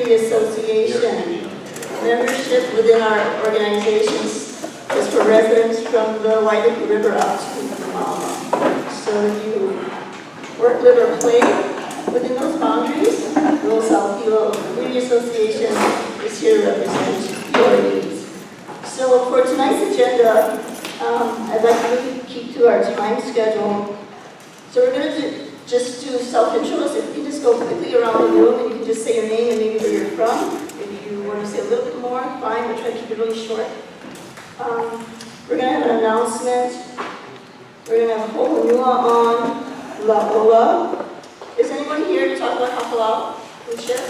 Community Association. Membership within our organizations is for residents from the Wailuku River up to Kula'imano. So if you work, live, or play within those boundaries, Little South Hilo Community Association is here to represent your needs. So for tonight's agenda, I'd like to really keep to our time schedule. So we're going to just do self-intros. If you can just go quickly around the room and you can just say your name and maybe where you're from. If you want to say a little bit more, fine, but try to keep it really short. We're going to have an announcement. We're going to have a whole new on La'ola. Is anyone here to talk about Hakalao? Can you share?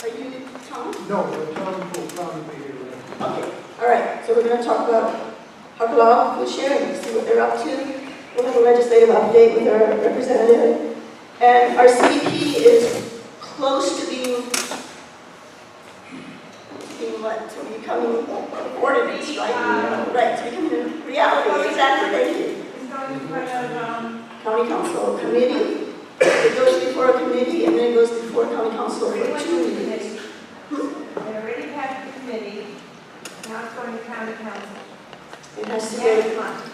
Are you Tom? No, but Tom will probably be here. Okay, all right. So we're going to talk about Hakalao, food sharing, see what they're up to. We'll have a legislative update with our representative. And our CDP is close to being what? To becoming ordinance, right? Right, to becoming a reality. Exactly, thank you. It's going in front of County Council committee. It goes before a committee and then it goes before County Council for 2 meetings. They already passed the committee, now it's going to county council. It has to Next go. month.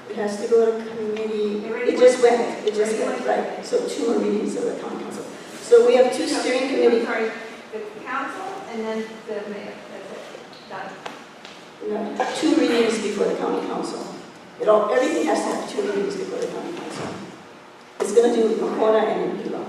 It has to go to committee. It just went, right? So 2 more meetings of the County Council. So we have 2 steering committees. Sorry, the council and then the mayor, that's it, done. No, 2 readings before the County Council. Everything has to have 2 readings before the County Council. It's going to do Makona and Hilo.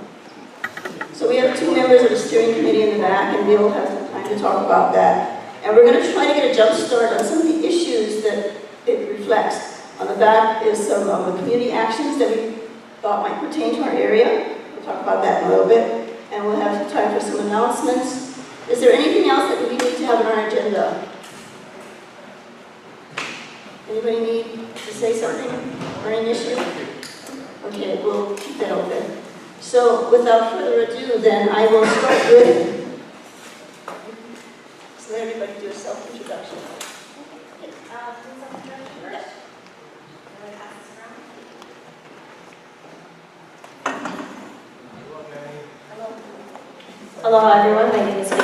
So we have 2 members of the steering committee in the back, and we'll have some time to talk about that. And we're going to try to get a jump start on some of the issues that it reflects. On the back is some of the community actions that we thought might pertain to our area. We'll talk about that in a little bit. And we'll have time for some announcements. Is there anything else that we need to have on our agenda? Anybody need to say something or an issue? Okay, we'll keep that open. So without further ado, then I will start with, so let everybody do a self-introduction. Hello everyone, my name is Hilo.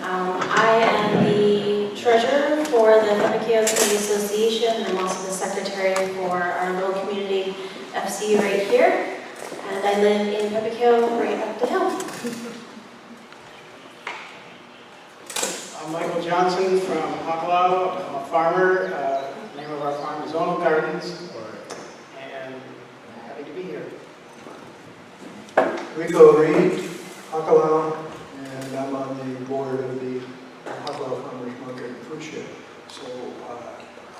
I am the treasurer for the Pepakeo Community Association and I'm also the secretary for our little community FC right here. And I live in Pepakeo right up the hill. I'm Michael Johnson from Hakalao. I'm a farmer. The name of our farm is Ono Gardens, and I'm happy to be here. Rico Reed, Hakalao, and I'm on the board of the Hakalao Farmers Market and Food Share. So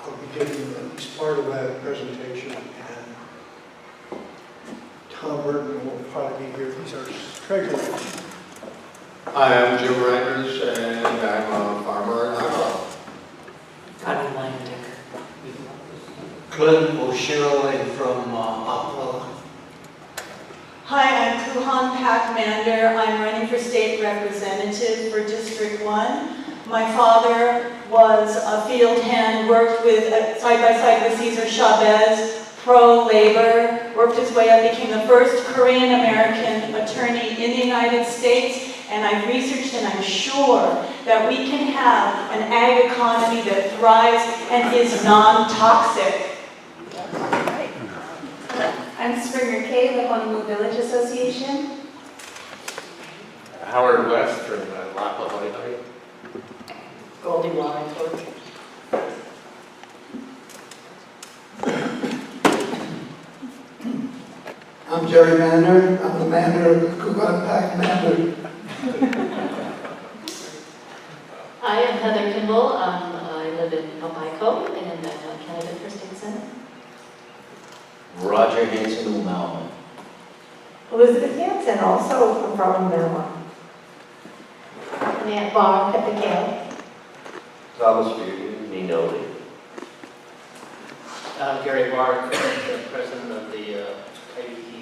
I'll be giving at least part of that presentation, and Tom Burton will probably be here. He's our treasurer. Hi, I'm Jim Rikers, and I'm a farmer in Hakalao. Connie Lyon-Decker. Glenn O'Shirley from Hakalao. Hi, I'm Kuhan Pak-Mander. I'm running for state representative for District 1. My father was a field hand, worked with side by side with Cesar Chavez, pro-labor, worked his way up, became the first Korean-American attorney in the United States. And I've researched and I'm sure that we can have an ag economy that thrives and is non-toxic. I'm Springer Kay, the Honolulu Village Association. Howard West from Lapa Hawaii. Goldie Wallingford. I'm Jerry Manor. I'm the Manor of Kuhan Pak Manor. Hi, I'm Heather Kimball. I live in Opaico and I'm a candidate for state senate. Roger Hanson, Umau. Elizabeth Hansen, also from Maryland. And Aunt Barb Pepakeo. Thomas Buchanan, Ninoli. Gary Bark, the president of the Kaihiki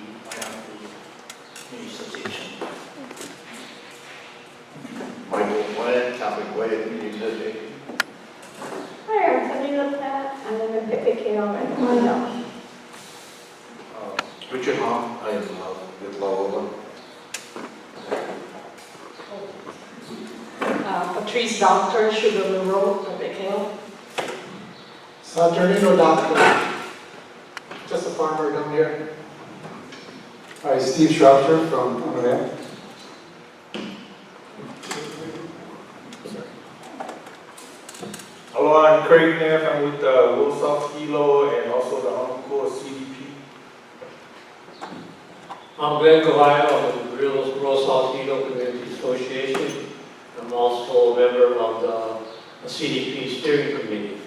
Community Association. Michael Plant, Topic Way, Community Association. Hi, I'm Selena Platt. I live in Pepakeo and Hilo. Richard Hall, I am with Lola. Patrice Doctor, Sugarloaf, Rebecca. Saturnino Doctor, just a farmer down here. Hi, Steve Shropshire from Honoré. Hello, I'm Craig Neff. I'm with Wilsoft Hilo and also the Honolulu CDP. I'm Glenn Cavallo, I'm with Rural South Hilo Community Association. I'm also a member of the CDP steering committee.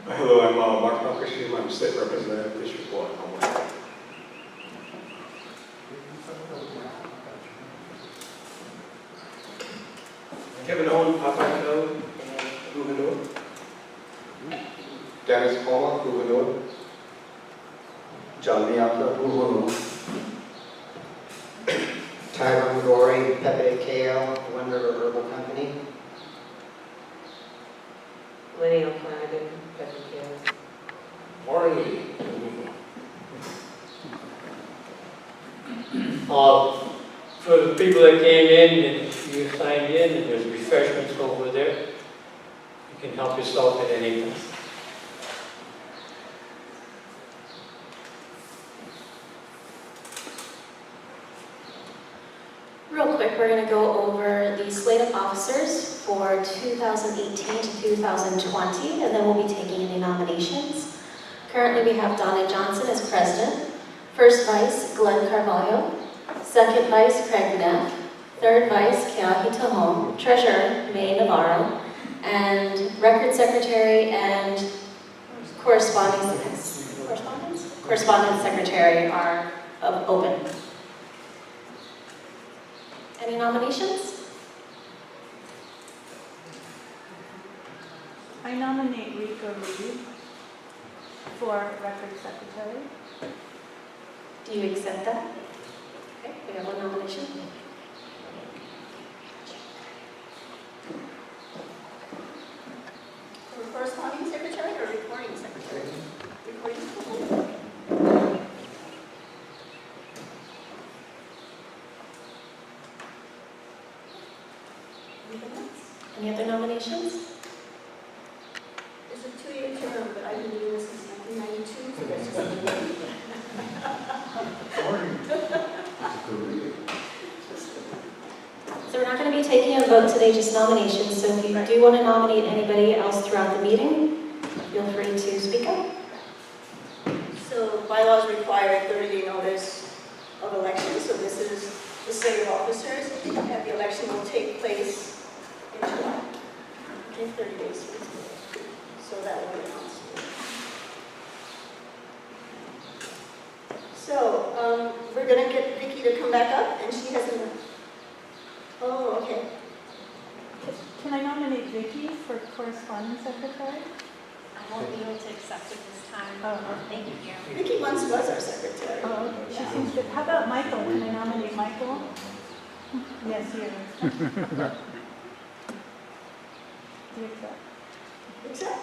Hello, I'm Mark Nakashima. I'm State Representative District 1. Kevin Owen, Papakato, Gouvenou. Dennis Palmer, Gouvenou. John Miata, Hulu. Tyrone Gorey, Pepe KL, Wind River Herbal Company. Lenny O'Flanagan, Pepe KL. Warren Lee. For the people that came in and you signed in, and there's refreshments over there. You can help yourself at any time. Real quick, we're going to go over the slate of officers for 2018 to 2020, and then we'll be taking any nominations. Currently, we have Donna Johnson as president, first vice, Glenn Carvalho, second vice, Craig Neff, third vice, Keahi Tahom, treasurer, May Navarro, and record secretary and correspondence secretary are open. Any nominations? I nominate Rika Reed for record secretary. Do you accept that? Okay, we have one nomination. For corresponding secretary or recording secretary? Recording secretary. Any other nominations? It's a 2-year term, but I've been doing this since 1992, so that's just So we're not going to be taking a vote today, just nominations. So if you do want to nominate anybody else throughout the meeting, feel free to speak up. So bylaws require a 30-day notice of election, so this is the slate of officers, and the election will take place in July, in 30 days. So that will be announced. So we're going to get Vicki to come back up, and she has a... Oh, okay. Can I nominate Vicky for correspondence secretary? I won't be able to accept it this time. Oh, Thank you. Vicki once was our secretary. Oh, okay. She seems good. How about Michael? Can I nominate Michael? Yes, you. Do you accept? Accept?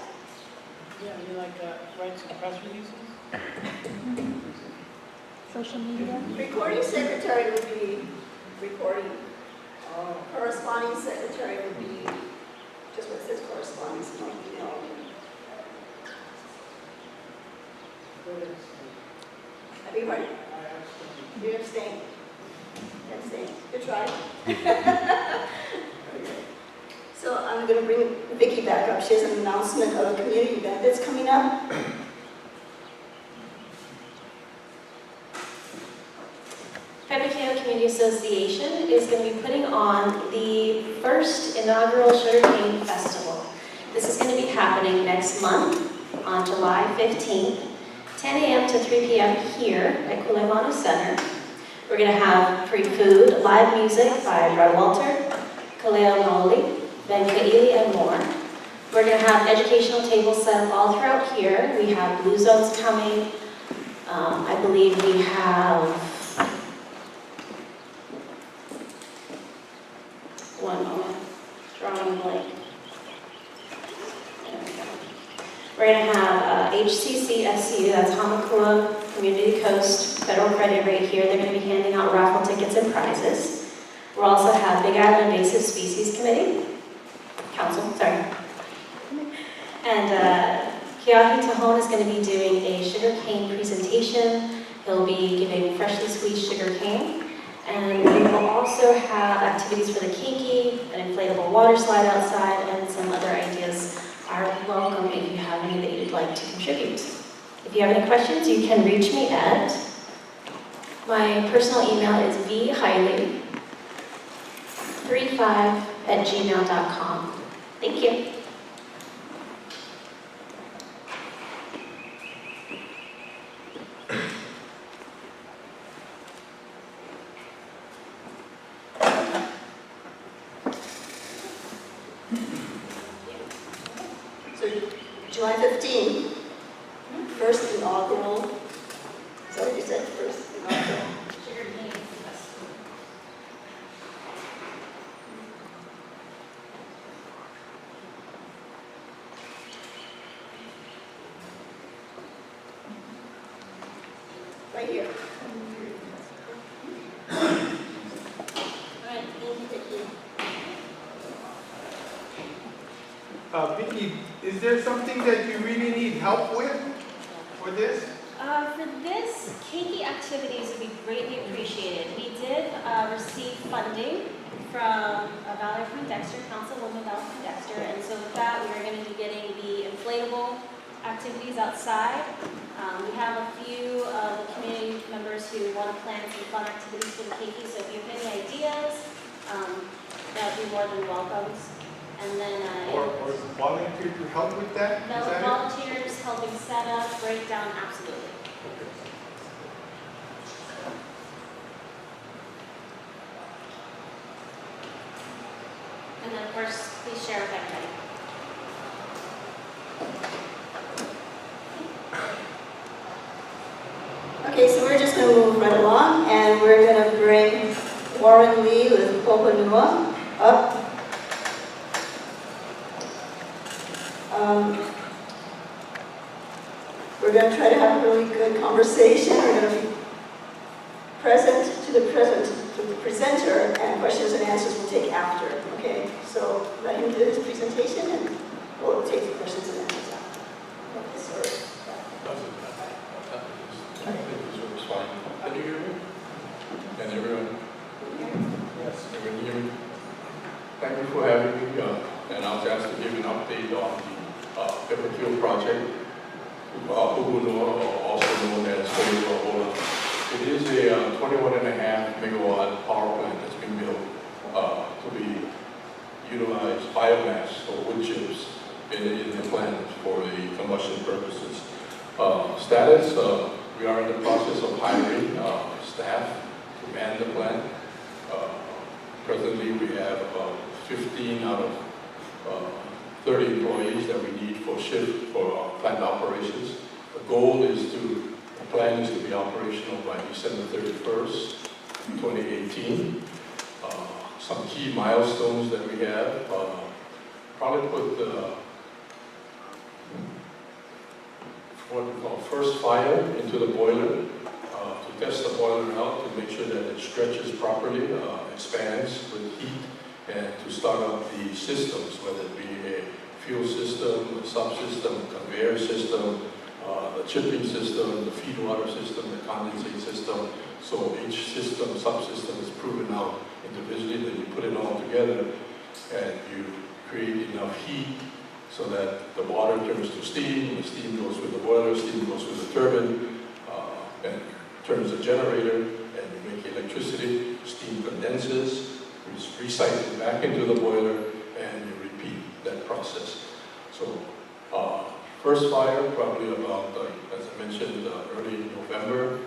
Yeah, you like write some press releases? Social media? Recording secretary would be recording. Corresponding secretary would be just what it says, correspondence, no email. I beg your pardon? You abstain? Abstain. Good try. So I'm going to bring Vicki back up. She has an announcement of a community event that's coming up. Peppercale Community Association is going to be putting on the first inaugural Sugarcane Festival. This is going to be happening next month on July 15th, 10 a.m. to 3 p.m. here at Kula'imano Center. We're going to have free food, live music by Brad Walter, Kaleo Noli, Ben Kaili, and more. We're going to have educational tables set up all throughout here. We have Blue Zones coming. I believe we have one moment, drawing a blank. There we go. We're going to have HCC FCU, that's Hamakua Community Coast Federal Credit right here. They're going to be handing out raffle tickets and prizes. We're We'll also have Big Island Invasive Species Committee, Council, sorry. And Keahi Tahone is going to be doing a sugarcane presentation. He'll be giving freshly squeezed sugarcane. And we will also have activities for the keiki, an inflatable water slide outside, and some other ideas are welcome if you have any that you'd like to contribute. If you have any questions, you can reach me at, my personal email is vhiley35@gmail.com. Thank you. So July 15, first inaugural, is that what you said, first inaugural? Right here. All right, thank you. Vicki, is there something that you really need help with for this? For this, keiki activities would be greatly appreciated. We did receive funding from Valerie from Dexter, Councilwoman Valerie from Dexter, and so with that, we are going to be getting the inflatable activities outside. We have a few of the community members who want to plan some fun activities for the keiki, so if you have any ideas, that would be more than welcomed. And then, Or volunteer to help with that? Is that it? volunteers helping set up, break down, absolutely. And then, of course, please share with everybody. Okay, so we're just going to move right along, and we're going to bring Warren Lee with Popanua up. We're going to try to have a really good conversation. We're going to be present to the presenter, and questions and answers we'll take after. Okay, so let him do his presentation, and we'll take the questions and answers after. Okay, sorry. This is fine. Can you hear me? Can everyone? Yes, everyone hear me? Thank you for having me, and I'll just to give an update on the Pepperkill project, Puhunua, also known as Hilo. It is a 21.5 megawatt power plant that's been built to be utilized biomass or wood chips in the plant for the combustion purposes. Status, we are in the process of hiring staff to man the plant. Presently, we have about 15 out of 30 employees that we need for shift for plant operations. The goal is the plan is to be operational by December 31st, 2018. Some key milestones that we have, probably put what we call first fire into the boiler, to test the boiler out to make sure that it stretches properly, expands with heat, and to start up the systems, whether it be a fuel system, a subsystem, conveyor system, the chipping system, the feed water system, the condensate system. So each system, subsystem is proven out individually, then you put it all together and you create enough heat so that the water turns to steam, the steam goes with the boiler, steam goes with the turbine, and turns the generator, and you make electricity, steam condenses, recycles back into the boiler, and you repeat that process. So first fire probably about, as I mentioned, early November.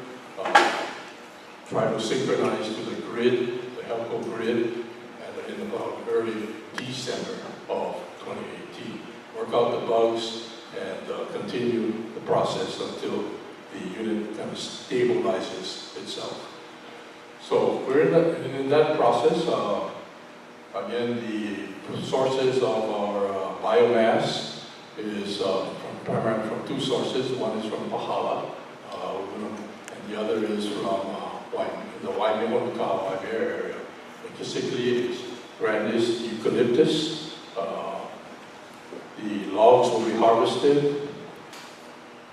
Try to synchronize to the grid, the HELCO grid, and in about early December of 2018. Work out the bugs and continue the process until the unit kind of stabilizes itself. So we're in that process. Again, the sources of our biomass is primarily from two sources. One is from Pahala, and the other is from the Waimea area. Basically, it's grandis eucalyptus. The logs will be harvested,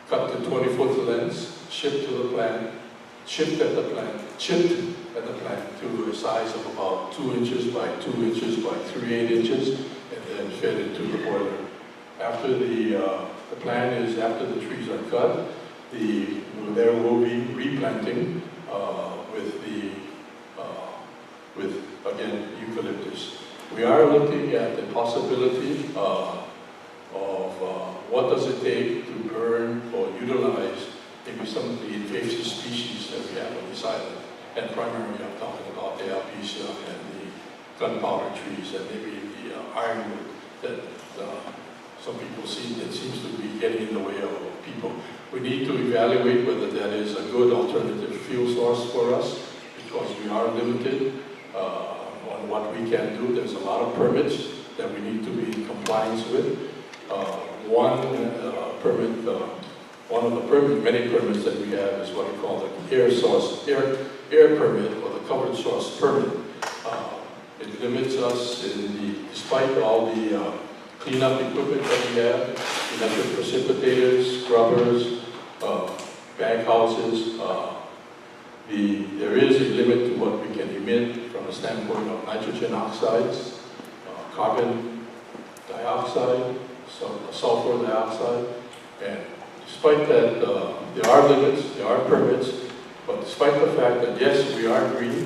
cut to 20-foot lengths, shipped to the plant, chipped at the plant to a size of about 2 inches by 2 inches by 3/8 inches, and then fed into the boiler. After the plan is, after the trees are cut, there will be replanting with again eucalyptus. We are looking at the possibility of what does it take to burn or utilize maybe some of the invasive species that we have on this island. And primarily I'm talking about the alopecia and the gunpowder trees and maybe the ironwood that some people see that seems to be getting in the way of people. We need to evaluate whether that is a good alternative fuel source for us, because we are limited on what we can do. There's a lot of permits that we need to be in compliance with. One of the many permits that we have is what we call the air permit, or the covered source permit. It limits us despite all the cleanup equipment that we have, electric precipitators, scrubbers, bag houses. There is a limit to what we can emit from the standpoint of nitrogen oxides, carbon dioxide, sulfur dioxide, and despite that, there are limits, there are permits, but despite the fact that yes, we are green,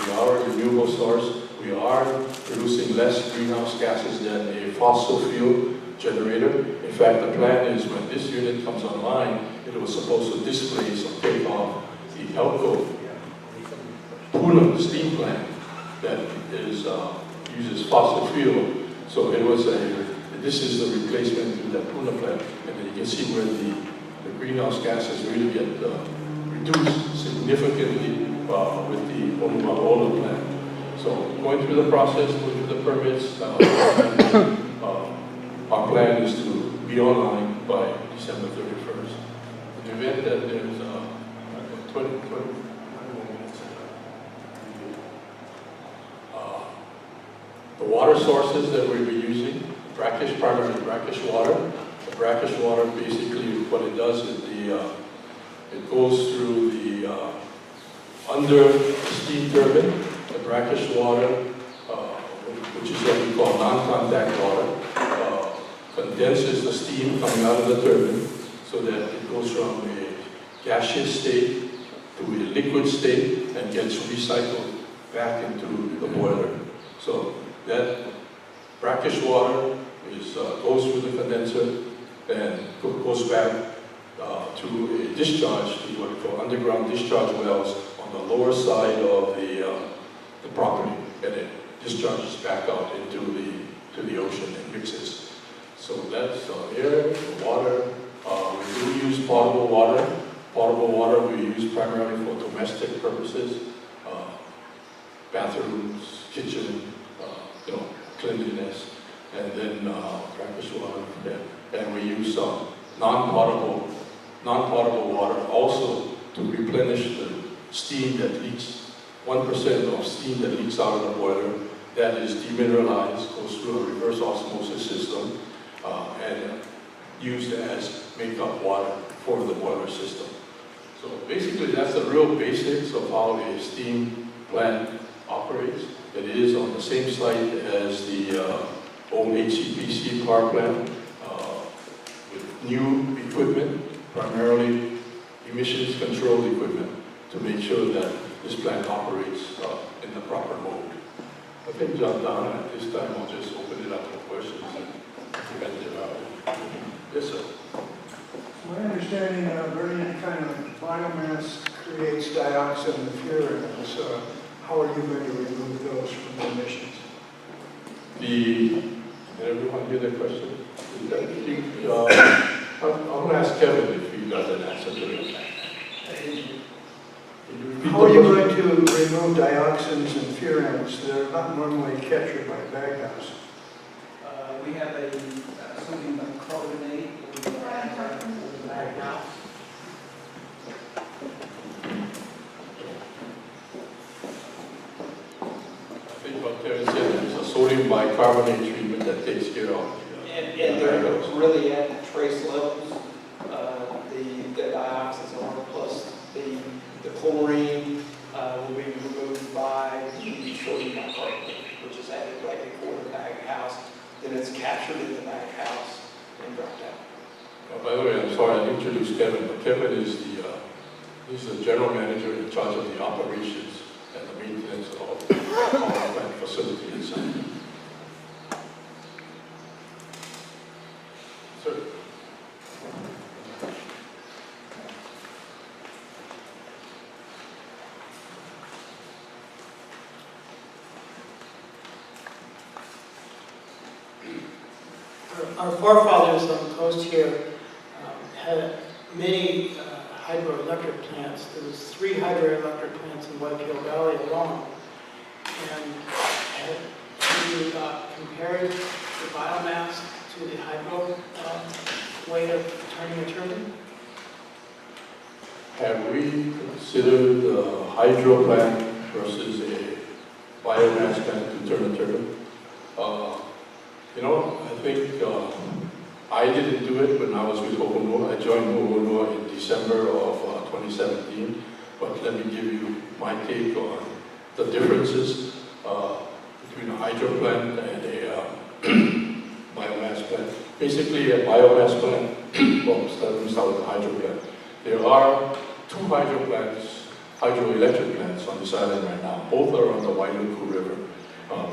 we are a renewable source, we are producing less greenhouse gases than a fossil fuel generator. In fact, the plan is when this unit comes online, it was supposed to displace or take off the Elko Puna steam plant that uses fossil fuel. So this is the replacement to the Puna plant, and then you can see where the greenhouse gases really get reduced significantly with the Ola plant. So going through the process, going through the permits, our plan is to be online by December 31st. In the event that there's 20 more minutes. The water sources that we'll be using, primarily brackish water. The brackish water, basically what it does is it goes through under the steam turbine. The brackish water, which is what we call non-contact water, condenses the steam coming out of the turbine so that it goes from a gaseous state to a liquid state and gets recycled back into the boiler. So that brackish water goes through the condenser and goes back to a discharge, to what we call underground discharge wells on the lower side of the property, and it discharges back out into the ocean and mixes. So that's air, water. We do use potable water. Potable water we use primarily for domestic purposes, bathrooms, kitchen, cleanliness, and then brackish water. And we use non-potable water also to replenish the steam that leaks. 1% of steam that leaks out of the boiler, that is demineralized, goes through a reverse osmosis system, and used as makeup water for the boiler system. So basically that's the real basics of how a steam plant operates. It is on the same site as the old HCPC power plant with new equipment, primarily emissions control equipment, to make sure that this plant operates in the proper mode. I think, John, down at this time, I'll just open it up for questions. Yes, sir. My understanding of burning any kind of biomass creates dioxin and furans. How are you going to remove those from the emissions? Did everyone hear the question? I'm going to ask Kevin if he got an answer to it. How are you going to remove dioxins and furans? They're not normally captured by baghouse. We have something like carbonate right now. Like Kevin said, there's a sodium bicarbonate treatment that takes care of And they're really at trace levels, the dioxazole plus the chlorine will be removed by the sodium bicarbonate, which is added right before the bag house. Then it's captured in the bag house and dropped out. By the way, I'm sorry, I introduced Kevin, but Kevin is he's the general manager in charge of the operations and the maintenance of the power plant facility inside. Sir. Our forefathers on the coast here had many hydroelectric plants. There was 3 hydroelectric plants in Whitefield Valley alone. And have you compared the biomass to the hydro way of turning a turbine? Have we considered the hydro plant versus a biomass plant to turn a turbine? You know, I think I didn't do it when I was with Ho'onoa. I joined Ho'onoa in December of 2017. But let me give you my take on the differences between a hydro plant and a biomass plant. Basically, a biomass plant, well, let me start with the hydro plant. There are 2 hydro plants, hydroelectric plants on this island right now. Both are on the Wailuku River.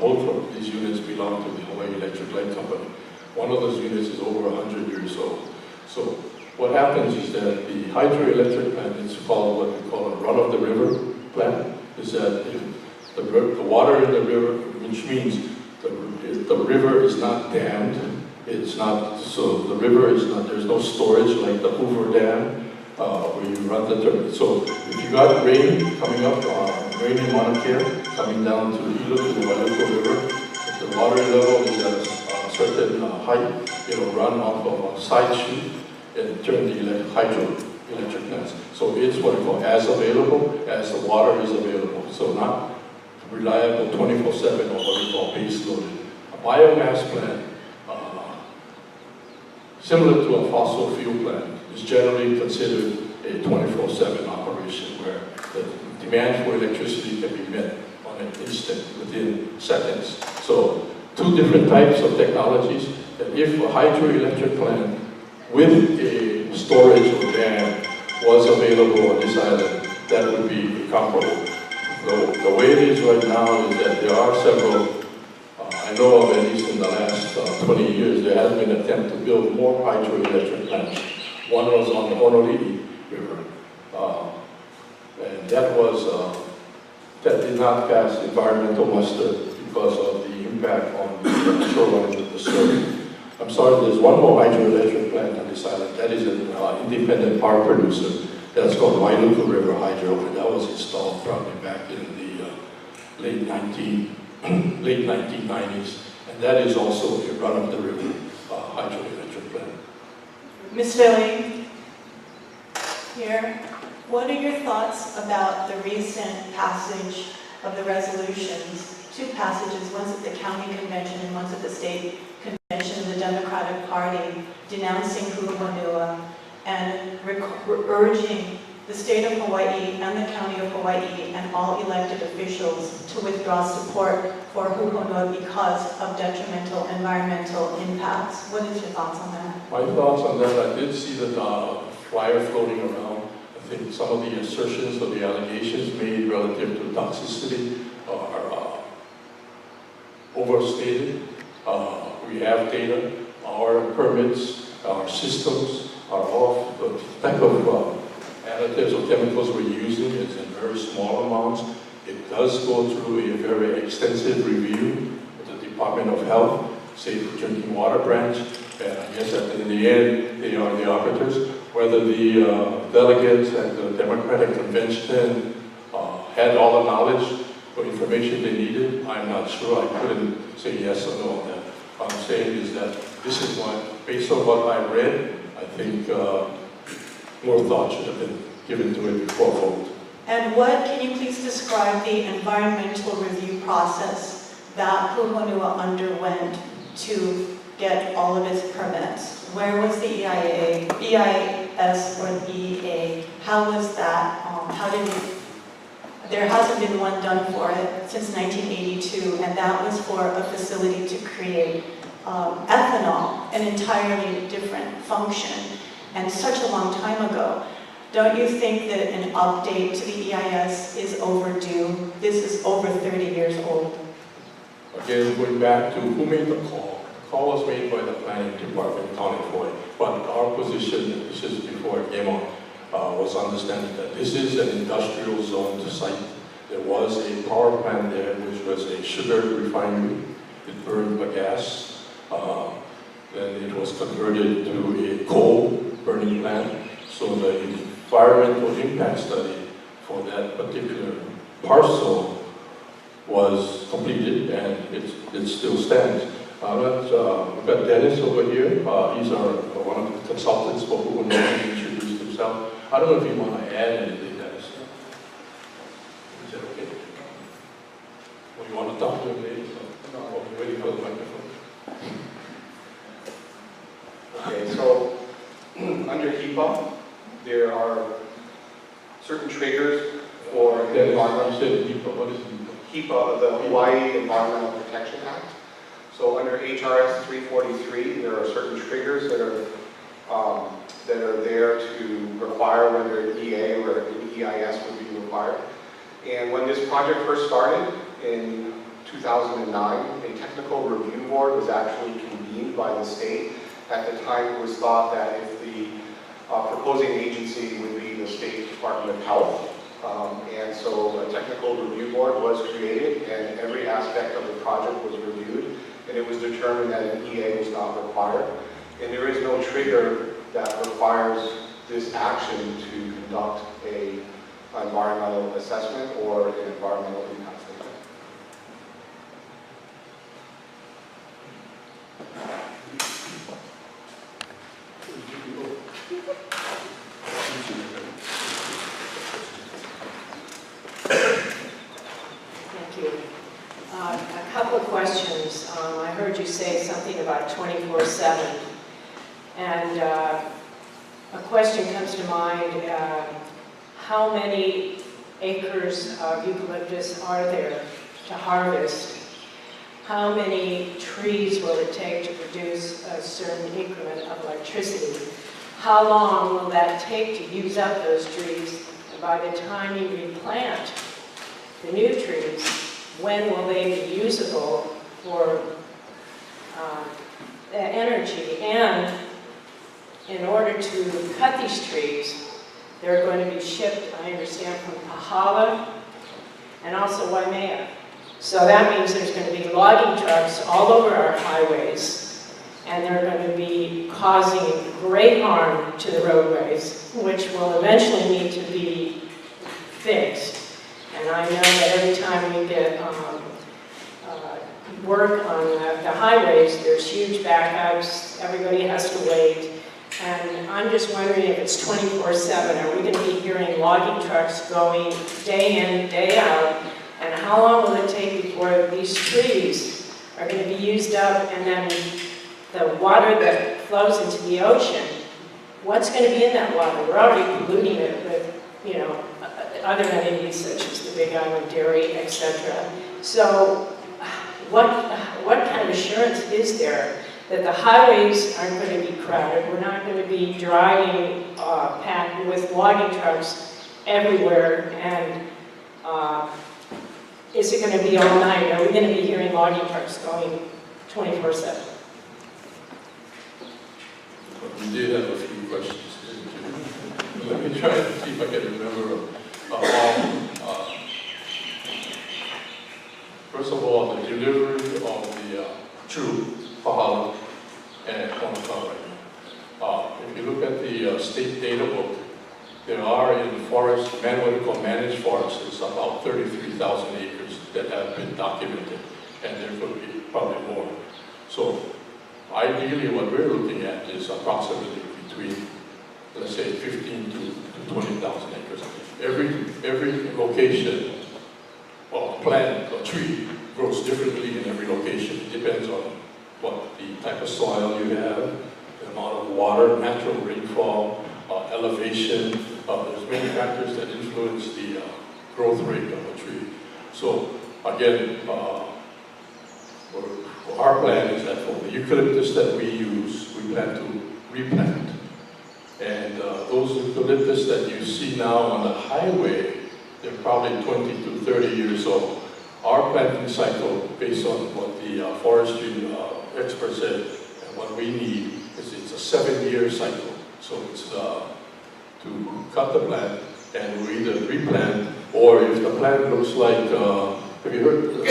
Both of these units belong to the Hawaii Electric Light Company. One of those units is over 100 years old. So what happens is that the hydroelectric plant is called what we call a run-of-the-river plant, is that the water in the river, which means the river is not dammed. It's not, so the river is not, there's no storage like the Hoover Dam where you run the turbine. So if you got rain coming up, rain in Mauna Kea, coming down to Hilo to the Wailuku River, if the water level is at a certain height, it'll run off of a side chute and turn the hydroelectric plants. So it's what we call as available as the water is available. So not reliable 24/7 or what we call base loaded. A biomass plant, similar to a fossil fuel plant, is generally considered a 24/7 operation where the demand for electricity can be met on an instant, within seconds. So 2 different types of technologies, that if a hydroelectric plant with a storage or dam was available on this island, that would be comparable. The way it is right now is that there are several, I know of at least in the last 20 years, there has been an attempt to build more hydroelectric plants. One was on the Honolulu River, and that did not pass environmental muster because of the impact on the shoreline of the surf. I'm sorry, there's one more hydroelectric plant on this island. That is an independent power producer. That's called Wailuku River Hydro, and that was installed probably back in the late 1990s. And that is also a run-of-the-river hydroelectric plant. Ms. Philly, here, what are your thoughts about the recent passage of the resolutions, 2 passages, once at the county convention and once at the state convention of the Democratic Party, denouncing Kula'imano and urging the state of Hawaii and the county of Hawaii and all elected officials to withdraw support for Ho'onoa because of detrimental environmental impacts. What is your thoughts on that? My thoughts on that, I did see the flyer floating around. I think some of the assertions or the allegations made relative to toxicity are overstated. We have data, our permits, our systems are all the type of additives or chemicals we're using is in very small amounts. It does go through a very extensive review with the Department of Health, Safe Drinking Water Branch, and I guess in the end, they are the arbiters. Whether the delegates at the Democratic Convention had all the knowledge or information they needed, I'm not sure. I couldn't say yes or no on that. What I'm saying is that this is what, based on what I read, I think more thought should have been given to it before vote. And what, can you please describe the environmental review process that Puhonua underwent to get all of its permits? Where was the EIS or the EA? How was that, there hasn't been one done for it since 1982, and that was for a facility to create ethanol, an entirely different function, and such a long time ago. Don't you think that an update to the EIS is overdue? This is over 30 years old. Again, going back to who made the call. The call was made by the planning department, County Floyd. But our position, this is before it came on, was understanding that this is an industrial zone site. There was a power plant there, which was a sugar refinery. It burned the gas. Then it was converted to a coal burning plant. So the environmental impact study for that particular parcel was completed, and it still stands. We've got Dennis over here. He's one of the consultants for who will introduce himself. I don't know if you want to add anything, Dennis. Is that okay? Well, you want to talk to him later? So, we're waiting for the microphone. Okay, so under HEPA, there are certain triggers for the environmental. You said HEPA. What is HEPA? HEPA, the Hawaii Environmental Protection Act. So under HRS 343, there are certain triggers that are there to require whether an EA or an EIS would be required. And when this project first started in 2009, a technical review board was actually convened by the state. At the time, it was thought that if the proposing agency would be the State Department of Health. And so a technical review board was created, and every aspect of the project was reviewed, and it was determined that an EA was not required. And there is no trigger that requires this action to conduct an environmental assessment or an environmental impact statement. Thank you. A couple of questions. I heard you say something about 24/7. And a question comes to mind, how many acres of eucalyptus are there to harvest? How many trees will it take to produce a certain increment of electricity? How long will that take to use up those trees? And by the time you replant the new trees, when will they be usable for energy? And in order to cut these trees, they're going to be shipped, I understand, from Pahala and also Waimea. So that means there's going to be logging trucks all over our highways, and they're going to be causing great harm to the roadways, which will eventually need to be fixed. And I know that every time we get work on the highways, there's huge backups, everybody has to wait. And I'm just wondering if it's 24/7, are we going to be hearing logging trucks going day in, day out? And how long will it take before these trees are going to be used up, and then the water that flows into the ocean, what's going to be in that water? We're already polluting it with, other entities such as the Big Island Dairy, etc. So what kind of assurance is there that the highways aren't going to be crowded? We're not going to be driving packed with logging trucks everywhere, and is it going to be all night? Are we going to be hearing logging trucks going 24/7? We did have a few questions. Let me try to see if I can remember first of all, the delivery of the true Pahala and Honokara. If you look at the state data book, there are in forest, what we call managed forests, it's about 33,000 acres that have been documented, and there could be probably more. So ideally what we're looking at is approximately between, let's say, 15 to 20,000 acres. Every location or plant or tree grows differently in every location. It depends on what the type of soil you have, the amount of water, natural rainfall, elevation. There's many factors that influence the growth rate of a tree. So again, our plan is that for the eucalyptus that we use, we plan to replant. And those eucalyptus that you see now on the highway, they're probably 20 to 30 years old. Our planting cycle, based on what the forestry experts said, and what we need, is it's a 7-year cycle. So it's to cut the plant, and we either replant, or if the plant looks like, have you heard the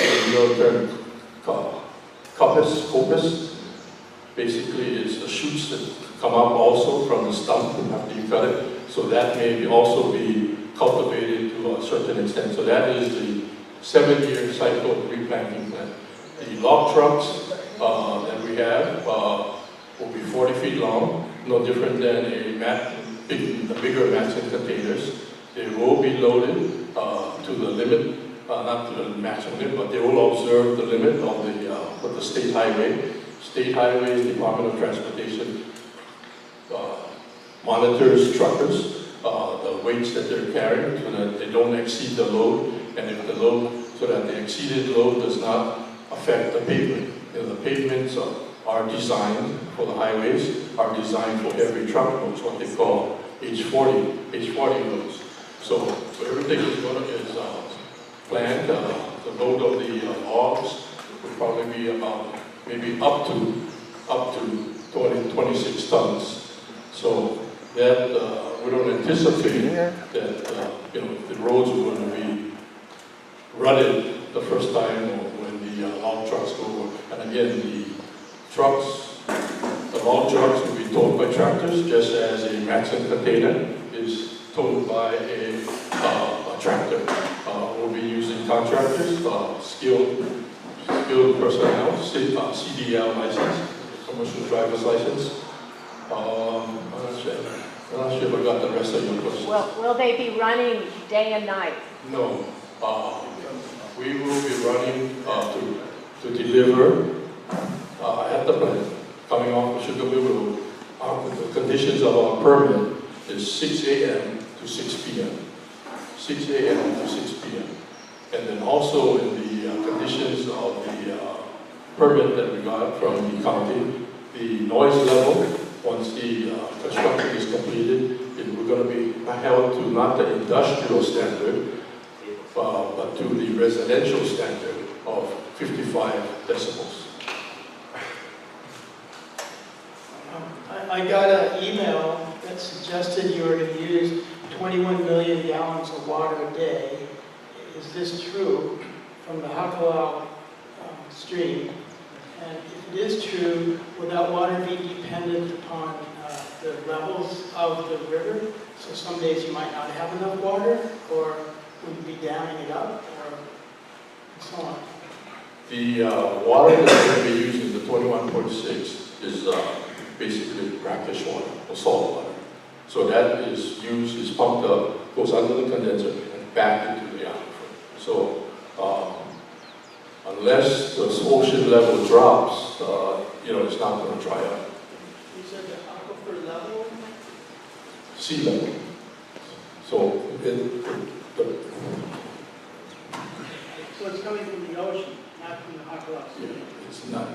term coppice? Basically, it's the shoots that come up also from the stump after you cut it. So that may also be cultivated to a certain extent. So that is the 7-year cycle of replanting plant. The log trunks that we have will be 40 feet long, no different than the bigger Matson containers. They will be loaded to the limit, not to the maximum limit, but they will observe the limit of the state highway. State highways, Department of Transportation monitors truckers, the weights that they're carrying, so that they don't exceed the load, and if the load, so that the exceeded load does not affect the pavement. You know, the pavements are designed for the highways, are designed for every truck load, what they call H40 loads. So everything is planned. The load of the logs will probably be about maybe up to 26 tons. So that we don't anticipate that the roads are going to be rutted the first time or when the log trucks go. And again, the log trucks will be towed by tractors, just as a Matson container is towed by a tractor. We'll be using contractors, skilled personnel, CDL license, commercial driver's license. I'm not sure if I got the rest of your questions. Will they be running day and night? No. We will be running to deliver at the plant, coming off the Sugar Mill Road. The conditions of our permit is 6 a.m. to 6 p.m. 6 a.m. to 6 p.m. And then also in the conditions of the permit that we got from the county, the noise level, once the construction is completed, we're going to be held to not the industrial standard, but to the residential standard of 55 decibels. I got an email that suggested you were going to use 21 million gallons of water a day. Is this true from the Hilo stream? And if it is true, would that water be dependent upon the levels of the river? So some days you might not have enough water, or would you be damming it up, or so on? The water that we're going to be using, the 21.6, is basically brackish water or salt water. So that is used, is pumped up, goes under the condenser and back into the aquifer. So unless the ocean level drops, it's not going to dry up. You said the aquifer level? Sea level. So it's coming from the ocean, not from the Hilo Sea. It's not.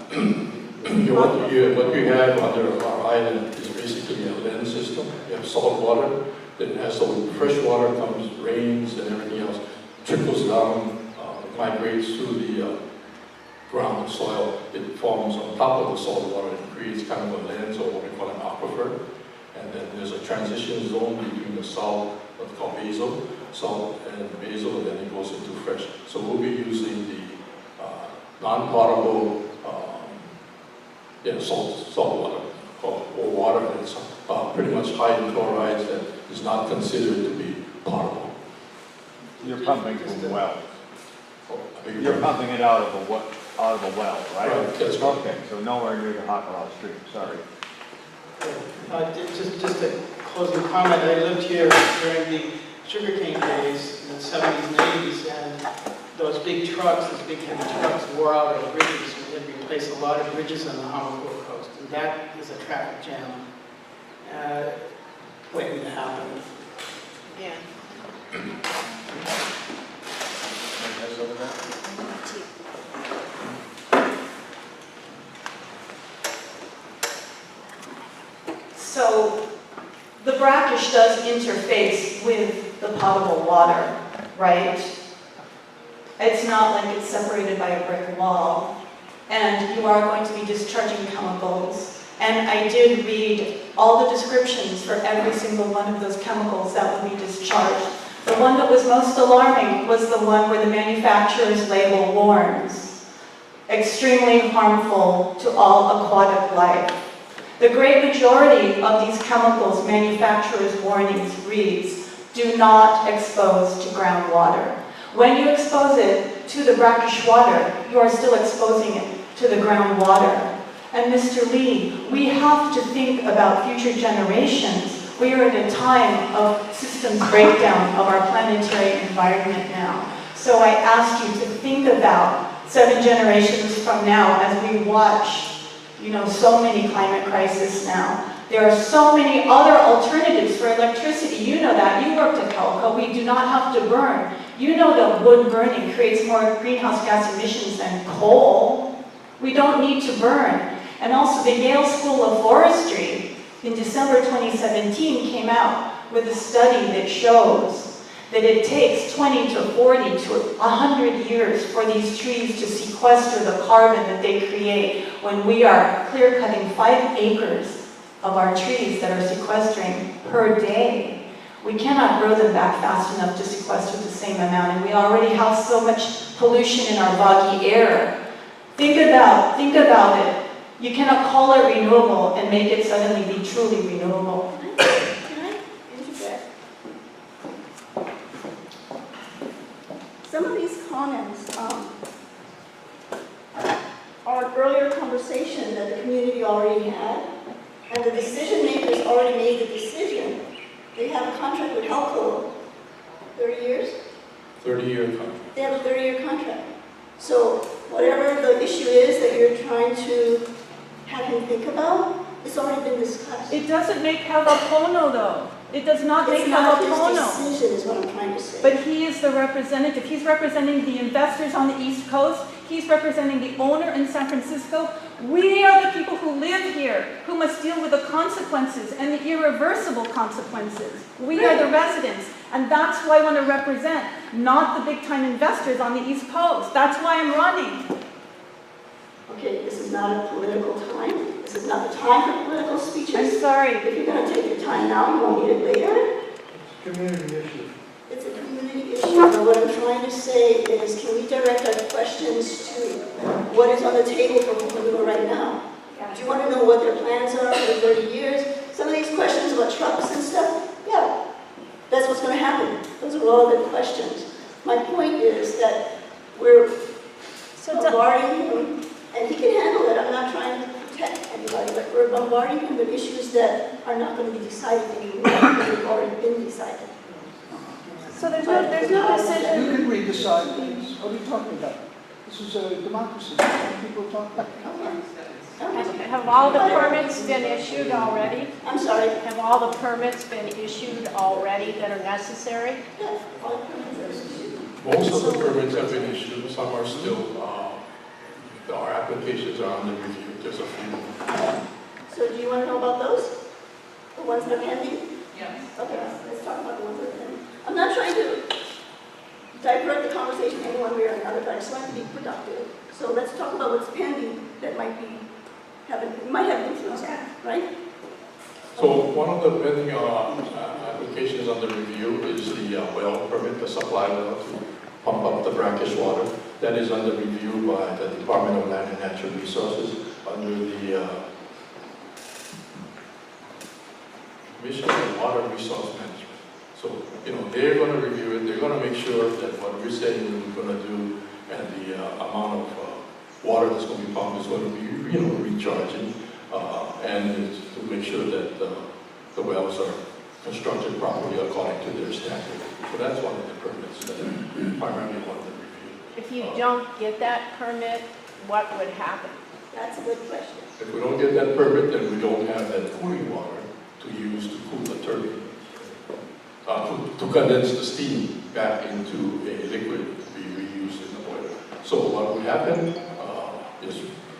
What you have under our island is basically a lens system. You have salt water, then as the fresh water comes, rains and everything else, trickles down, migrates through the ground soil. It forms on top of the salt water and creates kind of a lens, or what we call an aquifer. And then there's a transition zone between the salt, what's called basal, salt and basal, and then it goes into fresh. So we'll be using the non-potable salt water, or water that's pretty much high in chlorides that is not considered to be potable. You're pumping from the well. You're pumping it out of a well, right? Right, that's right. Okay, so nowhere near the Hilo Stream, sorry. Just a closing comment. I lived here during the sugarcane days in the 70s and 80s, and those big trucks, those big heavy trucks wore out our bridges. We had to replace a lot of bridges on the Hamakua coast, and that is a traffic jam waiting to happen. Yeah. So the brackish does interface with the potable water, right? It's not like it's separated by a brick wall. And you are going to be discharging chemicals. And I did read all the descriptions for every single one of those chemicals that will be discharged. The one that was most alarming was the one where the manufacturer's label warns, extremely harmful to all aquatic life. The great majority of these chemicals, manufacturer's warnings reads, do not expose to groundwater. When you expose it to the brackish water, you are still exposing it to the groundwater. And Mr. Lee, we have to think about future generations. We are in a time of systems breakdown of our planetary environment now. So I ask you to think about 7 generations from now as we watch, so many climate crises now. There are so many other alternatives for electricity. You know that. You worked at Calco. We do not have to burn. You know that wood burning creates more greenhouse gas emissions than coal. We don't need to burn. And also the Yale School of Forestry in December 2017 came out with a study that shows that it takes 20 to 40 to 100 years for these trees to sequester the carbon that they create when we are clear-cutting 5 acres of our trees that are sequestering per day. We cannot grow them back fast enough to sequester the same amount, and we already have so much pollution in our boggy air. Think about it. You cannot call it renewable and make it suddenly be truly renewable. Can I interject? Some of these comments are an earlier conversation that the community already had, and the decision makers already made the decision. They have a contract with Halco, 30 years? 30-year contract. They have a 30-year contract. So whatever the issue is that you're trying to have him think about, it's already been discussed. It doesn't make Havapono, though. It does not make Havapono. It's not his decision, is what I'm trying to say. But he is the representative. He's representing the investors on the East Coast. He's representing the owner in San Francisco. We are the people who live here, who must deal with the consequences and the irreversible consequences. We are the residents. And that's who I want to represent, not the big-time investors on the East Coast. That's why I'm running. Okay, this is not a political time. This is not the time for political speeches. I'm sorry. If you're going to take your time now, you won't need it later. It's a community issue. It's a community issue. But what I'm trying to say is, can we direct our questions to what is on the table for Kula'imano right now? Do you want to know what their plans are for the 30 years? Some of these questions about trucks and stuff, yeah, that's what's going to happen. Those are all good questions. My point is that we're bombarding him, and he can handle it. I'm not trying to protect anybody, but we're bombarding him with issues that are not going to be decided anymore because they've already been decided. So there's no decision. You can read the side, please. What are you talking about? This is a democracy. People talk about it. Have all the permits been issued already? I'm sorry? Have all the permits been issued already that are necessary? Yeah, all the permits are issued. Most of the permits have been issued, some are still, our applications are under review, there's a few. So do you want to know about those? The ones that are pending? Yes. Okay, let's talk about the ones that are pending. I'm not trying to divert the conversation in one way or another, but I just want to be productive. So let's talk about what's pending that might have influence, right? So one of the pending applications under review is the well permit, the supply well to pump up the brackish water. That is under review by the Department of Land and Natural Resources under the Commission on Water Resource Management. So, they're going to review it, they're going to make sure that what we're saying we're going to do and the amount of water that's going to be pumped is going to be, recharging, and to make sure that the wells are constructed properly according to their standard. So that's one of the permits that primarily one of the review If you don't get that permit, what would happen? That's a good question. If we don't get that permit, then we don't have that cooling water to use to cool the turbine, to condense the steam back into a liquid to be reused in the boiler. So what would happen is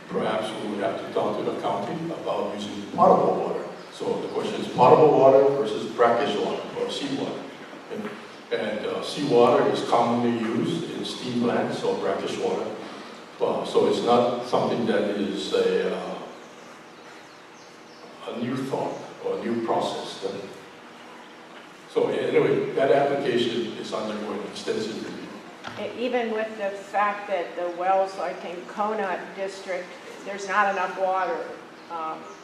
perhaps we would have to talk to the county about using potable water. So the question is potable water versus brackish water or seawater. And seawater is commonly used in steam plants or brackish water. So it's not something that is a new thought or a new process. So anyway, that application is undergoing extensive review. Even with the fact that the wells, like in Conot district, there's not enough water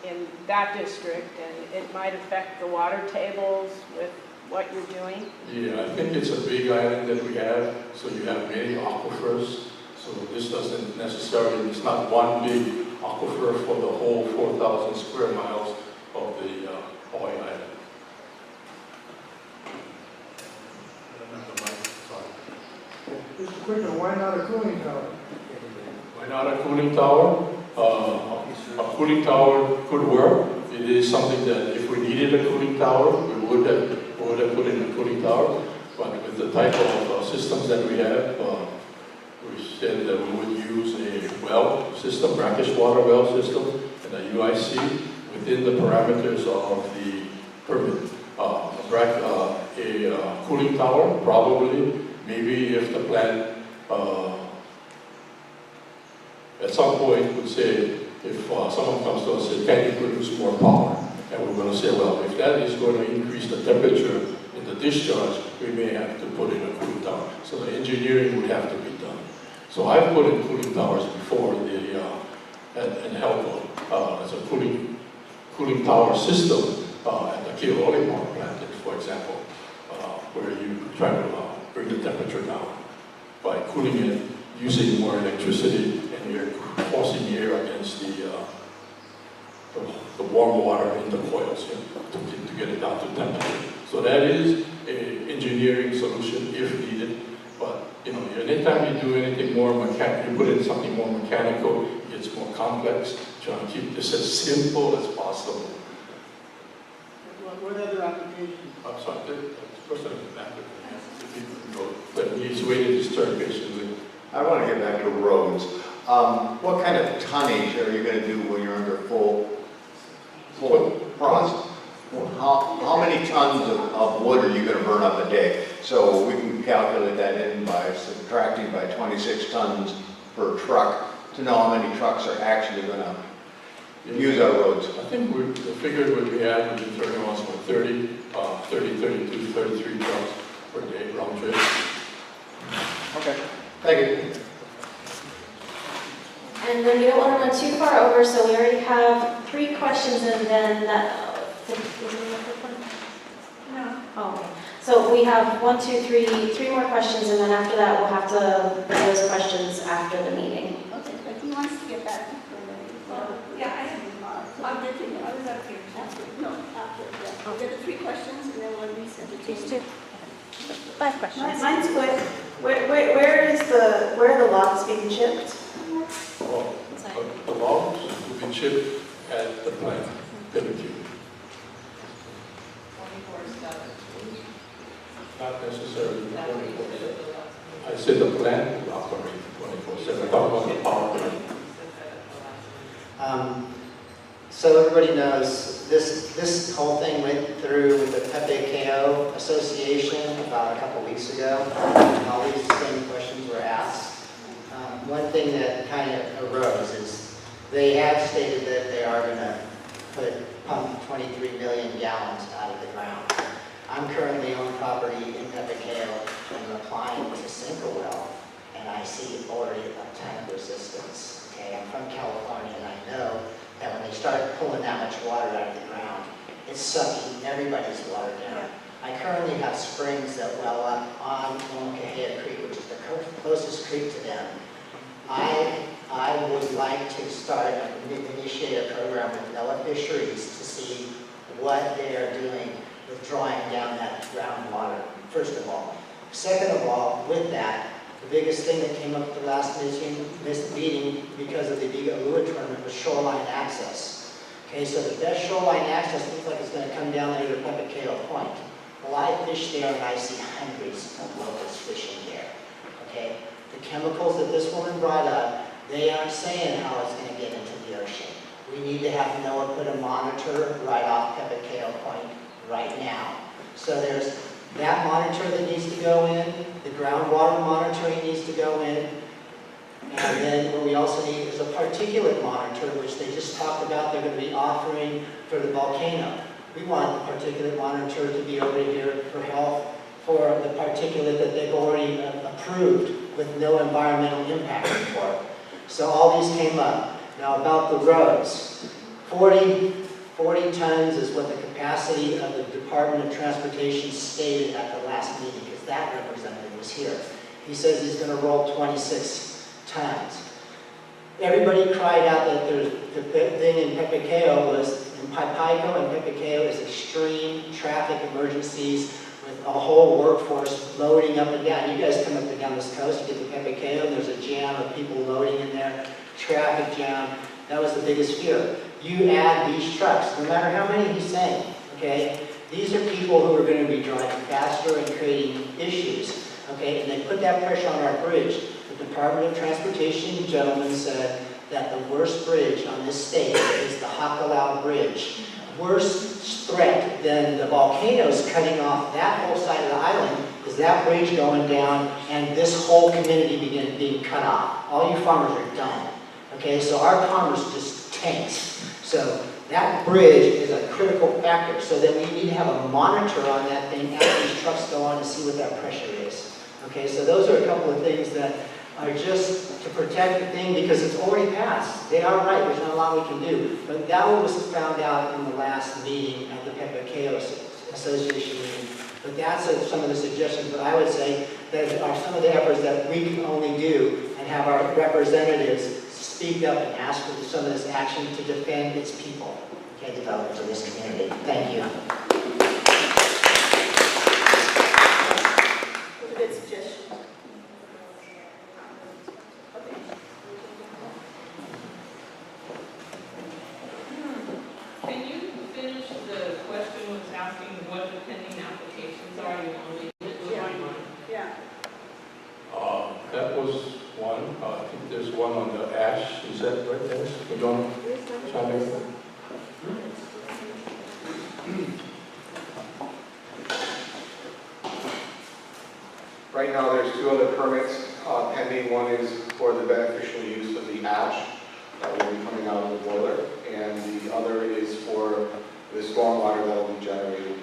in that district, and it might affect the water tables with what you're doing? Yeah, I think it's a big island that we have, so you have many aquifers. So this doesn't necessarily, it's not one big aquifer for the whole 4,000 square miles of the Hawaii Island. Just a quick one, why not a cooling tower? Why not a cooling tower? A cooling tower could work. It is something that if we needed a cooling tower, we would have put in a cooling tower. But with the type of systems that we have, we said that we would use a well system, brackish water well system, and a UIC within the parameters of the permit. A cooling tower, probably, maybe if the plant at some point would say, if someone comes to us and says, can you produce more power? And we're going to say, well, if that is going to increase the temperature in the discharge, we may have to put in a cooling tower. So the engineering would have to be done. So I've put in cooling towers before in Hilo as a cooling tower system at the Kula'imano power plant, for example, where you try to bring the temperature down by cooling it, using more electricity, and you're forcing the air against the warm water in the coils to get it down to temperature. So that is an engineering solution if needed. But anytime you do anything more mechanical, you put in something more mechanical, it gets more complex. Trying to keep this as simple as possible. What other applications? I'm sorry, the person in the back but he's waiting his turn patiently. I want to get back to roads. What kind of tonnage are you going to do when you're under full frost? How many tons of wood are you going to burn up a day? So we can calculate that in by subtracting by 26 tons per truck to know how many trucks are actually going to use our roads. I think the figure what we had would be 30 miles for 30, 32, 33 trucks per day round trip. Okay, thank you. And then we don't want to run too far over, so we already have 3 questions, and then that, is there a quick one? No. Oh, okay. So we have 1, 2, 3 more questions, and then after that, we'll have to bring those questions after the meeting. Okay, but he wants to get back to Yeah, I was up here. after, yeah. We'll get the 3 questions, and then we'll resend it to These you. 2. 5 questions. Mine's quick. Where are the logs being chipped? Well, the logs will be chipped at the plant, Pelican. 24/7. Not necessarily 24/7. I said the plant will operate 24/7. I'm talking about the power plant. So everybody knows, this whole thing went through the Pepe KO Association about a couple weeks ago. All these same questions were asked. One thing that kind of arose is they have stated that they are going to pump 23 million gallons out of the ground. I'm currently on property in Pepe KO and I'm applying to sink a well, and I see already a ton of resistance. Okay, I'm from California, and I know that when they start pulling that much water out of the ground, it's sucking everybody's water down. I currently have springs that well up on Monongahela Creek, which is the closest creek to them. I would like to initiate a program with NOAA Fisheries to see what they are doing with drawing down that groundwater, first of all. Second of all, with that, The biggest thing that came up at the last meeting because of the Biga-Ua tournament was shoreline access. Okay, so the best shoreline access looks like it's going to come down there to Pepacao Point. Well, I fish there and I see hundreds of locals fishing there. Okay, the chemicals that this woman brought up, they aren't saying how it's going to get into the ocean. We need to have NOAA put a monitor right off Pepacao Point right now. So there's that monitor that needs to go in, the groundwater monitoring needs to go in, and then what we also need is a particulate monitor, which they just talked about they're going to be offering for the volcano. We want the particulate monitor to be over here for health for the particulate that they've already approved with no environmental impact report. So all these came up. Now about the roads, 40 tons is what the capacity of the Department of Transportation stated at the last meeting, because that representative was here. He says he's going to roll 26 tons. Everybody cried out that the thing in Pepacao was, in Paipaiko and Pepacao is extreme traffic emergencies with a whole workforce loading up and down. You guys come up and down this coast, you get to Pepacao, and there's a jam of people loading in there, traffic jam. That was the biggest fear. You add these trucks, no matter how many he's saying, okay? These are people who are going to be driving faster and creating issues, okay? And they put that pressure on our bridge. The Department of Transportation gentleman said that the worst bridge on this state is the Hakalau Bridge. Worse threat than the volcanoes cutting off that whole side of the island is that bridge going down and this whole community being cut off. All you farmers are done. Okay, so our commerce just tanks. So that bridge is a critical factor. So then we need to have a monitor on that thing as these trucks go on to see what that pressure is. Okay, so those are a couple of things that are just to protect the thing because it's already passed. They are right, there's not a lot we can do. But that was found out in the last meeting at the Pepacao Association meeting. But that's some of the suggestions, but I would say that are some of the efforts that we can only do and have our representatives speak up and ask for some of this action to defend its people, okay, developers of this community. Thank you. What a good suggestion. Can you finish the question was asking what the pending applications are? You only did one. Yeah. That was one. I think there's one on the ash. Is that right, Dennis? We don't chime in? Right now, there's two other permits pending. One is for the beneficial use of the ash that will be coming out of the boiler, and the other is for the stormwater that will be generated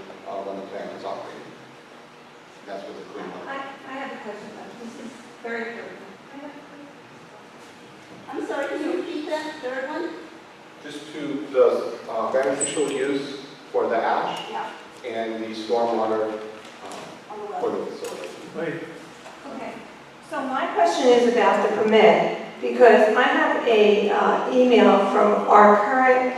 when the plant is operating. That's what the clean water. I have a question about this. Is very critical. I'm sorry, can you repeat that third one? Just to the beneficial use for the ash Yeah. and the stormwater for the facility. Okay. So my question is about the permit, because I have a email from our current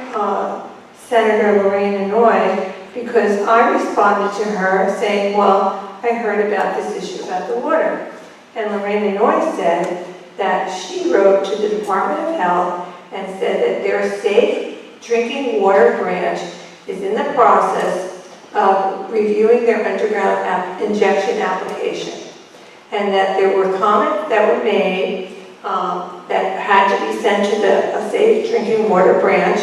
Senator Lorraine Inouye, because I responded to her saying, well, I heard about this issue about the water. And Lorraine Inouye said that she wrote to the Department of Health and said that their safe drinking water branch is in the process of reviewing their underground injection application. And that there were comments that were made that had to be sent to a safe drinking water branch,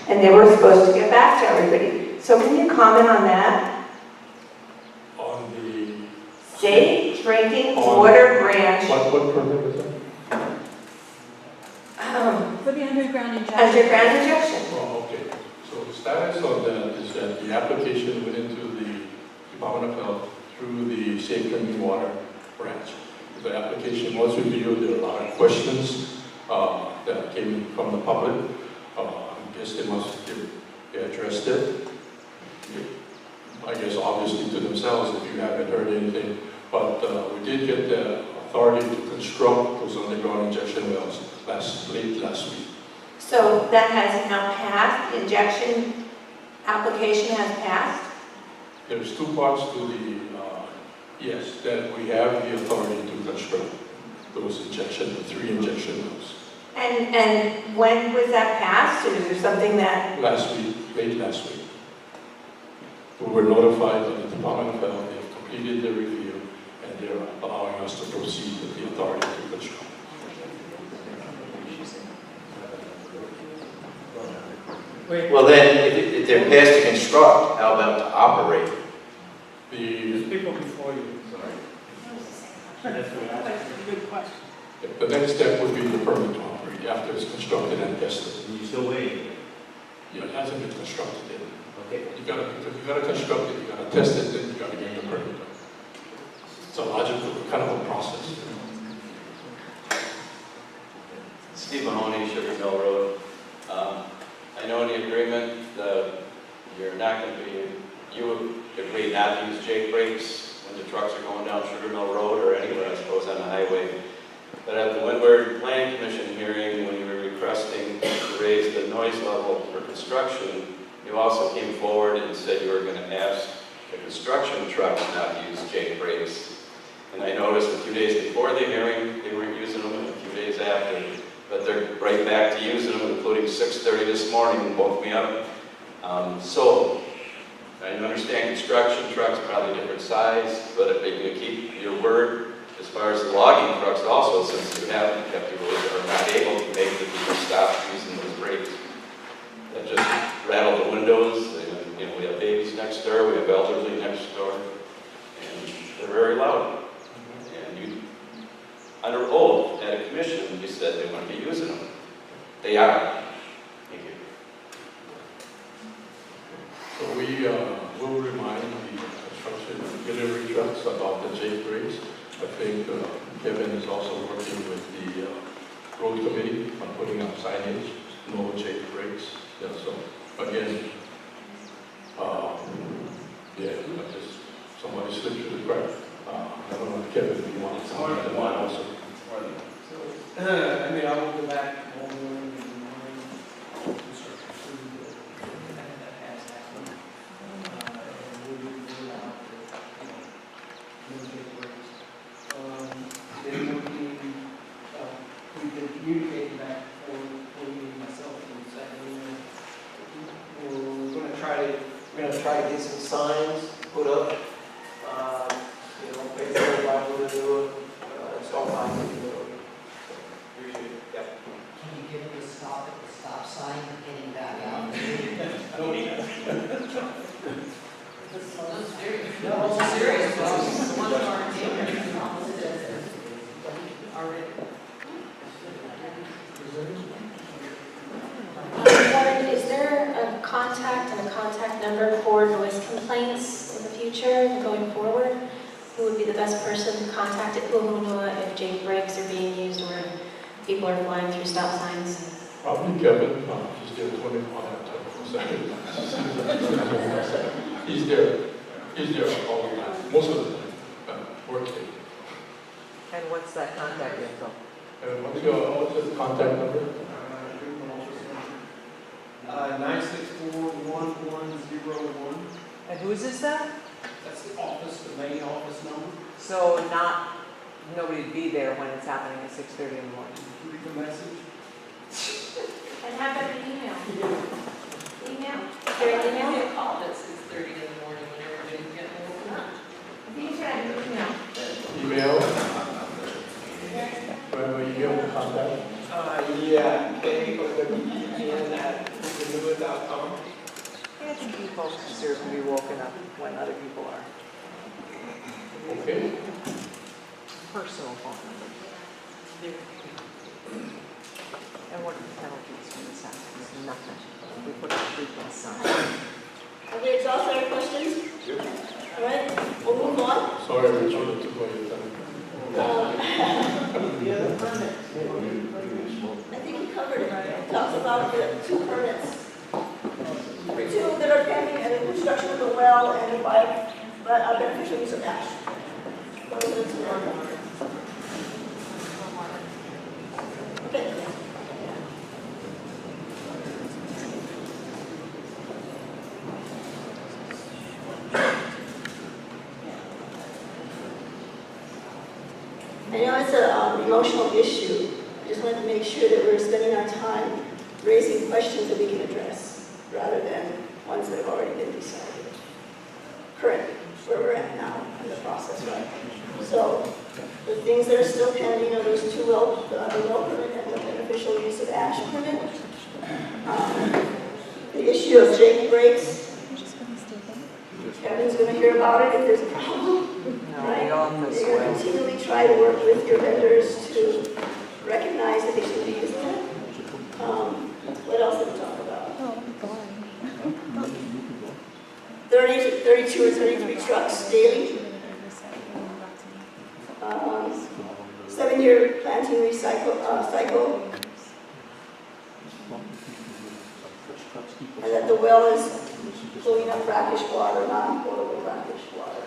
and they were supposed to get back to everybody. So can you comment on that? On the Safe drinking water branch. What permit is that? For the underground injection. Underground injection. Oh, okay. So the status of that is that the application went into the Department of Health through the Safe Drinking Water branch. The application was reviewed. There were a lot of questions that came from the public. I guess they addressed it. I guess obviously to themselves if you haven't heard anything. But we did get the authority to construct those underground injection wells late last week. So that has now passed, the injection application has passed? There's two parts to the, yes, that we have the authority to construct. those injection, the 3 injection wells. And when was that passed, or is there something that, Last week, late last week. We were notified by the Department of Health, they have completed the review, and they're allowing us to proceed with the authority to construct. Well then, if they're passed to construct, how about to operate? The people before you, sorry. That's a good question. The next step would be the permit to operate after it's constructed and tested. You still waiting? Yeah, it hasn't been constructed yet. Okay. You gotta construct it, you gotta test it, then you gotta get the permit. It's a logical kind of a process. Steve Mahoney, Sugar Mill Road. I know in the agreement that you're not going to be, you agree not to use Jake brakes when the trucks are going down Sugar Mill Road or anywhere, I suppose, on the highway. But at the Windward Planning Commission hearing, when you were requesting to raise the noise level for construction, you also came forward and said you were going to ask the construction trucks not to use Jake brakes. And I noticed a few days before the hearing, they weren't using them, and a few days after. But they're right back to using them, including 6:30 this morning, woke me up. So, I understand construction trucks are probably a different size, but if you're going to keep your word as far as the logging trucks also, since you haven't kept your word, are not able to make the people stop using those brakes. That just rattled the windows. You know, we have babies next door, we have elderly next door, and they're very loud. And you, under oath at a commission, you said they wouldn't be using them. They are. Thank you. So we will remind the construction delivery trucks about the Jake brakes. I think Kevin is also working with the road committee on putting up signage, no Jake brakes. Yeah, so again, yeah, I just somebody slipped through the crack. I don't know, Kevin, if you want to comment on that also. I mean, I will go back all the way to the construction through that has happened. And we'll do the out no big breaks. Then we've been communicating back and forth, myself and the second email. We're gonna try to get some signs put up. You know, basically everybody will do it, stop lights in the road. Appreciate it. Yep. Can you give it a stop at the stop sign getting back out? Don't need it. No, it's serious, the one that aren't already. Warren, is there a contact and a contact number for noise complaints in the future going forward? Who would be the best person to contact at Kula'imano if Jake brakes are being used or if people are flying through stop signs? Probably Kevin, he's there 24 He's there all the time, most of the time, working. And what's that contact info? And what's the contact number? 964-1101. And who is this at? That's the office, the main office number. So nobody'd be there when it's happening at 6:30 in the morning. Read the message. And how about an email? Email? Is there an email? Give me a call at 6:30 in the morning when everybody's getting woken up. I think you should have an email. Email? Wherever you get the contact? Yeah, KOWEN@kula'imano.com. I think you folks deserve to be woken up when other people are. Okay. Personal phone numbers. And what are the penalties when this happens? Nothing. We put a freaking sign. Have we exhausted our questions? All right, we'll move on. Sorry, Richard, to put it down. The other permit. I think we covered it. It talks about the 2 permits. 2 that are pending and the construction of the well and a beneficial use of ash. Those are the 2 that are covered. Okay. I know it's a emotional issue. I just wanted to make sure that we're spending our time raising questions that we can address, rather than ones that have already been decided. Currently, where we're at now in the process, right? So, the things that are still pending are those two well, the well permit and the beneficial use of ash permit. The issue of Jake breaks, Kevin's going to hear about it if there's a problem, right? You're going to continually try to work with your vendors to recognize that they should be using it. What else did we talk about? 30 to 32 or 33 trucks daily. 7-year planting cycle. And that the well is flowing up brackish water, non-potable brackish water.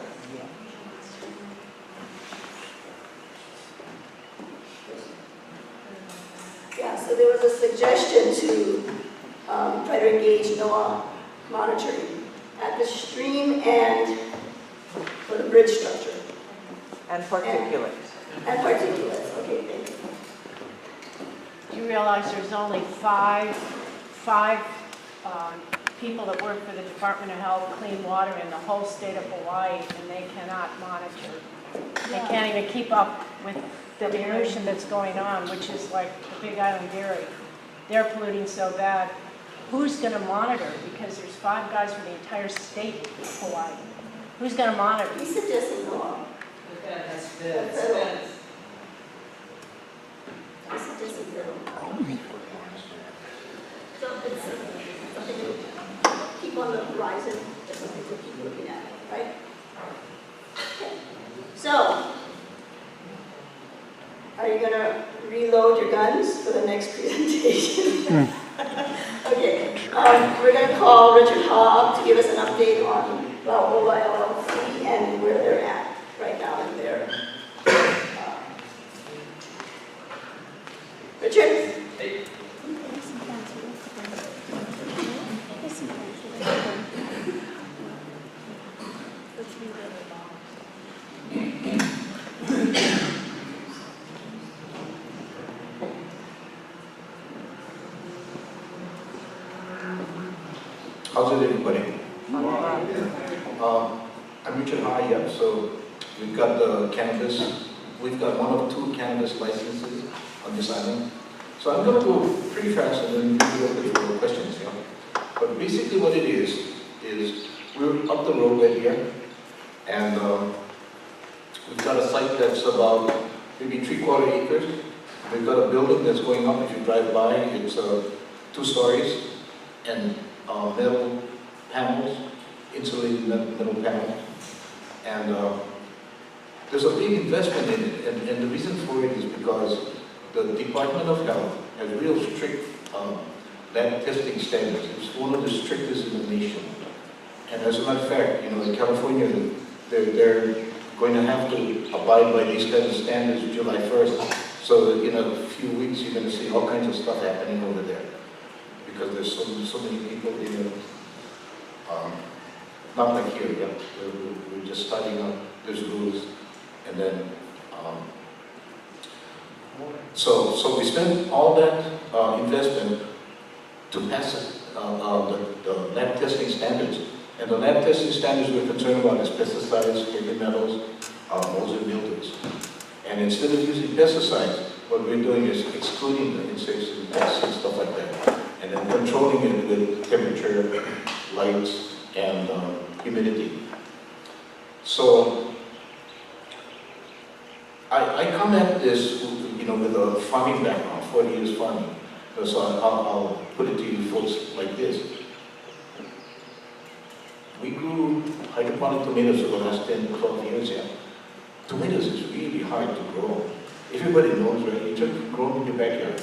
Yeah, so there was a suggestion to try to engage NOAA monitoring at the stream and for the bridge structure. And particulates. And particulates, okay, thank you. You realize there's only five people that work for the Department of Health, Clean Water in the whole state of Hawaii, and they cannot monitor. They can't even keep up with the pollution that's going on, which is like the Big Island Dairy. They're polluting so bad. Who's going to monitor? Because there's 5 guys for the entire state of Hawaii. Who's going to monitor? He suggested NOAA. That's federal. He suggested federal. So it's something to keep on the horizon, just something to keep looking at, right? Okay. So, are you going to reload your guns for the next presentation? Okay, we're going to call Richard Haw up to give us an update on Balboa LLC and where they're at right now in their. Richard? Hey. How's it, everybody? I'm Richard High, yeah, so we've got the cannabis. We've got 1 of 2 cannabis licenses on this island. So I'm going to go pretty fast and then leave it open for questions, yeah. But basically what it is we're up the road right here, and we've got a site that's about maybe 3/4 acres. We've got a building that's going up. If you drive by, it's 2 stories, and metal panels, insulated metal panels. And there's a big investment in it, and the reason for it is because the Department of Health has real strict lab testing standards. It's one of the strictest in the nation. And as a matter of fact, you know, in California, they're going to have to abide by these kinds of standards July 1st. So that in a few weeks, you're going to see all kinds of stuff happening over there. Because there's so many people in not like here, yeah. We're just starting up, there's rules, and then, so we spent all that investment to pass the lab testing standards. And the lab testing standards we're concerned about is pesticides, heavy metals, molds and mildews. And instead of using pesticides, what we're doing is excluding the insects and pests and stuff like that. And then controlling it with temperature, lights, and humidity. So I come at this, you know, with a farming background, 40 years farming. So I'll put it to you folks like this. We grew hydroponic tomatoes for the last 10, 12 years, yeah. Tomatoes is really hard to grow. Everybody knows, right? You try to grow them in your backyard.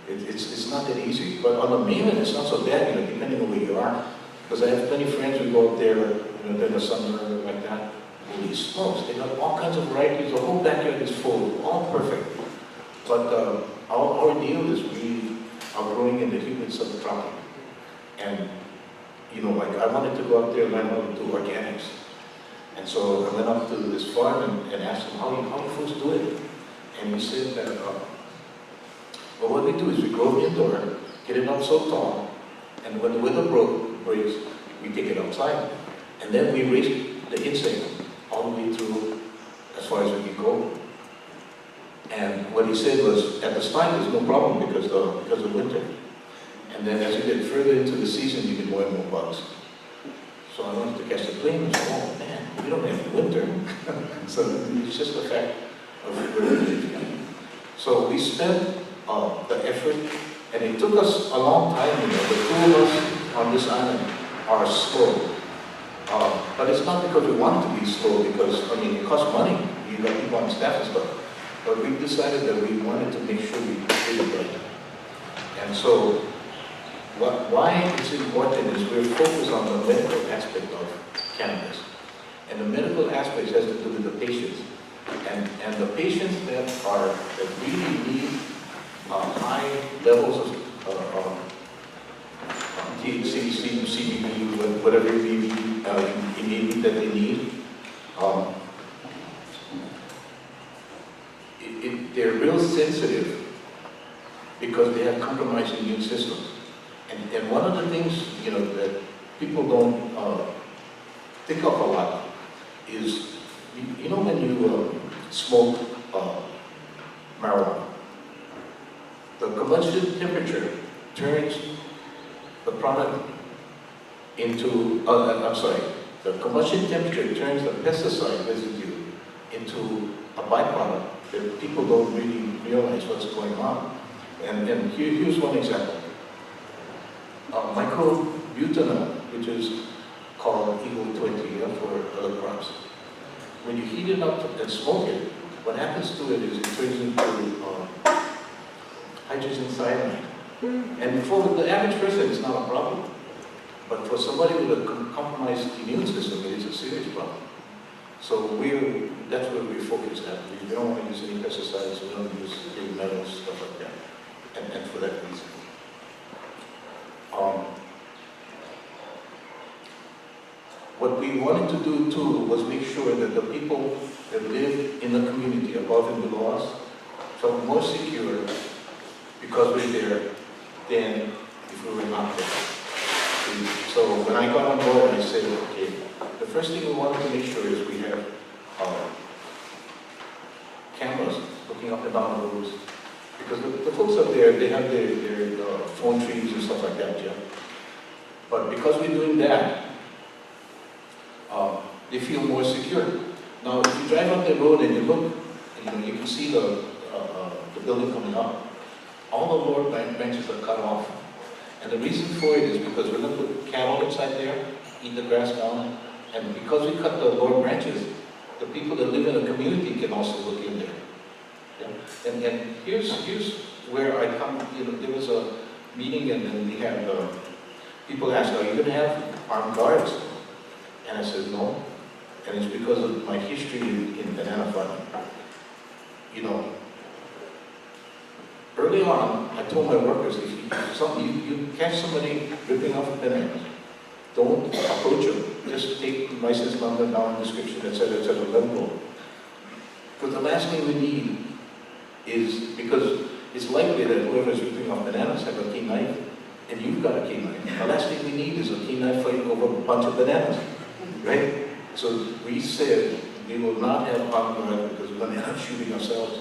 It's not that easy. But on the mainland, it's not so bad, you know, depending on where you are. Because I have plenty of friends who go up there, you know, in the summer like that. Holy smokes, they got all kinds of varieties. The whole backyard is full, all perfect. But our deal is we are growing in the humid subtropic. And, you know, like I wanted to go up there and learn how to do organics. And so I went up to this farm and asked them, how you folks do it? And he said that, well, what we do is we grow it indoor, get it up so tall, and when the weather breaks, we take it outside. And then we raise the insect all the way through as far as we can go. And what he said was, at the start, there's no problem because of winter. And then as you get further into the season, you get more and more bugs. So I wanted to catch the plane and said, oh man, we don't have winter. So it's just a fact of where we live. So we spent the effort, and it took us a long time. The two of us on this island are slow. But it's not because we wanted to be slow, because, I mean, it costs money. You got people on staff and stuff. But we decided that we wanted to make sure we did it right. And so, why it's important is we're focused on the medical aspect of cannabis. And the medical aspect has to do with the patients. And the patients that really need high levels of THC, CBD, whatever it may be that they need, they're real sensitive because they have compromised immune systems. And one of the things, that people don't think of a lot is, when you smoke marijuana, the combustion temperature turns the product into, the combustion temperature turns the pesticide residue into a byproduct that people don't really realize what's going on. And here's one example. Microbutanol, which is called Hilo 20 for other crops. When you heat it up and smoke it, what happens to it is it turns into hydrogen cyanide. And for the average person, it's not a problem. But for somebody with a compromised immune system, it is a serious problem. So that's where we're focused at. We don't want to use any pesticides, we don't use heavy metals, stuff like that. And for that reason. What we wanted to do too was make sure that the people that live in the community above and below us felt more secure because we're there than if we were not there. So when I got on board, I said, okay, the first thing we wanted to make sure is we have cameras looking up and down the roads. Because the folks up there, they have their phone trees and stuff like that, yeah. But because we're doing that, they feel more secure. Now, if you drive up the road and you look, you can see the building coming up. All the lower branches are cut off. And the reason for it is because we're going to put cattle inside there, eat the grass down, and because we cut the lower branches, the people that live in the community can also look in there. Yeah? And here's where I come, there was a meeting and then we had people ask, are you going to have armed guards? And I said, no. And it's because of my history in banana farming. Early on, I told my workers, if you catch somebody ripping off bananas, don't approach them. Just take license number, down description, etc., let them go. Because the last thing we need is, because it's likely that whoever's ripping off bananas have a keen knife, and you've got a keen knife. The last thing we need is a keen knife fighting over a bunch of bananas, right? So we said we will not have armed guard because we're going to end up shooting ourselves.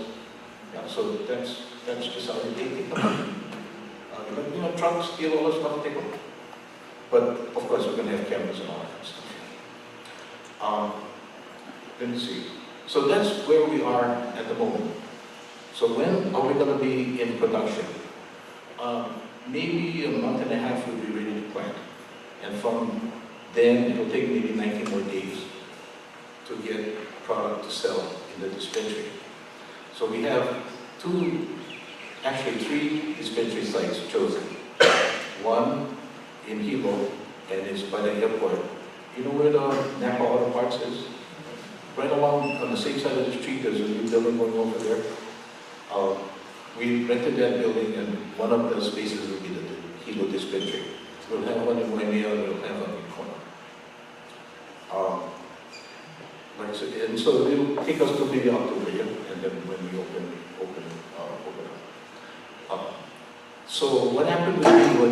Yeah, so that's just how we take it. Trucks, steal all this stuff, take them. But of course, we're going to have cameras and all that kind of stuff. Let me see. So that's where we are at the moment. So when are we going to be in production? Maybe a month and a half we'll be ready to plant. And from then, it will take maybe 19 more days to get product to sell in the dispensary. So we have three dispensary sites chosen. One in Hilo, and it's by the airport. You know where the Napa Auto Parts is? Right along on the same side of the street, there's a new building going over there. We rented that building, and one of the spaces will be the Hilo dispensary. We'll have one in Waimea, we'll have one in Kona. Like I and so it'll take us to maybe October, yeah, and then when we open up. So what happened with me when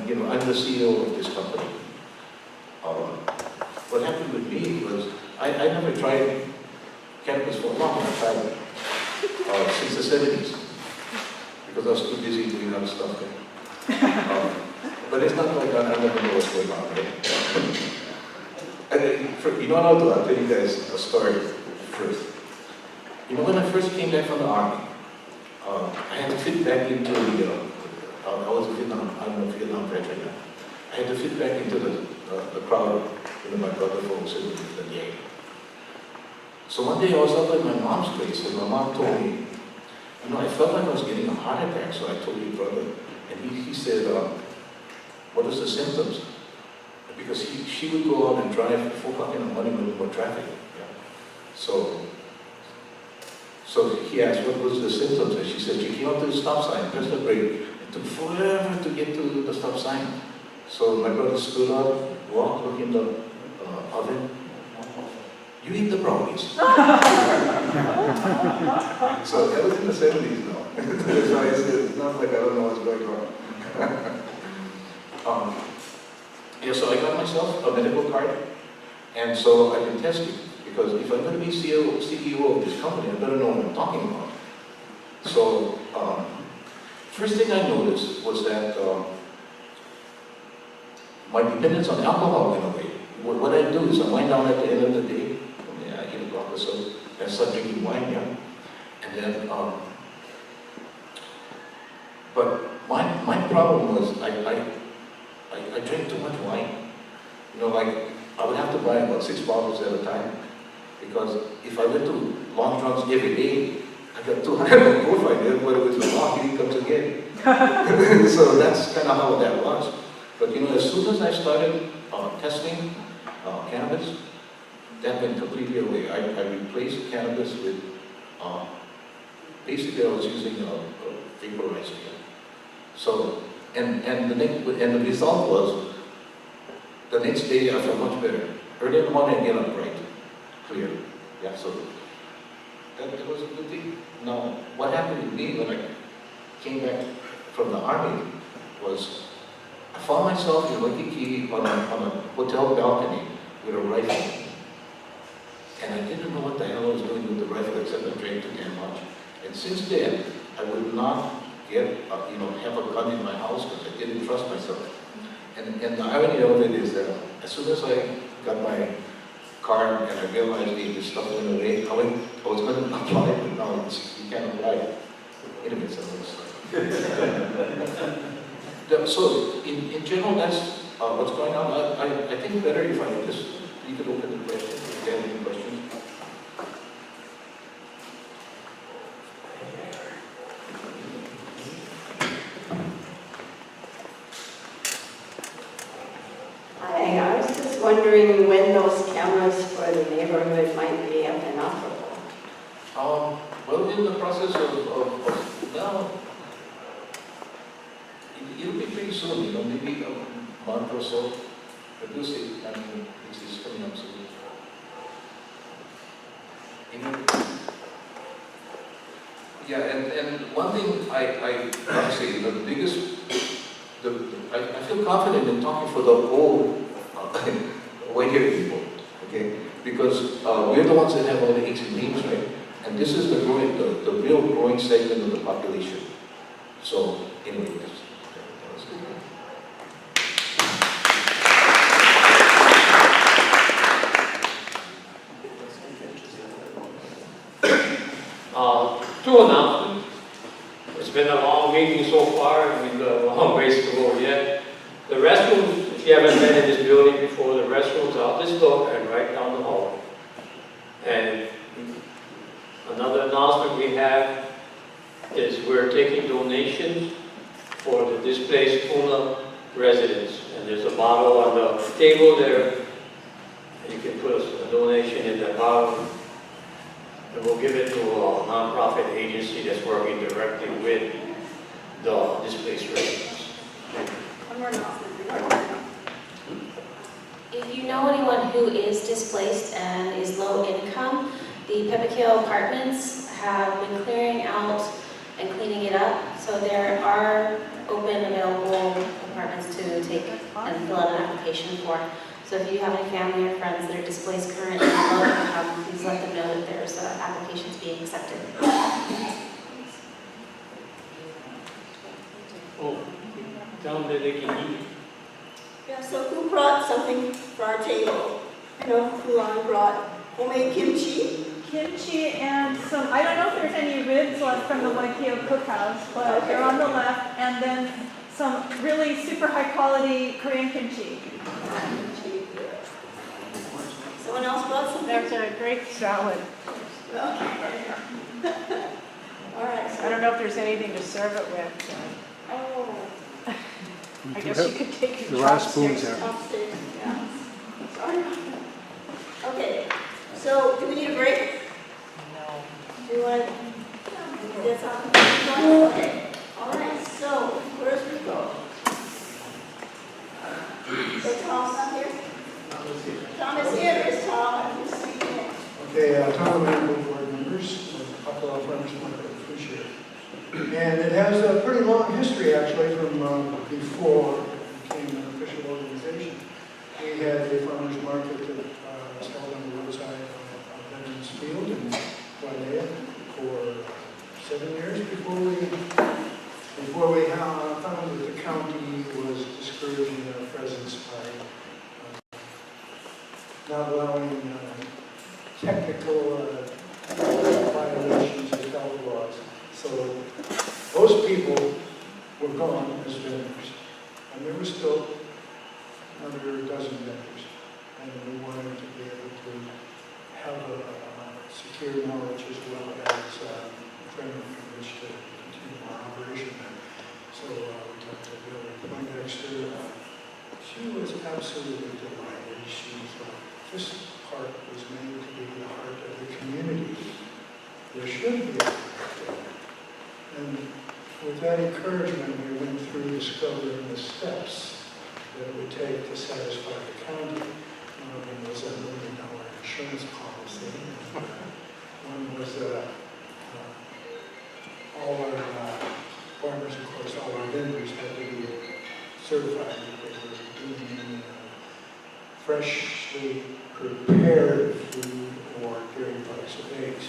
you know, I'm the CEO of this company. What happened with me was I never tried cannabis for a long time, since the 70s, because I was too busy doing other stuff there. But it's not like I never know what's going on, right? You know what I'll tell you guys a story first. You know, when I first came back from the army, I had to fit back into the, I was a Vietnam, I'm a Vietnam veteran now. I had to fit back into the crowd, you know, my brother folks and the gang. So one day I was up at my mom's place and my mom told me, you know, I felt like I was getting a heart attack, so I told your brother, and he said, what is the symptoms? Because she would go out and drive at 4 o'clock in the morning when there was traffic. Yeah. So he asked, what was the symptoms? And she said, she came up to the stop sign, pressed the brake. It took forever to get to the stop sign. So my brother stood up, walked, looked in the oven. You eat the brownies. So that was in the 70s now. So I said, it's not like I don't know what's going on. Yeah, so I got myself a medical card, and so I've been tested, because if I'm going to be CEO of this company, I better know what I'm talking about. So, first thing I noticed was that my dependence on alcohol went away. What I do is I wind down at the end of the day, I get a block or so, and start drinking wine, yeah. And then, but my problem was I drank too much wine. You know, like, I would have to buy about 6 bottles at a time, because if I went to long drunks every day, I got 200 proof I did, but with the long, he comes again. So that's kind of how that was. But you know, as soon as I started testing cannabis, that went completely away. I replaced cannabis with, basically I was using a vaporizer. So, and the result was, the next day I felt much better. Early in the morning I get up bright, clear. Yeah, so that was a good thing. Now, what happened with me when I came back from the army was, I found myself in Waikiki on a hotel balcony with a rifle. And I didn't know what the hell I was doing with the rifle except I drank too damn much. And since then, I would not get, have a gun in my house because I didn't trust myself. And the irony of it is that as soon as I got my card and I realized this stuff went away, I was going to apply it, but now you can't apply it. Anyway, so in general, that's what's going on. I think better if I just leave it open to questions, if you have any questions. Hi, I was just wondering when those cameras for the neighborhood might be up and operable. Well, in the process of now, it'll be pretty soon, maybe a month or so. But we'll see. I mean, it's coming up soon. Yeah, and one thing I say, the biggest, I feel confident in talking for the whole white-haired people, okay? Because we're the ones that have all the aches and pains, right? And this is the real growing segment of the population. So, anyway, that was good. Two announcements. It's been a long meeting so far, and we've got a long ways to go yet. The restrooms, if you haven't been in this building before, the restrooms are out this door and right down the hall. And another announcement we have is we're taking donations for the displaced Puna residents. And there's a bottle on the table there. And you can put a donation in that bottle. And we'll give it to a nonprofit agency that's working directly with the displaced residents. If you know anyone who is displaced and is low income, The Pepperkill Apartments have been clearing out and cleaning it up, so there are open available apartments to take and fill out an application for. So if you have any family or friends that are displaced currently, please let them know that there's applications being accepted. Oh, tell them that they can eat. Yeah, so who brought something for our table? I know Kula'imano brought homemade kimchi. Kimchi and some, I don't know if there's any ribs left from the Waikio cookhouse, but they're on the left, and then some really super high quality Korean kimchi. Someone else brought something? There's a great salad. Okay. All right. I don't know if there's anything to serve it with. Oh. I guess you could take your There are spoons chopsticks. there. Chopsticks, yeah. Sorry. Okay, so do we need a break? No. Do you want to get something? Okay. All right, so where's we go? So Tom's not here? Tom is here. There's Tom. I'm just speaking in. Okay, Tom and board members of Hilo Farmers Market and Food Share. And it has a pretty long history actually from before it became an official organization. We had a farmers market that was held on the roadside of Veterans Field in Wailea for 7 years before we found that the county was discouraging our presence by not allowing technical violations of health laws. So those people were gone as vendors, and there were still another dozen vendors, and we wanted to be able to have a secure knowledge as well as training from which to continue our operation there. So we talked to Bill Poindexter. She was absolutely delighted. She thought this park was made to be the heart of the community. There should be a park there. And with that encouragement, we went through discovering the steps that it would take to satisfy the county. One of them was a $1 million insurance policy. One was all our farmers, of course, all our vendors had to be certified that they were doing freshly prepared food or dairy products of eggs.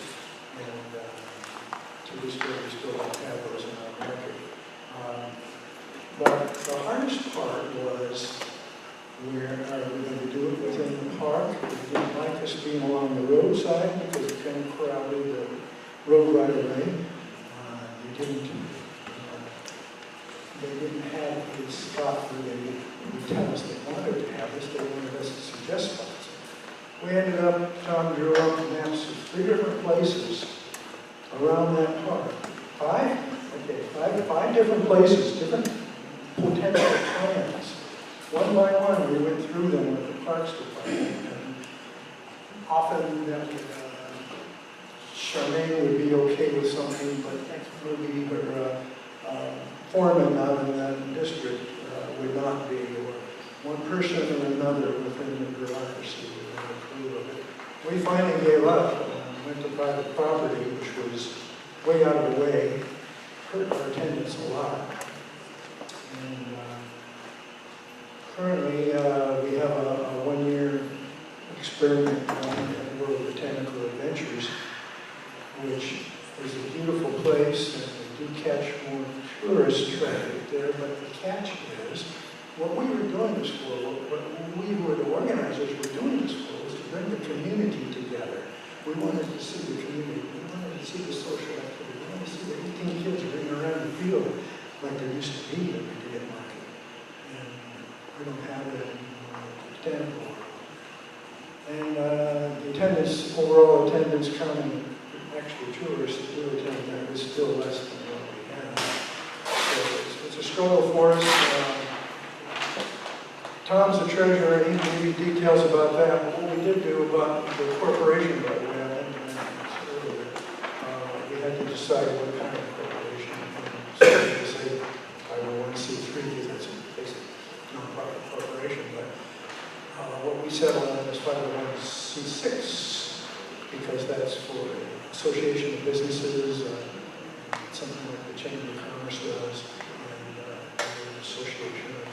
And to this day, we still don't have those in our market. But the hardest part was, where are we going to do it within the park? We didn't like us being along the roadside because it kind of crowded the road right away. They didn't have a spot where they would tell us they wanted to have us. They wanted us to suggest spots. We ended up, Tom drew up maps of 3 different places around that park. 5? Okay, five different places, different potential plans. One by one, we went through them with the Parks Department. And often Charmaine would be okay with something, but maybe her foreman out in that district would not be, or one person or another within the bureaucracy would not approve of it. We finally gave up and went to private property, which was way out of the way, hurt our attendance a lot. And currently, we have a 1-year experiment going at World Botanical Adventures, which is a beautiful place, and we do catch more tourist traffic there, but the catch is, what we were doing this for, what we who were the organizers were doing this for, was to bring the community together. We wanted to see the community, we wanted to see the social activity, we wanted to see the 18 kids running around the field like there used to be every day at market. And we don't have that anymore to stand for. And the attendance, overall attendance counting actual tourists that do attend that is still less than what we have. So it's a struggle for us. Tom's the treasurer, and he can give you details about that. But what we did do about the corporation that we have, we had to decide what kind of corporation. So we say 501c3, because that's a basic non-profit corporation. But what we settled on is 501c6, because that's for association of businesses, something like the Chamber of Commerce does, and the Association of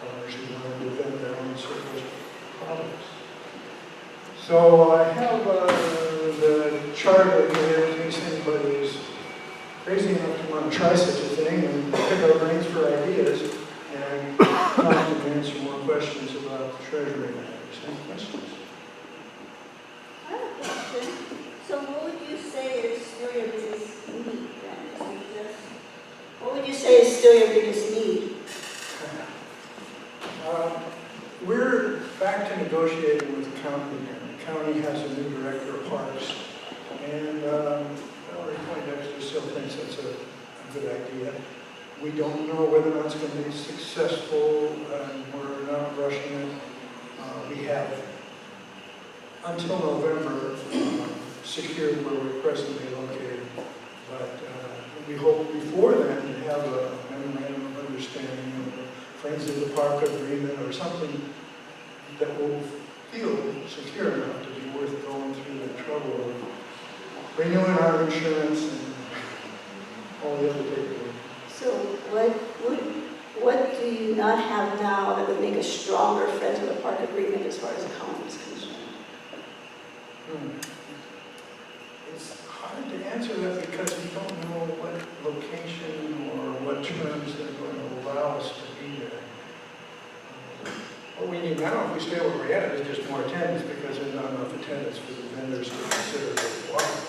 Commerce who want to defend their own service products. So I have the chart here in case anybody is crazy enough to want to try such a thing and pick our brains for ideas, and time to answer more questions about the treasury matters. Any questions? I have a question. So what would you say is still your biggest need then? What would you say is still your biggest need? We're back to negotiating with the county again. The county has a new director of parks, and Valerie Poindexter still thinks that's a good idea. We don't know whether or not it's going to be successful, and we're not rushing it. We have until November secured where we're presently located, but we hope before then to have a memorandum of understanding, Friends of the Park agreement, or something that will feel secure enough to be worth going through the trouble of renewing our insurance and all the other paperwork. So what do you not have now that would make a stronger Friends of the Park agreement as far as the county is concerned? It's hard to answer that because we don't know what location or what terms they're going to allow us to be there. What we need now, if we stay where we're at, is just more attendance because there's not enough attendance for the vendors to consider worthwhile.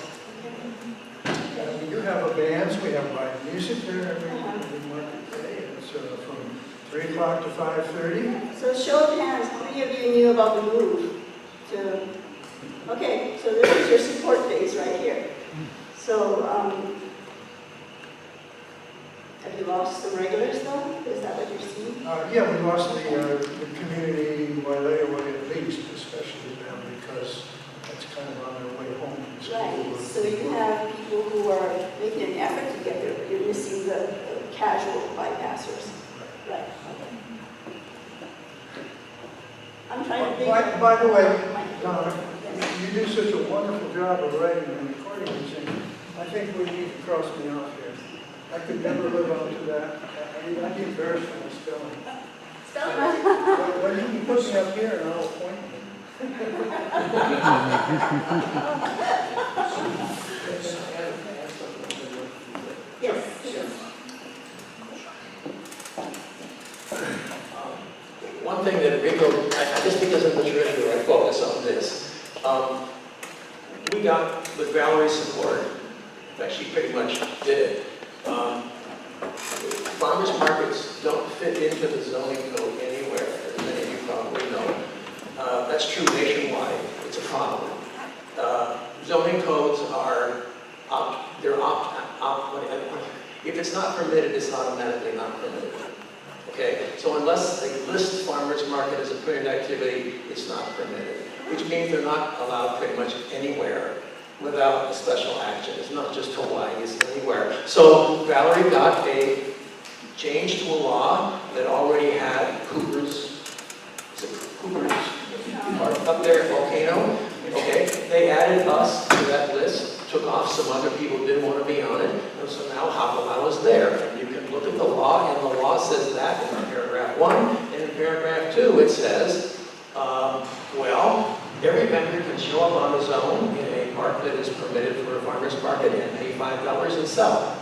And we do have a band, so we have live music there every market day. It's from 3 o'clock to 5:30. So show of hands, how many of you knew about the move to, okay, so this is your support base right here. So, have you lost some regulars though? Is that what you're seeing? Yeah, we lost the community Wailea at least, especially now because that's kind of on their way home from school. Right, so you have people who are making an effort to get there, but you're missing the casual bypassers. Right. I'm trying to think. By the way, Donna, you do such a wonderful job of writing and recording these things. I think we need to cross me off here. I could never live up to that. I'd be embarrassed when I spell it. Spell it. Well, you can put me up here and I'll point you. Yes. One thing that Rico, just because I'm the treasurer, I focus on this. We got, with Valerie's support, in fact, she pretty much did it. Farmers markets don't fit into the zoning code anywhere, as many of you probably know. That's true nationwide. It's a problem. Zoning codes are, if it's not permitted, it's automatically not permitted. Okay, so unless they list farmers market as a permitted activity, it's not permitted, which means they're not allowed pretty much anywhere without a special action. It's not just Hawaii, it's anywhere. So Valerie got a change to a law that already had Cooper's, is it Cooper's up there at Volcano? Okay, they added us to that list, took off some other people who didn't want to be on it, and so now Hapalau is there. And you can look at the law, and the law says that in paragraph 1, and in paragraph 2 it says, well, every vendor can show up on his own in a park that is permitted for a farmer's market and pay $5 and sell.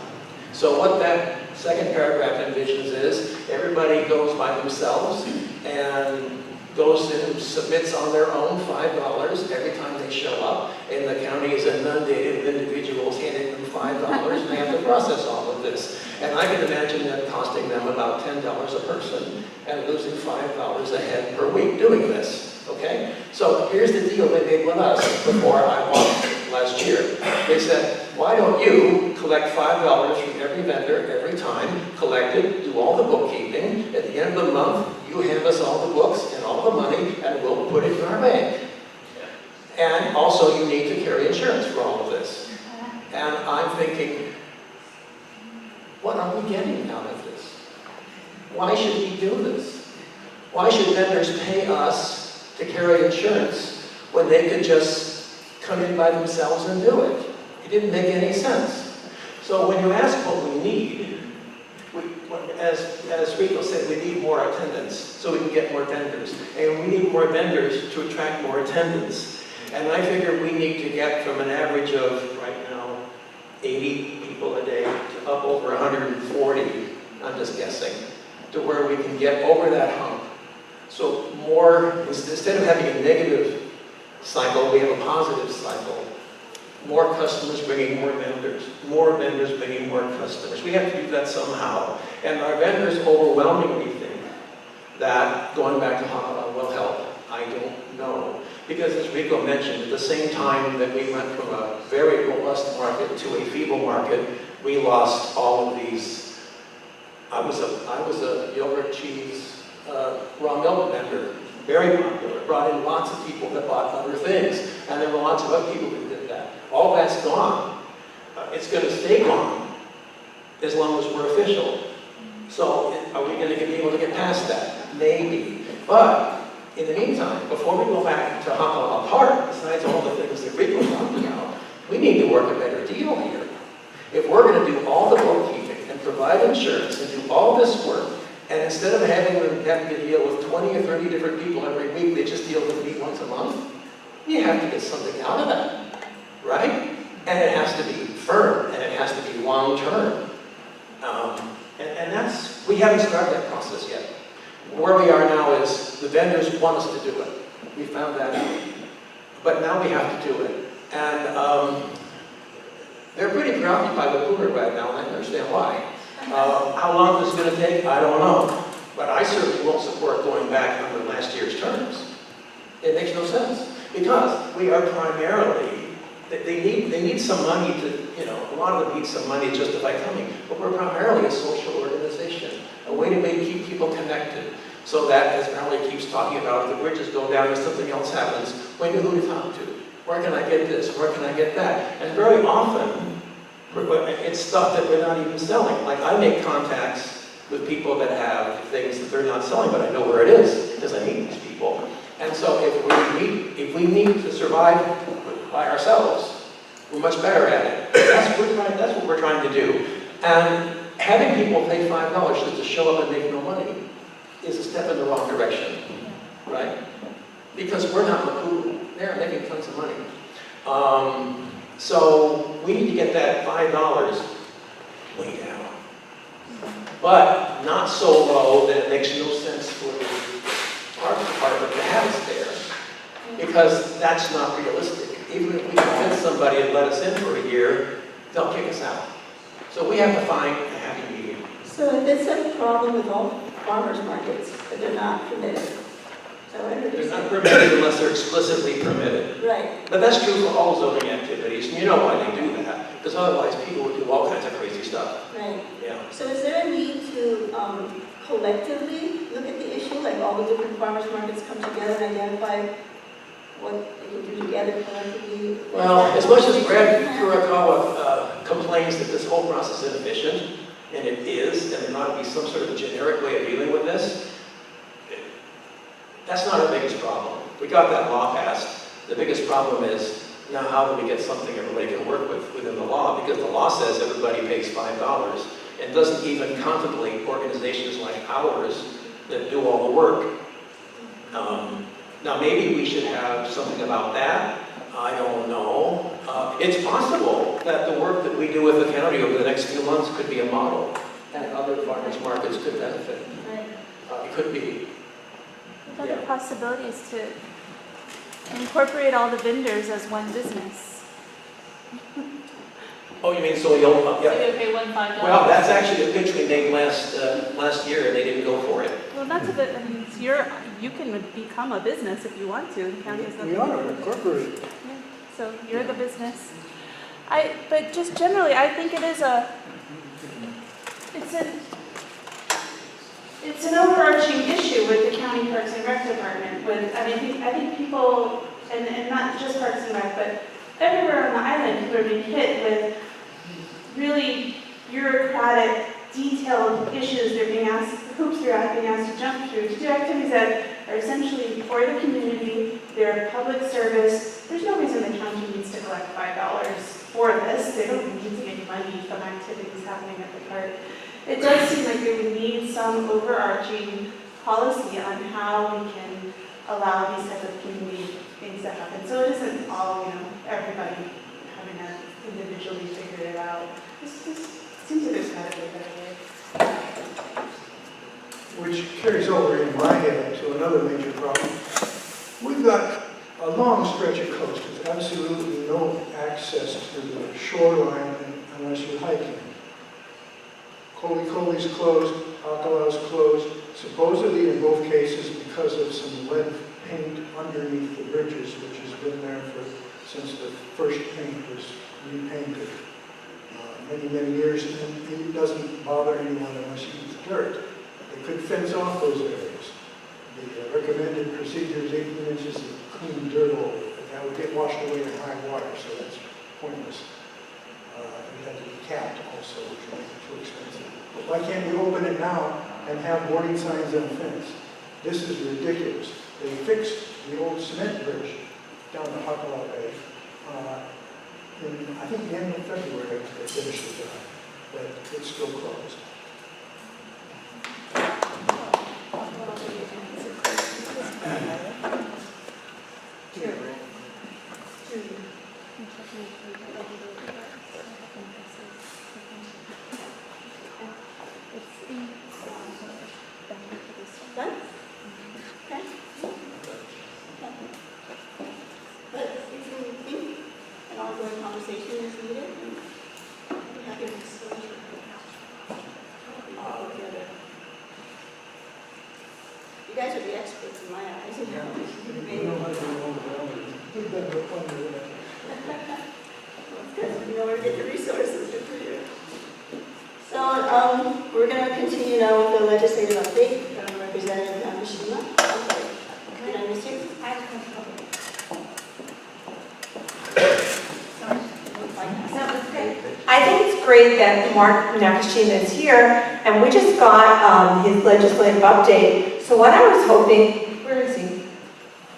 So what that second paragraph envisions is everybody goes by themselves and goes and submits on their own $5 every time they show up, and the county is inundated with individuals handing them $5, and they have to process all of this. And I can imagine that costing them about $10 a person and losing $5 a head per week doing this, okay? So here's the deal they made with us before I bought last year. They said, why don't you collect $5 from every vendor every time, collect it, do all the bookkeeping, at the end of the month, you hand us all the books and all the money, and we'll put it in our bank. And also, you need to carry insurance for all of this. And I'm thinking, what are we getting out of this? Why should we do this? Why should vendors pay us to carry insurance when they could just come in by themselves and do it. It didn't make any sense. So when you ask what we need, as Rico said, we need more attendance so we can get more vendors. And we need more vendors to attract more attendance. And I figure we need to get from an average of, right now, 80 people a day to up over 140, I'm just guessing, to where we can get over that hump. So more, instead of having a negative cycle, we have a positive cycle. More customers bringing more vendors bringing more customers. We have to do that somehow. And our vendors overwhelmingly think that going back to Hilo will help. I don't know. Because as Rico mentioned, at the same time that we went from a very robust market to a feeble market, we lost all of these. I was a yogurt, cheese, raw milk vendor, very popular. Brought in lots of people that bought other things. And there were lots of other people who did that. All that's gone. It's going to stay gone as long as we're official. So are we going to be able to get past that? Maybe. But in the meantime, before we go back to Hilo apart, besides all the things that Rico talked about, we need to work a better deal here. If we're going to do all the bookkeeping and provide insurance and do all this work, and instead of having to deal with 20 or 30 different people every week, they just deal with me once a month, you have to get something out of that, right? And it has to be firm, and it has to be long-term. And that's, we haven't started that process yet. Where we are now is the vendors want us to do it. We found that out. But now we have to do it. And they're pretty preoccupied with Uber right now, and I understand why. How long this is going to take, I don't know. But I certainly won't support going back under last year's terms. It makes no sense. Because we are primarily, they need some money to, a lot of them need some money to justify coming. But we're primarily a social organization, a way to keep people connected. So that, as Marilyn keeps talking about, if the bridges go down and something else happens, we know who to talk to. Where can I get this? Where can I get that? And very often, it's stuff that we're not even selling. Like I make contacts with people that have things that they're not selling, but I know where it is because I meet these people. And so if we need to survive by ourselves, we're much better at it. That's what we're trying to do. And having people pay $5 just to show up and make no money is a step in the wrong direction, right? Because we're not Makulu. They're making tons of money. So we need to get that $5 way down. But not so low that it makes no sense for the art department to have us there. Because that's not realistic. Even if we convince somebody to let us in for a year, they'll kick us out. So we have to find a happy medium. So it's a problem with all farmers markets, that they're not permitted. So they're not permitted unless they're explicitly permitted. Right. But that's true for all zoning activities, and you know why they do that. Because otherwise people would do all kinds of crazy stuff. Right. Yeah. So is there a need to collectively look at the issue, like all the different farmers markets come together and identify what they can do together collectively? Well, as much as Brad Kurakawa complains that this whole process is inefficient, and it is, and there ought to be some sort of generic way of dealing with this, that's not our biggest problem. We got that law passed. The biggest problem is, now how do we get something everybody can work with within the law? Because the law says everybody pays $5 and doesn't even contemplate organizations like ours that do all the work. Now maybe we should have something about that. I don't know. It's possible that the work that we do with the county over the next few months could be a model, and other farmers markets could benefit. It could be. Another possibility is to incorporate all the vendors as one business. Oh, you mean so you'll, yeah. So you'll pay $1.5. Well, that's actually a pitch we made last year, and they didn't go for it. Well, that's a bit, I mean, you can become a business if you want to. The county has nothing We to do are with it. incorporated. Yeah, so you're the business. But just generally, I think it is it's an overarching issue with the county Parks and Rec department. I think people, and not just Parks and Rec, but everywhere on the island, people are being hit with really bureaucratic detailed issues they're being asked, hoops they're being asked to jump through, to do activities that are essentially for the community, they're public service. There's no reason the county needs to collect $5 for this. They don't need to get money from activities happening at the park. It does seem like we would need some overarching policy on how we can allow these types of community things to happen. So it isn't all, everybody having to individually figure it out. This seems like there's got to be a better way. Which carries over in my head to another major problem. We've got a long stretch of coast with absolutely no access to the shoreline unless you're hiking. Kolikoli's closed, Akalau's closed, supposedly in both cases because of some lead paint underneath the bridges, which has been there since the first paint was repainted many, many years, and it doesn't bother anyone unless you eat the dirt. They could fence off those areas. The recommended procedure is 18 inches of clean dirt over it, but that would get washed away in high water, so that's pointless. It had to be capped also, which would make it too expensive. But why can't we open it now and have warning signs on the fence? This is ridiculous. They fixed the old cement bridge down the Hakalau Bay. I think the end of February they finished the job, but it's still closed. Done? Okay. But if you think an ongoing conversation is needed, I'm happy to discuss it. All together. You guys are the experts in my eyes. We know how to go on the ground. We've done the fun with it. Well, good. You know where to get your resources. Good for you. So we're going to continue now with the legislative update from Representative Yamashima. I'm sorry. Did I miss you? I have a couple. I think it's great that Mark Nakashima is here, and we just got his legislative update. So what I was hoping, where is he?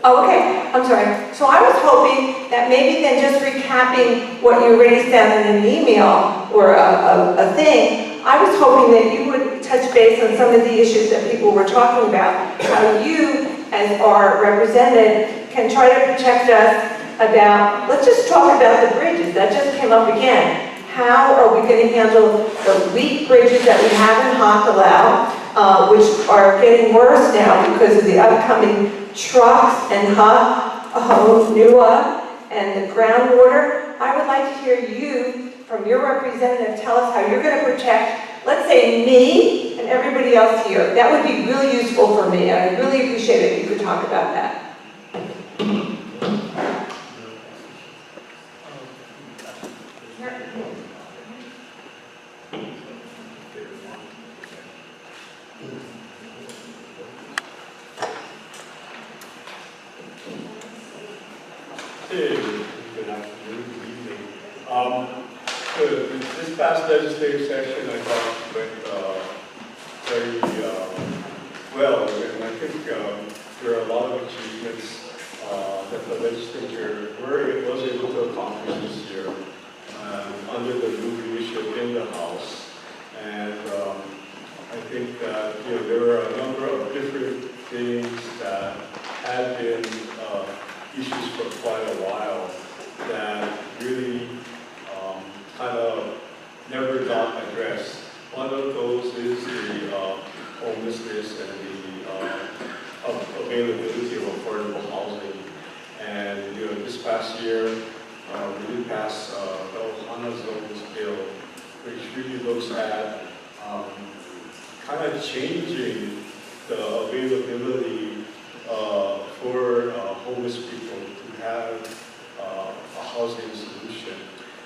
Oh, okay, I'm sorry. So I was hoping that maybe then just recapping what you already sent in an email or a thing, I was hoping that you would touch base on some of the issues that people were talking about, how you, as our representative, can try to protect us about, let's just talk about the bridges. That just came up again. How are we going to handle the weak bridges that we have in Hakalau, which are getting worse now because of the upcoming trucks and NUA and the groundwater? I would like to hear you, from your representative, tell us how you're going to protect, let's say, me and everybody else here. That would be really useful for me. I would really appreciate it if you could talk about that. Hey, good afternoon, good evening. This past legislative session, I thought went very well, and I think there are a lot of achievements that the legislature was able to accomplish this year under the new leadership in the House. And I think that there were a number of different things that had been issues for quite a while that really kind of never got addressed. One of those is the homelessness and the availability of affordable housing. And this past year, we did pass the Ohana Zones bill, which really looks at kind of changing the availability for homeless people to have a housing solution.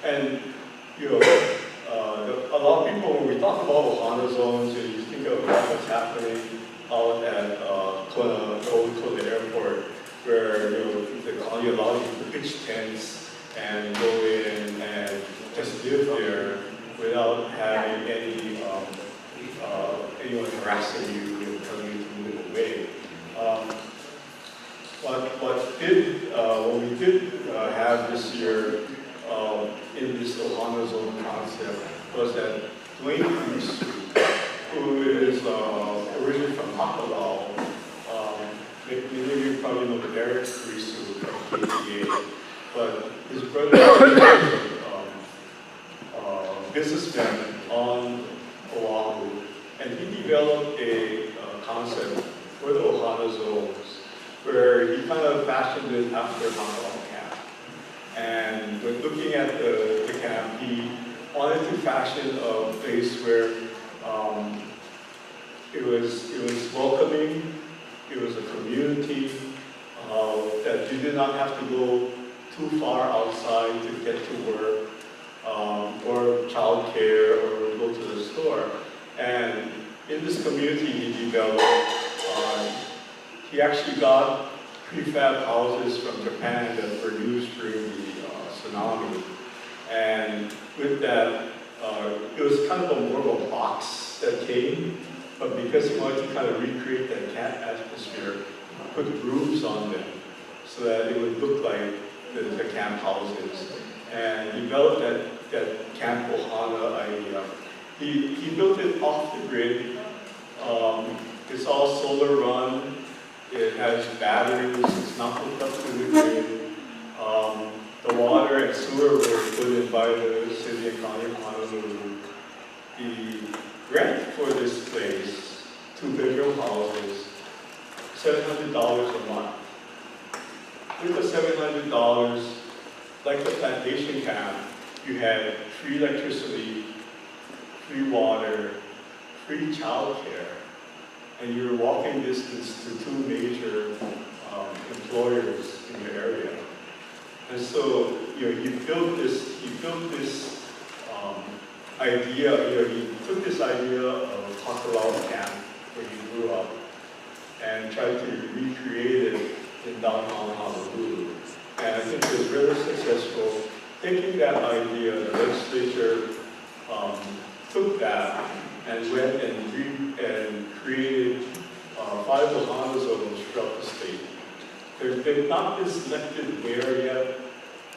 And a lot of people, when we talk about Ohana zones, you think of what's happening out at Kona Airport, where the county allows you to pitch tents and go in and just live there without having any anyone harassing you and telling you to move away. What we did have this year in this Ohana Zone concept was that Dwayne Cruz, who is originally from Hakalau, many of you probably know Eric Cruz from KTA, but his brother is a businessman on Oahu, and he developed a concept for the Ohana zones, where he kind of fashioned it after Hakalau Camp. And when looking at the camp, he wanted to fashion a place where it was welcoming, it was a community, that you did not have to go too far outside to get to work, or childcare, or go to the store. And in this community he developed, he actually got prefab houses from Japan that were used during the tsunami. And with that, it was kind of more of a box that came, but because he wanted to kind of recreate that camp atmosphere, put roofs on them so that it would look like the camp houses. And he developed that Camp Ohana idea. He built it off the grid. It's all solar run. It has batteries. It's not hooked up to the grid. The water and sewer were put in by the city and county of Honolulu. The rent for this place, 2-bedroom houses, $700 a month. With the $700, like the plantation camp, you had free electricity, free water, free childcare, and you were walking distance to 2 major employers in your area. And so, he built this idea, he took this idea of Hakalau Camp, where he grew up, and tried to recreate it in downtown Honolulu. And I think it was very successful. Taking that idea, the legislature took that and went and created 5 Ohana zones throughout the state. They've not been selected where yet,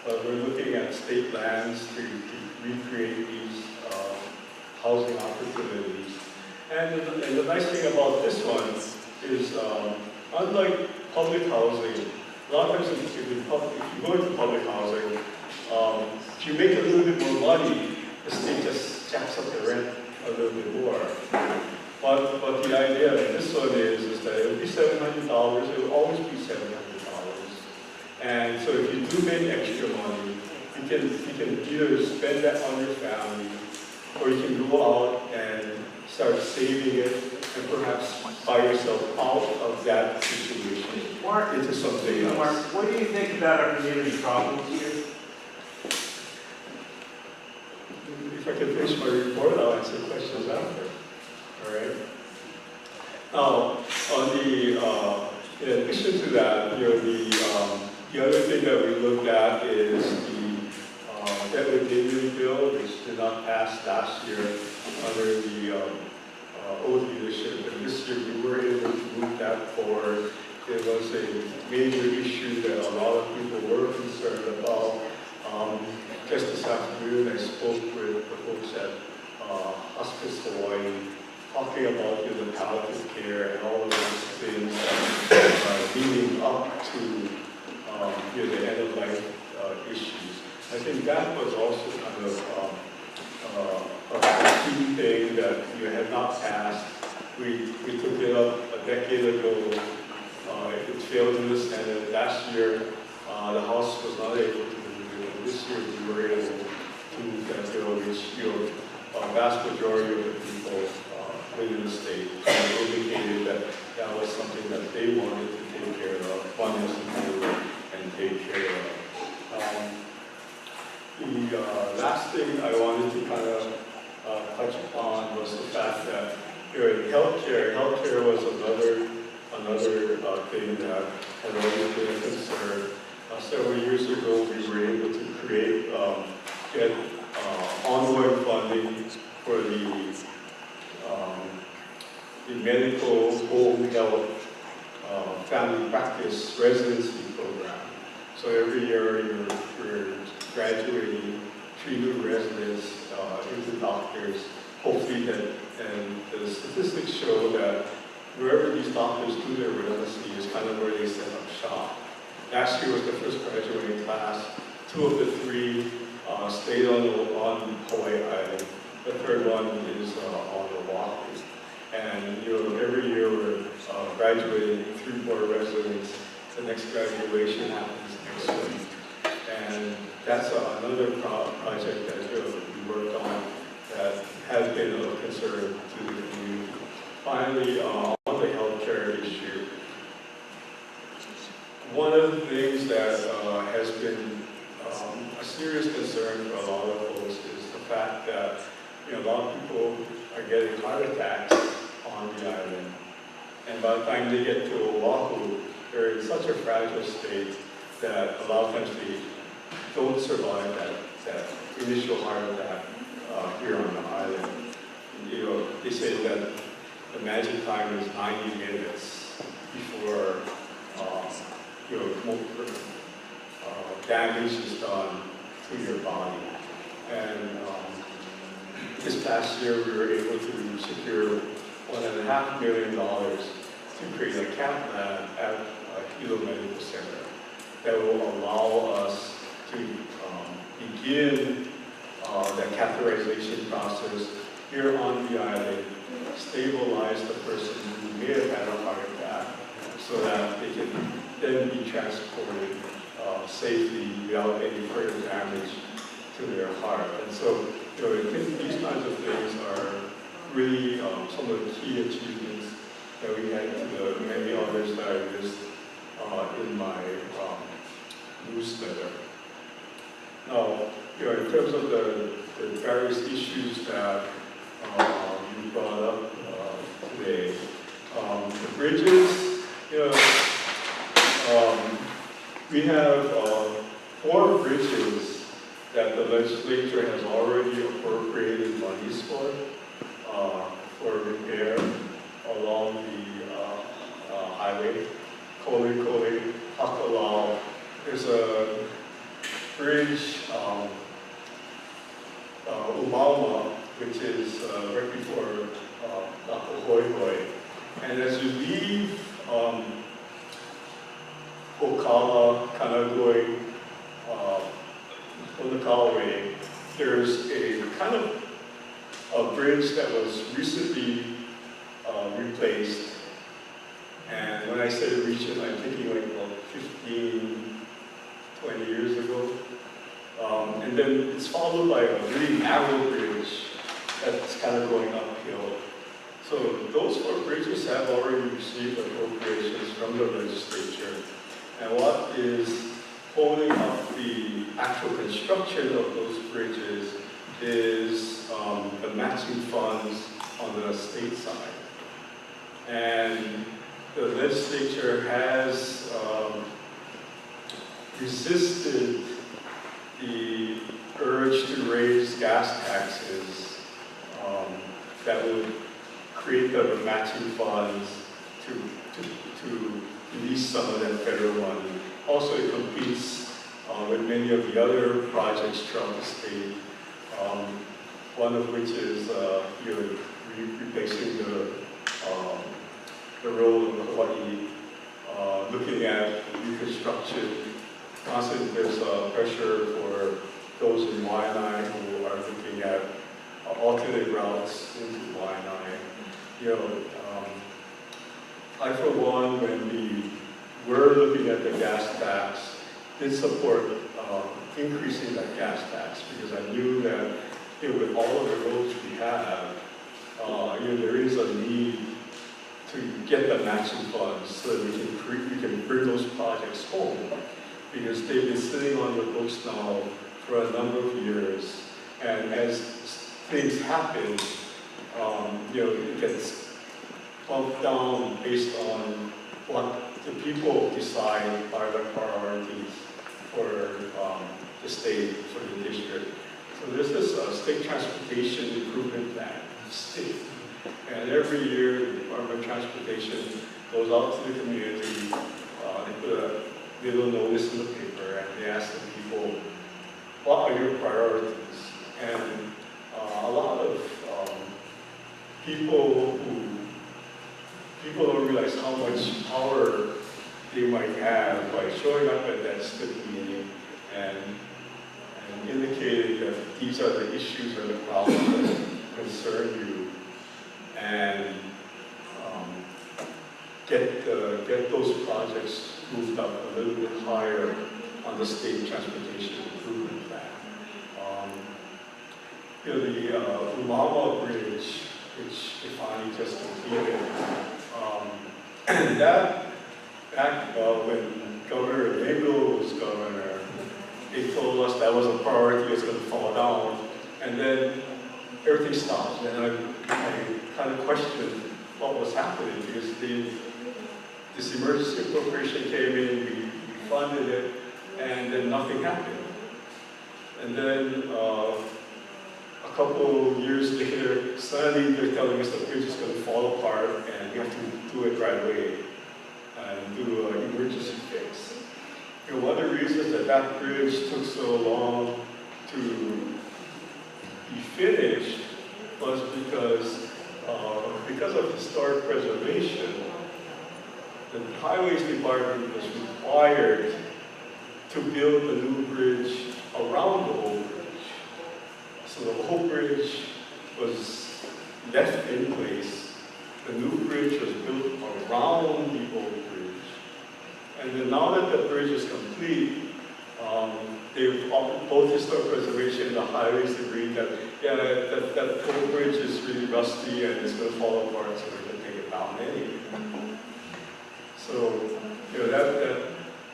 but we're looking at state lands to recreate these housing opportunities. And the nice thing about this one is, unlike public housing, a lot of times if you go into public housing, if you make a little bit more money, the state just jacks up the rent a little bit more. But the idea of this one is that it will be $700, it will always be $700. And so if you do make extra money, you can either spend that on your family, or you can go out and start saving it and perhaps buy yourself out of that situation into something else. Mark, what do you think about our community problems here? If I can finish my report, I'll answer questions after. All right. Now, in addition to that, the other thing that we looked at is the debt repayment bill, which did not pass last year under the old leadership. And this year we were able to move that forward. It was a major issue that a lot of people were concerned about. Just this afternoon, I spoke with the folks at Hospice Hawaii, talking about the palliative care and all of those things leading up to the end-of-life issues. I think that was also kind of a key thing that had not passed. We took it up a decade ago. It failed in the Senate. Last year, the House was not able to do it. This year, we were able to move that bill, which a vast majority of the people within the state indicated that that was something that they wanted to take care of, wanted us to do and take care of. The last thing I wanted to kind of touch upon was the fact that healthcare was another thing that had always been a concern. Several years ago, we were able to get ongoing funding for the the medical home health family practice residency program. So every year we're graduating 3 new residents into doctors. Hopefully that, and the statistics show that wherever these doctors do their residency is kind of where they set up shop. Last year was the first graduating class. 2 of the 3 stayed on Hawaii Island. The third one is on Oahu. And every year we're graduating 3 more residents. The next graduation happens next week. And that's another project that we worked on that has been of concern to the community. Finally, on the healthcare issue, one of the things that has been a serious concern for a lot of folks is the fact that a lot of people are getting heart attacks on the island. And by the time they get to Oahu, they're in such a fragile state that a lot of times they don't survive that initial heart attack here on the island. They say that the magic time is 90 minutes before damage is done to your body. And this past year we were able to secure $1.5 million to create a cath lab at Hilo Medical Center that will allow us to begin the catheterization process here on the island, stabilize the person who may have had a heart attack so that they can then be transported safely without any further damage to their heart. And so, I think these kinds of things are really some of the key achievements that we had to the many others that I list in my newsletter. Now, in terms of the various issues that you brought up today, the bridges, we have 4 bridges that the legislature has already appropriated monies for repair along the highway. Kole, Hakalau. There's a bridge, Umauma, which is right before Napohoihoi. And as you leave Ocala, Kanagoi, Onakawa Way, there's a kind of a bridge that was recently replaced. And when I say recent, I'm thinking like about 15, 20 years ago. And then it's followed by a really narrow bridge that's kind of going uphill. So those 4 bridges have already received appropriations from the legislature. And what is holding up the actual construction of those bridges is the matching funds on the state side. And the legislature has resisted the urge to raise gas taxes that would create the matching funds to release some of that federal money. Also, it competes with many of the other projects throughout the state, one of which is replacing the road of Hawaii, looking at reconstruction. Constantly there's pressure for those in Waianae who are looking at alternate routes into Waianae. I, for one, when we were looking at the gas tax, did support increasing that gas tax because I knew that with all of the roads we have, there is a need to get the matching funds so that we can bring those projects home because they've been sitting on the books now for a number of years, and as things happen, it gets bumped down based on what the people decide are the priorities for the state, for the district. So there's this state transportation improvement plan, state. And every year, the Department Department of Transportation goes out to the community, they put a little notice in the paper and they ask the people, what are your priorities? And a lot of people don't realize how much power they might have by showing up at that civic meeting and indicating that these are the issues or the problems that concern you, and get those projects moved up a little bit higher on the state transportation improvement plan. The Umama Bridge, which they finally just completed, that back when Governor Hilo was governor, they told us that was a priority, it was going to fall down, and then everything stopped, and I kind of questioned what was happening, because this emergency appropriation came in, we funded it, and then nothing happened. And then a couple years later, suddenly they're telling us the bridge is going to fall apart, and we have to do it right away, and do an emergency fix. One of the reasons that bridge took so long to be finished was because of historic preservation, the Highways Department was required to build a new bridge around the old bridge. So the old bridge was left in place. The new bridge was built around the old bridge. And then now that the bridge is complete, both historic preservation and the highways agreed that, yeah, that old bridge is really rusty and it's going to fall apart, so we're going to take it down anyway. So, that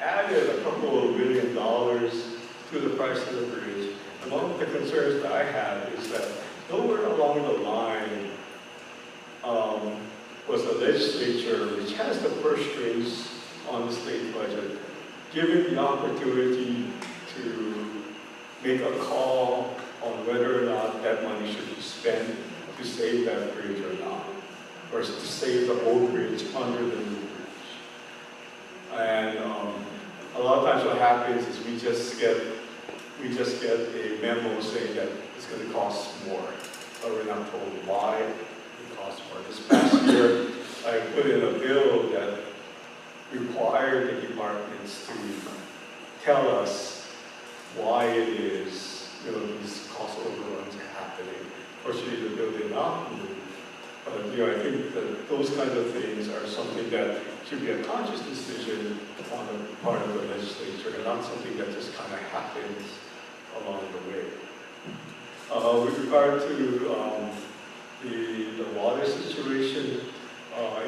added a couple of $1 million to the price of the bridge. And one of the concerns that I had is that nowhere along the line was the legislature, which has the purse strings on the state budget, given the opportunity to make a call on whether or not that money should be spent to save that bridge or not, or to save the old bridge under the new bridge. And a lot of times what happens is we just get a memo saying that it's going to cost more, but we're not told why it costs more. This past year, I put in a bill that required the departments to tell us why it is these cost overruns are happening. Fortunately, the bill did not move, but I think that those kinds of things are something that should be a conscious decision on the part of the legislature, and not something that just kind of happens along the way. With regard to the water situation,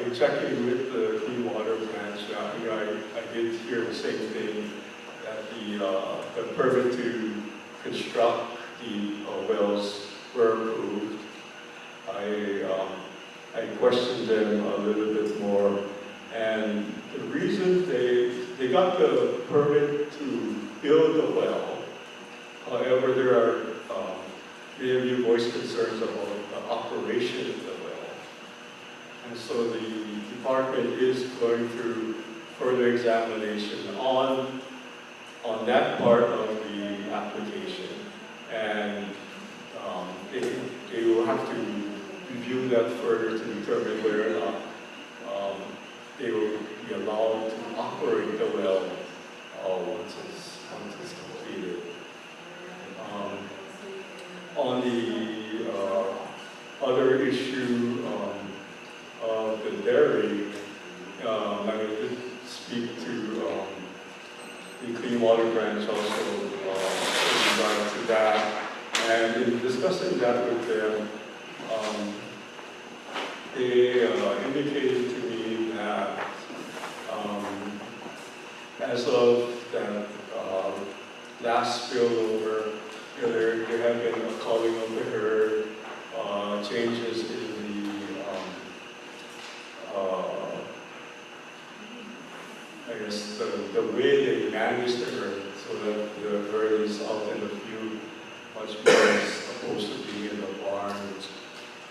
in checking with the Clean Water Branch, I did hear the same thing, that the permit to construct the wells were approved. I questioned them a little bit more, and the reason they got the permit to build the well, however, there are many of you voiced concerns about the operation of the well. And so the department is going through further examination on that part of the application. And they will have to review that further to determine whether or not they will be allowed to operate the well once it's completed. On the other issue of the dairy, I did speak to the Clean Water Branch also in regard to that. And in discussing that with them, they indicated to me that as of that last spillover, there have been a culling of the herd, changes in the way they manage the herd, so that the herd is out in the field much more as opposed to being in the barn, which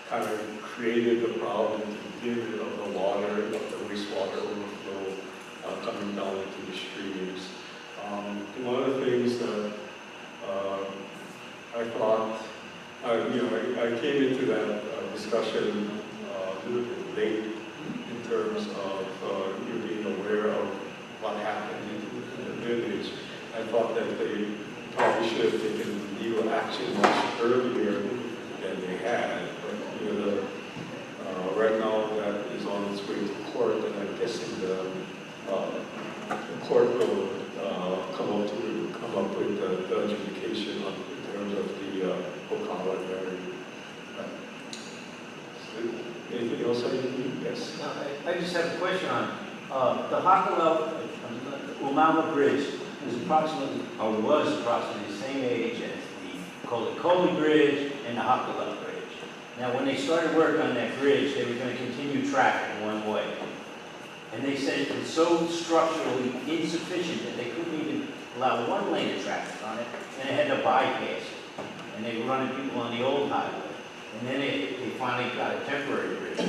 kind of created the problem to get rid of the water, of the wastewater overflow coming down into the streams. One of the things that I thought, I came into that discussion a little bit late in terms of you being aware of what happened in the village. I thought that they probably should have taken legal action much earlier than they had. But right now that is on its way to court, and I'm guessing the court will come up with the adjudication in terms of the Ocala area. Anything else I need? Yes. I just have a question on the Hilo Umama Bridge is approximately, or was approximately the same age as the Kula'imano Bridge and the Hilo Bridge. Now, when they started work on that bridge, they were going to continue traffic one way. And they said it was so structurally insufficient that they couldn't even allow one lane of traffic on it, and they had to bypass it. And they were running people on the old highway. And then they finally got a temporary bridge.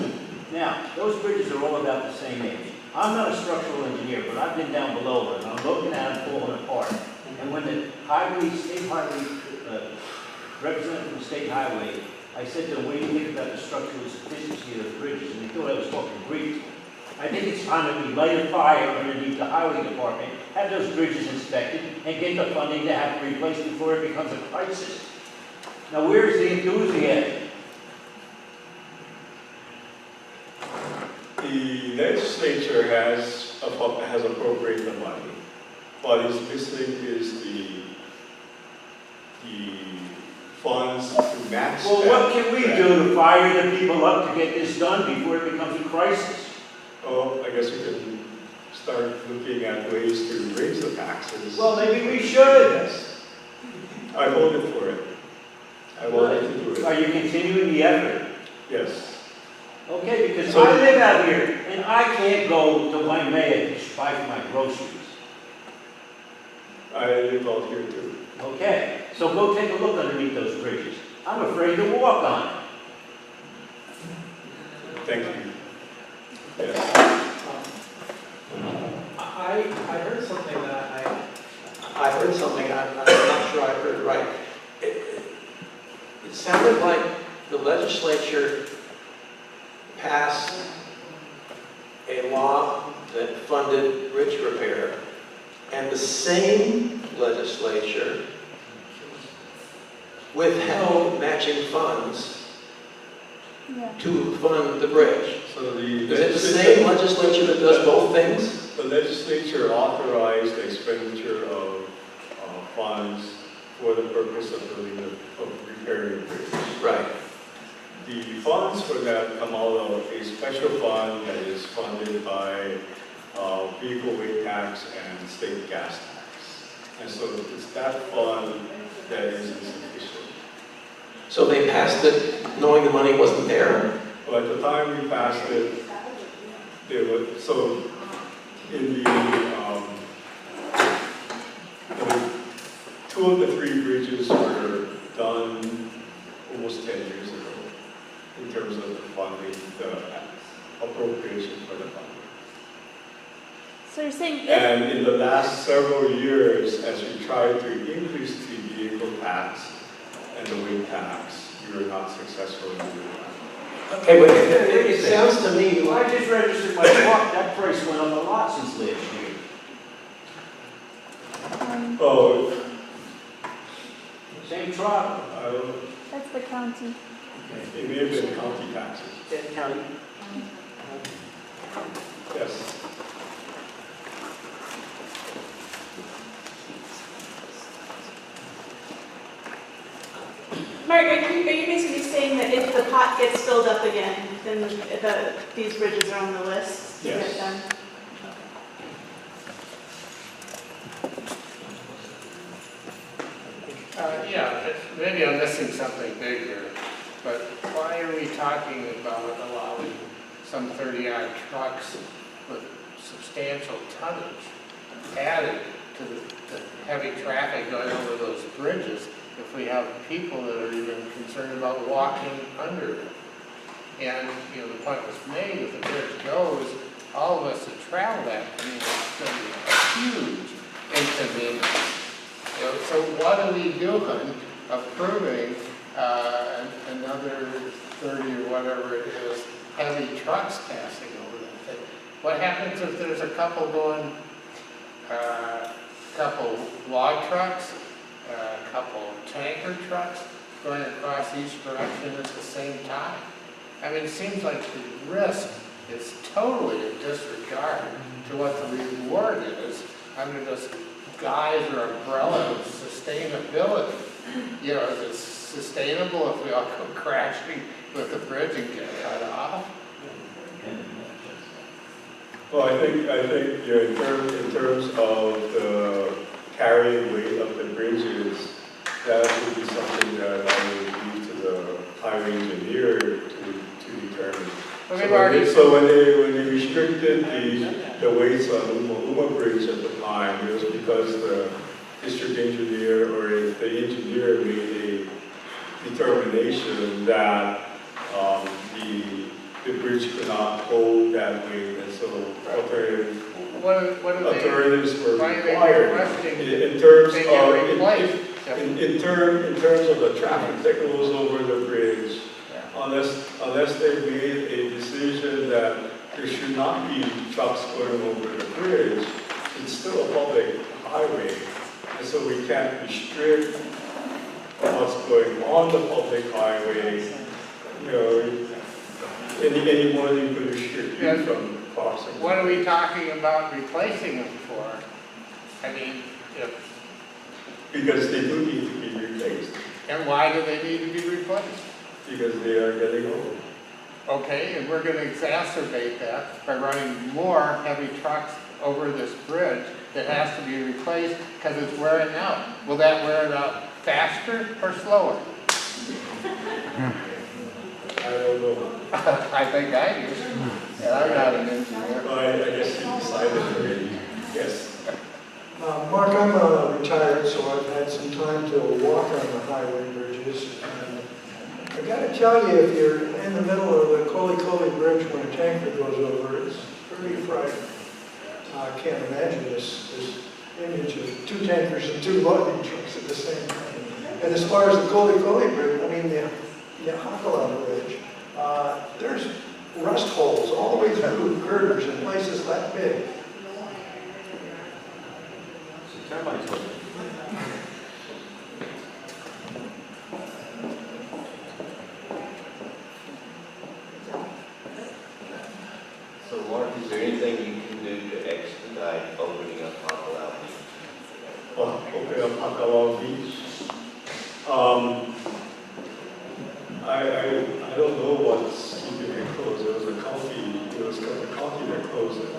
Now, those bridges are all about the same age. I'm not a structural engineer, but I've been down below it, and I'm looking at them falling apart. And when the state highway, representative from the state highway, I said to them, what do you think about the structural sufficiency of the bridges? And they thought I was talking Greek. I think it's time that we light a fire underneath the highway department, have those bridges inspected, and get the funding to have them replaced before it becomes a crisis. Now, where's the enthusiasm? The legislature has appropriated the money. What is missing is the funds to match. Well, what can we do to fire the people up to get this done before it becomes a crisis? Oh, I guess we can start looking at ways to raise the taxes. Well, maybe we should. Yes. I voted for it. I wanted to do it. Are you continuing the effort? Yes. Okay, because I live out here, and I can't go to Waimea to buy for my groceries. I live out here too. Okay, so go take a look underneath those bridges. I'm afraid to walk on it. Thank you. Yes. I heard something that I heard something, I'm not sure I heard it right. It sounded like the legislature passed a law that funded bridge repair, and the same legislature withheld matching funds to fund the bridge. So is it the same legislature that does both things? The legislature authorized the expenditure of funds for the purpose of repairing the bridge. Right. The funds for that come out of a special fund that is funded by vehicle weight tax and state gas tax. And so it's that fund that is insufficient. So they passed it knowing the money wasn't there? Well, at the time we passed it, so in two of the three bridges were done almost 10 years ago in terms of the funding, the appropriation for the funding. So you're saying And in the last several years, as we tried to increase the vehicle tax and the weight tax, we were not successful in doing that. Okay, but it sounds to me Well, like... I just registered my truck, that price went up a lot since last year. Oh, Same truck. that's the county. it may have been county taxes. County. Yes. Mark, are you basically saying that if the pot gets filled up again, then these bridges are on the list to Yes. get done? Yeah, maybe I'm missing something big here, but why are we talking about allowing some 30-odd trucks with substantial tonnage added to the heavy traffic going over those bridges if we have people that are even concerned about walking under them? And, you know, the point was made, if the bridge goes, all of us that travel that, I mean, it's going to be a huge inconvenience. You know, so what are we doing approving another 30 or whatever it is, heavy trucks passing over that thing? What happens if there's a couple going, couple log trucks, a couple tanker trucks going across each direction at the same time? I mean, it seems like the risk is totally a disregard to what the reward is under this guise or umbrella of sustainability. You know, is it sustainable if we all go crashing with the bridge and get cut off? Well, I think you know, in terms of the carrying weight of the bridges, that would be something that I would leave to the highway engineer to determine. So when they restricted the weights on Uma Bridge at the time, it was because the district engineer or the engineer made a determination that the bridge could not hold that weight, and so alternatives were required in terms of the traffic that goes over the bridge. Unless they made a decision that there should not be trucks going over the bridge, it's still a public highway, and so we can't restrict what's going on the public highway. You know, any more than you could restrict you from crossing. What are we talking about replacing them for? I mean, because they do need to be replaced. And why do they need to be replaced? Because they are getting old. Okay, and we're going to exacerbate that by running more heavy trucks over this bridge that has to be replaced because it's wearing out. Will that wear it out faster or slower? I don't know. I think I do. And I'm not an engineer. Well, I guess you decided already. Yes. Mark, I'm retired, so I've had some time to walk on the highway bridges. And I got to tell you, if you're in the middle of the Kula'imano Bridge when a tanker goes over, it's pretty frightening. I can't imagine this image of two tankers and two loading trucks at the same time. And as far as the Kula'imano Bridge, I mean the Hilo Bridge, there's rust holes all the way through girders in places that big. Termites with it. So Mark, is there anything you can do to expedite opening up Kula'imano Beach? Opening up Kula'imano Beach. I don't know what's keeping it closed. It was the county that closed it.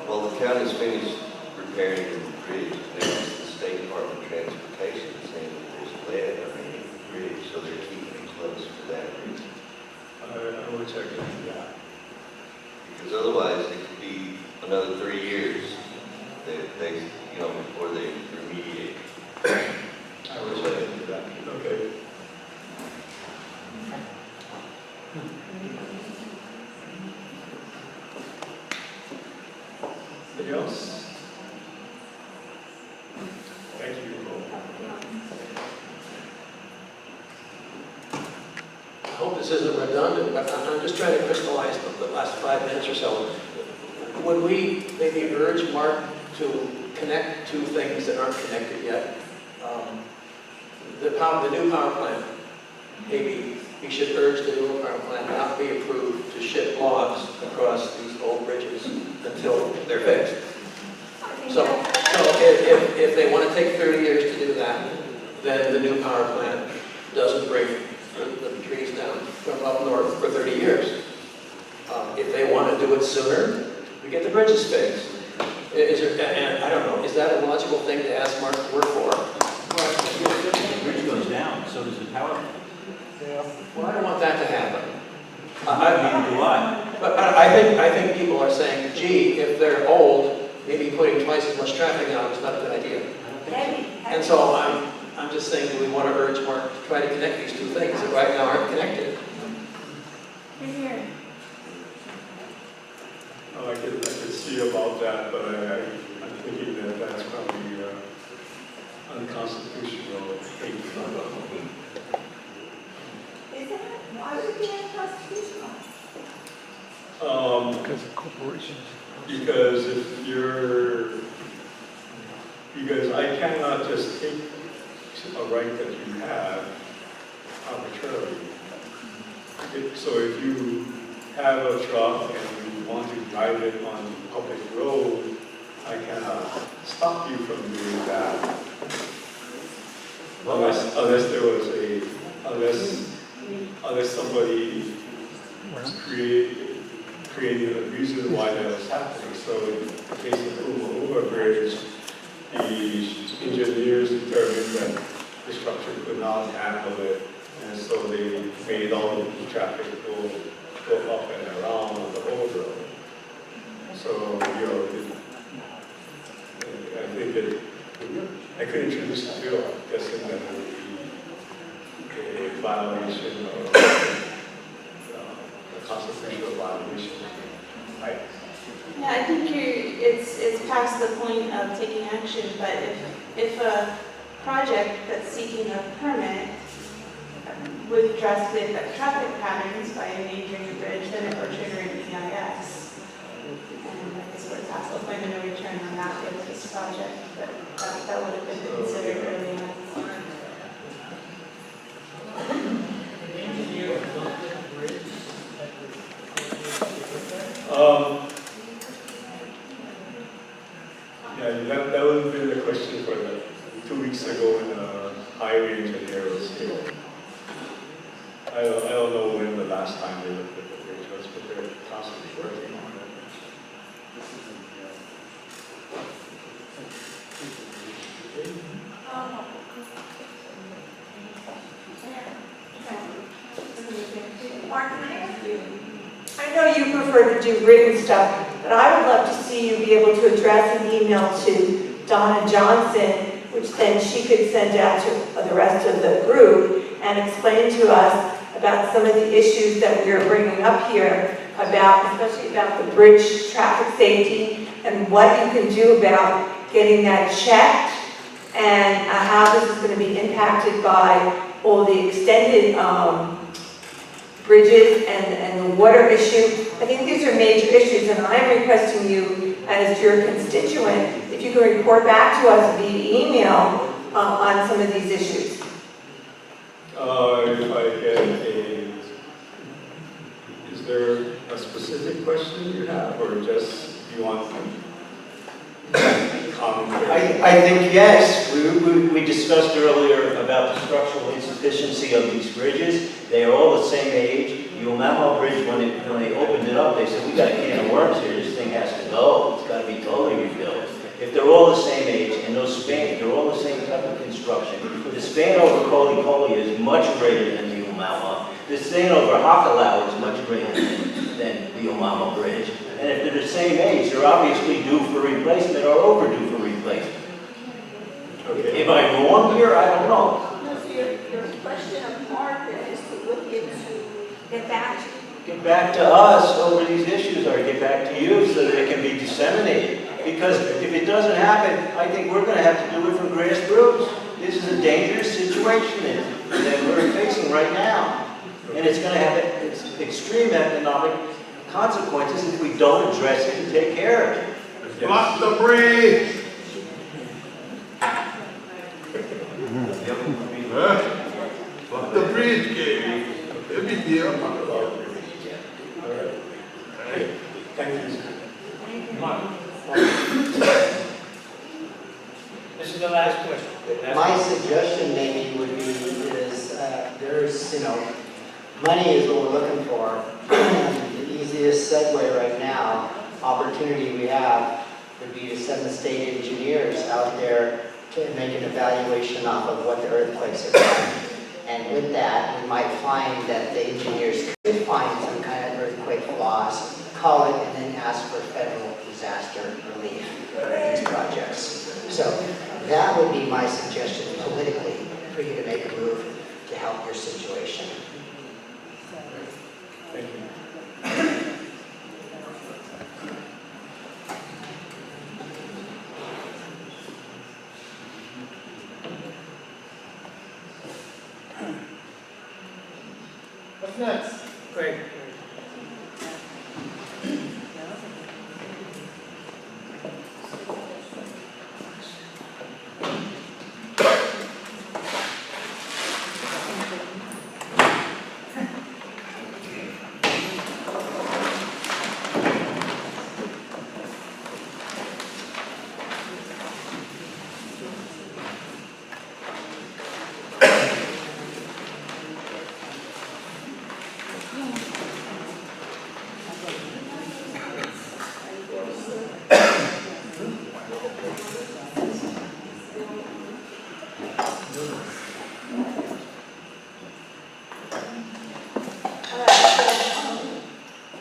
Well, the county's finished repairing the bridge. There's the State Department of Transportation saying that there's lead underneath the bridge, so they're keeping it closed for that reason. I will check into that. Because otherwise, it could be another 3 years they before they remediate. I will check into that. Okay. Anything else? Thank you. I hope this isn't redundant, but I'm just trying to crystallize the last 5 minutes or so. Would we maybe urge Mark to connect two things that aren't connected yet? The new power plant, maybe we should urge the new power plant not be approved to ship logs across these old bridges until they're fixed. So if they want to take 30 years to do that, then the new power plant doesn't bring the trees down from up north for 30 years. If they want to do it sooner, we get the bridges fixed. And I don't know, is that a logical thing to ask Mark to work for? The bridge goes down, so does the power plant. Yeah. Well, I don't want that to happen. Neither do I. But I think people are saying, gee, if they're old, maybe putting twice as much traffic on them is not a good idea. And so I'm just saying, do we want to urge Mark to try to connect these two things that right now aren't connected? You're here. Oh, I could see about that, but I'm thinking that that's probably unconstitutional. Is it? Why would it be unconstitutional? Because of corporations. Because because I cannot just take a right that you have arbitrarily. So if you have a truck and you want to drive it on the public road, I cannot stop you from doing that. Unless there was unless somebody created a reason why that was happening. So in the case of the Kula'imano Bridge, the engineers determined that the structure could not handle it, and so they made all of the traffic go up and around on the whole road. So, I think I could introduce a bill, guessing that it would be a violation of a constitutional violation. Yeah, I think it's past the point of taking action, but if a project that's seeking a permit with drastic traffic patterns by endangering the bridge, then it would trigger an EIS. And I guess we're past the point of no return on that with this project, but that would have been considered early on. Yeah, that would have been a question for 2 weeks ago when the highway engineer was here. I don't know when the last time they looked at the bridge was, but they're constantly working on it. Mark, can I ask you? I know you prefer to do written stuff, but I would love to see you be able to address an email to Donna Johnson, which then she could send out to the rest of the group and explain to us about some of the issues that we are bringing up here, especially about the bridge traffic safety and what you can do about getting that checked and how this is going to be impacted by all the extended bridges and the water issue. I think these are major issues, and I'm requesting you, as your constituent, if you can report back to us via email on some of these issues. If I get is there a specific question you have, or just you want commentary? I think yes. We discussed earlier about the structural insufficiency of these bridges. They are all the same age. The Umamo Bridge, when they opened it up, they said, we got a can of worms here. This thing has to go. It's got to be totally rebuilt. If they're all the same age and those span, they're all the same type of construction. The span over Koli is much greater than the Umamo. The span over Hakalau is much greater than the Umamo Bridge. And if they're the same age, they're obviously due for replacement or overdue for replacement. Okay. Am I wrong here? I don't know. Your question of Mark is to look into, get back to us over these issues, or get back to you so that it can be disseminated. Because if it doesn't happen, I think we're going to have to do it from grassroots. This is a dangerous situation that we're facing right now. And it's going to have extreme economic consequences if we don't address it and take care of it. Block the bridge! Block the bridge, Gary. Let me hear about the bridge. All right. Thank you. This is the last question. My suggestion maybe would be there's, money is what we're looking for. The easiest segue right now, opportunity we have, would be to send the state engineers out there to make an evaluation off of what the earthquakes are like. And with that, we might find that the engineers could find some kind of earthquake flaws, call it, and then ask for federal disaster relief for these projects. So that would be my suggestion politically for you to make a move to help your situation. Thank you. What's next? Great.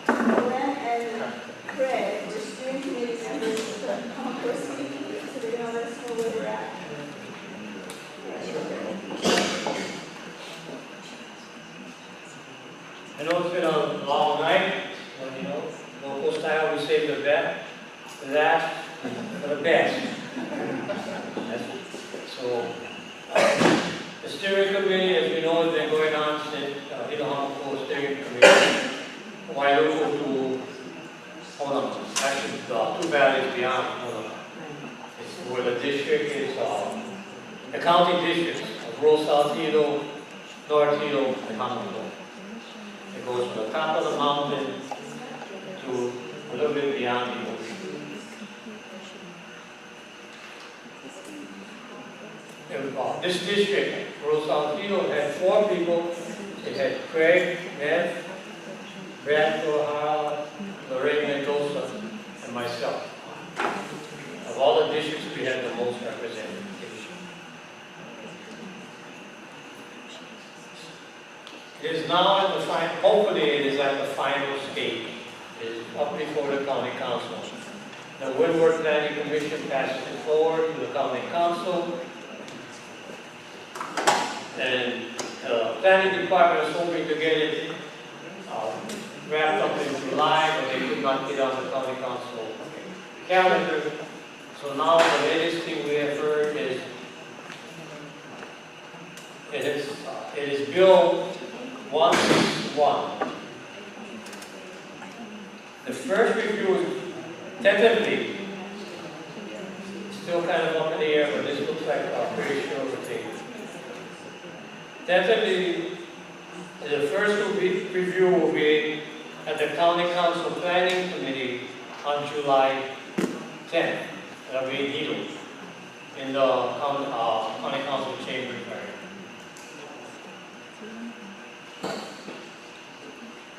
Glenn and Craig, the steering committee members, come up with me, so they're gonna let us know where we're at. I know it's been a long night, but local style, we save the last for the best. So, the steering committee, as we know, has been going on since Hilo steering committee. Why local to, hold on, actually, two valleys beyond, hold on. It's where the district is, the county districts of rural South Hilo, North Hilo, and Honolulu. It goes from the top of the mountain to a little bit beyond the ocean. This district, rural South Hilo, had 4 people. It had Craig, Nev, Brad O'Hara, Lorraine Mendoza, and myself. Of all the districts, we had the most representation. It is now at the final, hopefully it is at the final stage. It is up before the county council. The Windward Planning Commission passes it forward to the county council. And the planning department is hoping to get it wrapped up in July, but they could not get on the county council calendar. So now the latest thing we have heard is it is Bill 161. The first review is tentatively still kind of up in the air, but this looks like a pretty sure thing. Tentatively, the first review will be at the County Council Planning Committee on July 10th. That'll be in Hilo, in the County Council chamber area.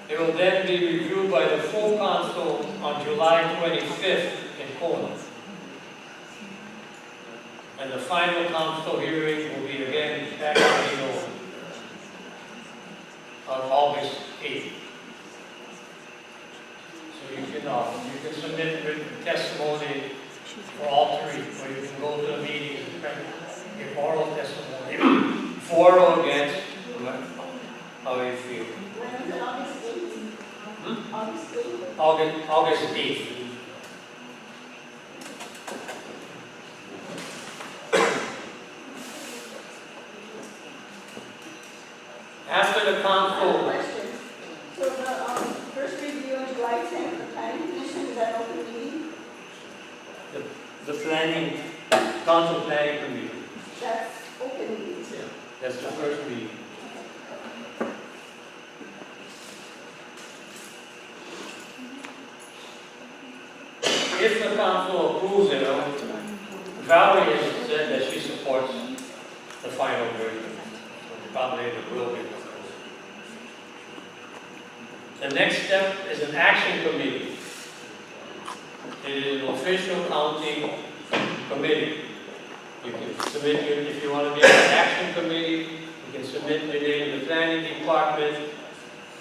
It will then be reviewed by the full council on July 25th in Kona. And the final council hearing will be again back in Hilo on August 8th. So you can submit written testimony for all 3, or you can go to the meetings and give oral testimony for or against how you feel. August 8th. After the council. Question. So the first review on July 10th, the planning commission, is that open meeting? The council planning committee. That's open meeting. Yeah, that's the first meeting. If the council approves it, Valerie has said that she supports the final version. So probably it will be. The next step is an action committee. It is an official county committee. You can submit, if you want to be an action committee, you can submit your name to the planning department.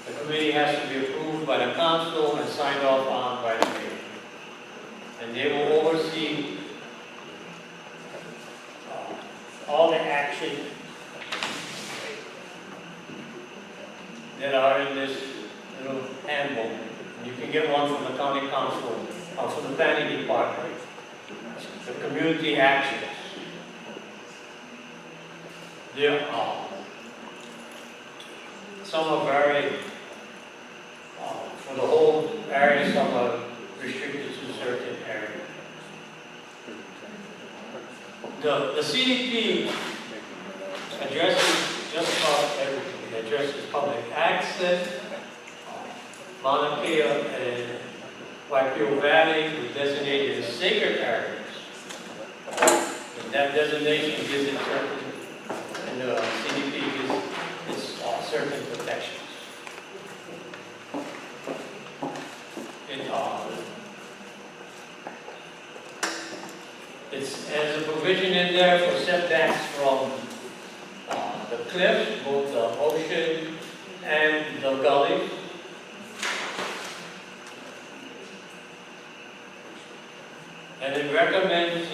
The committee has to be approved by the council and signed off on by the mayor. And they will oversee all the action that are in this little the planning department, the community actions. There are, some are very, for the whole area, some are restricted to certain areas. The CDP addresses just about everything. It addresses public access, Mauna Kea and Waipio Valley were designated as sacred areas. And that designation gives it certain, and the CDP gives it certain protections. There's a provision in there for setbacks from the cliffs, both the ocean and the gullies. And it recommends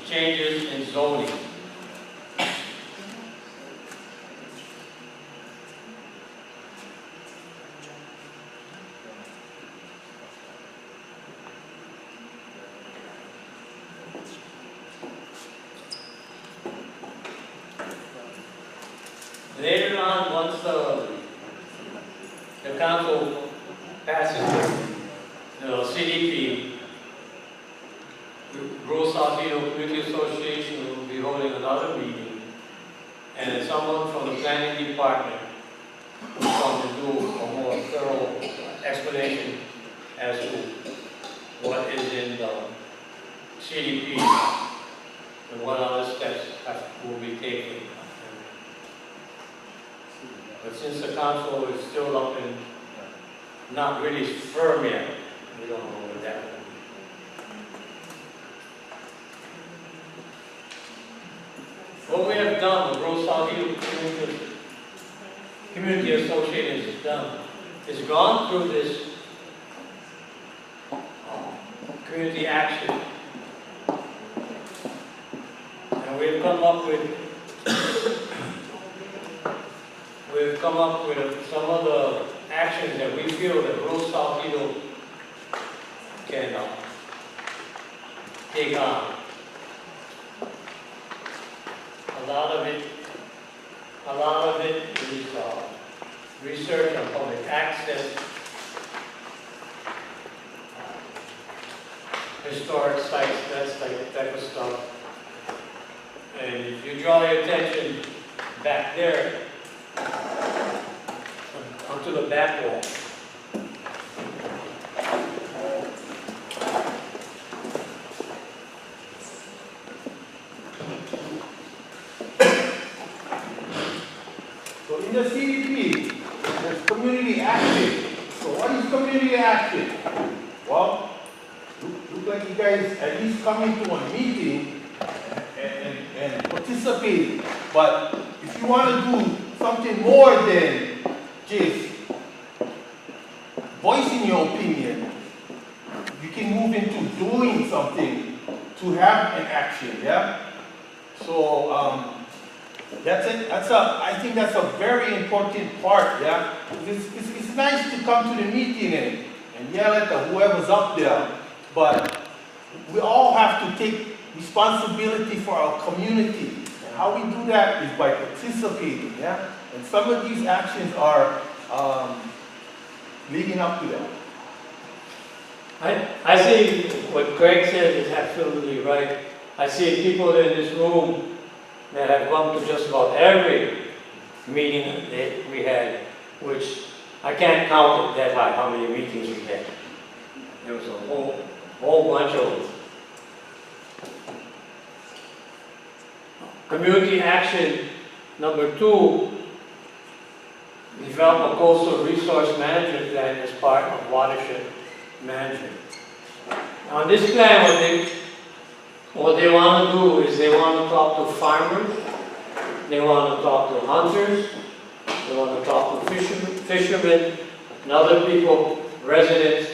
changes in zoning. Later on, once the council passes the CDP, Rural South Hilo Community Association will be holding another meeting, and someone from the planning department will come to do a more thorough explanation as to what is in the CDP and what other steps will be taken. But since the council is still up and not really firm yet, we don't know what that will be. What we have done, the Rural South Hilo Community Association has done, is gone through this community action. And we've come up with some of the actions that we feel that Rural South Hilo can take on. A lot of it is research on public access, historic sites, that type of stuff. And if you draw your attention back there, onto the back wall. So in the CDP, there's community action. So what is community action? Well, look like you guys at least coming to a meeting and participate. But if you want to do something more than just voicing your opinion, you can move into doing something to have an action, yeah? So that's it. I think that's a very important part, yeah? It's nice to come to the meeting and yell at whoever's up there, but we all have to take responsibility for our community. And how we do that is by participating, yeah? And some of these actions are leading up to that. I see what Greg said is absolutely right. I see people in this room that have come to just about every meeting that we had, which I can't count it that high, how many meetings we had. There was a whole bunch of them. Community action number 2, develop a coastal resource management plan as part of watershed management. On this plan, what they want to do is they want to talk to farmers, they want to talk to hunters, they want to talk to fishermen and other people, residents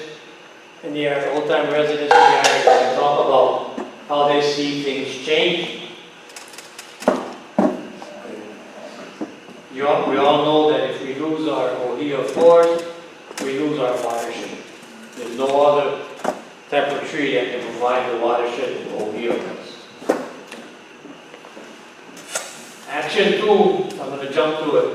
in the area, old-time residents in the area, and talk about how they see things changing. We all know that if we lose our Ohio forest, we lose our watershed. There's no other type of tree that can provide the watershed that Ohio does. Action 2, I'm going to jump to it,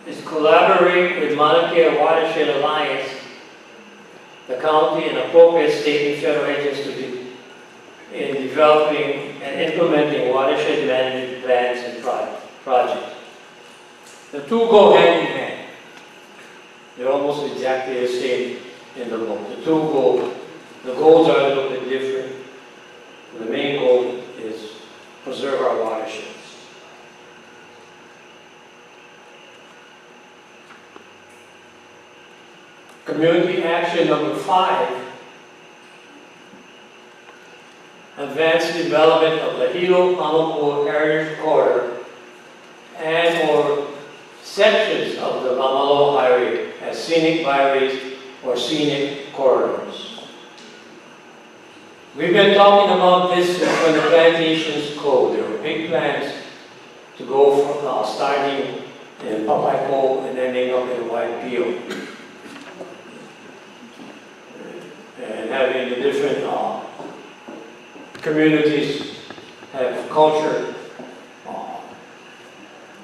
is collaborate with Mauna Kea Watershed Alliance, the county, and appropriate state and federal agencies in developing and implementing watershed management plans and projects. The two go hand in hand. They're almost exactly the same in the book. The goals are a little bit different. The main goal is preserve our watersheds. Community action number 5, advance development of the Hilo Heritage Corridor and/or sections of the Mamalo Highway as scenic byways or scenic corridors. We've been talking about this when the plantations closed. There were big plans to go from starting in Papaipo and ending up in White Peel. And having the different communities have culture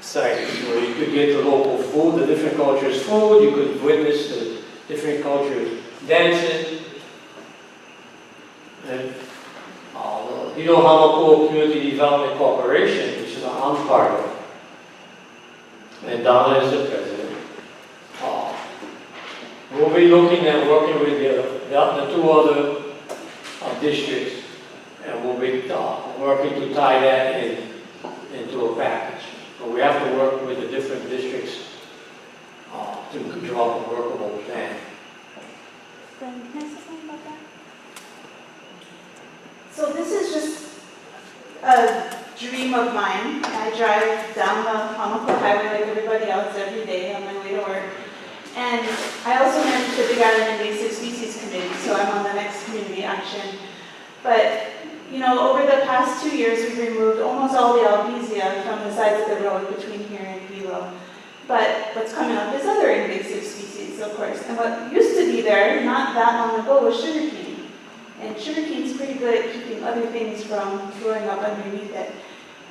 sites where you could get the local food, the different cultures' food, you could witness the different cultures' dances. And the Hilo Hamakuo Community Development Corporation, which is I'm part of, and Donna is the president. We'll be looking at working with the two other districts, and we'll be working to tie that into a package. But we have to work with the different districts to draw up a workable plan. Can I say something about that? So this is just a dream of mine. I drive down the Hamakuo Highway like everybody else every day on my way to work. And I also manage the Big Island Invasive Species Committee, so I'm on the next community action. But, you know, over the past 2 years, we've removed almost all the albizia from the sides of the road between here and Hilo. But what's coming up is other invasive species, of course. And what used to be there, not that long ago, was sugarcane. And sugarcane's pretty good at keeping other things from growing up underneath it.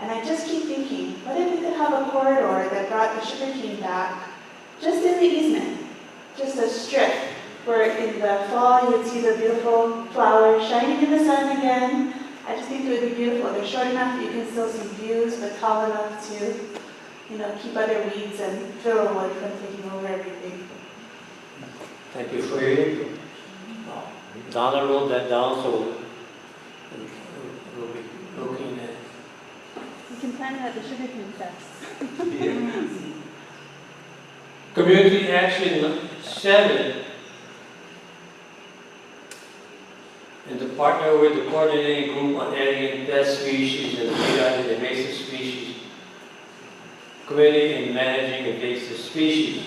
And I just keep thinking, what if we could have a corridor that brought the sugarcane back, just in the easement, just a strip, where in the fall you would see the beautiful flowers shining in the sun again. I just think it would be beautiful. They're short enough that you can still see views, but tall enough to, you know, keep other weeds and fiddlewood from taking over everything. Thank you for your input. Donna wrote that down, so we'll be looking at. You can plan it at the sugarcane fest. Community action 7, and to partner with the coordinating group on alien pest species and the Big Island invasive species committee in managing invasive species.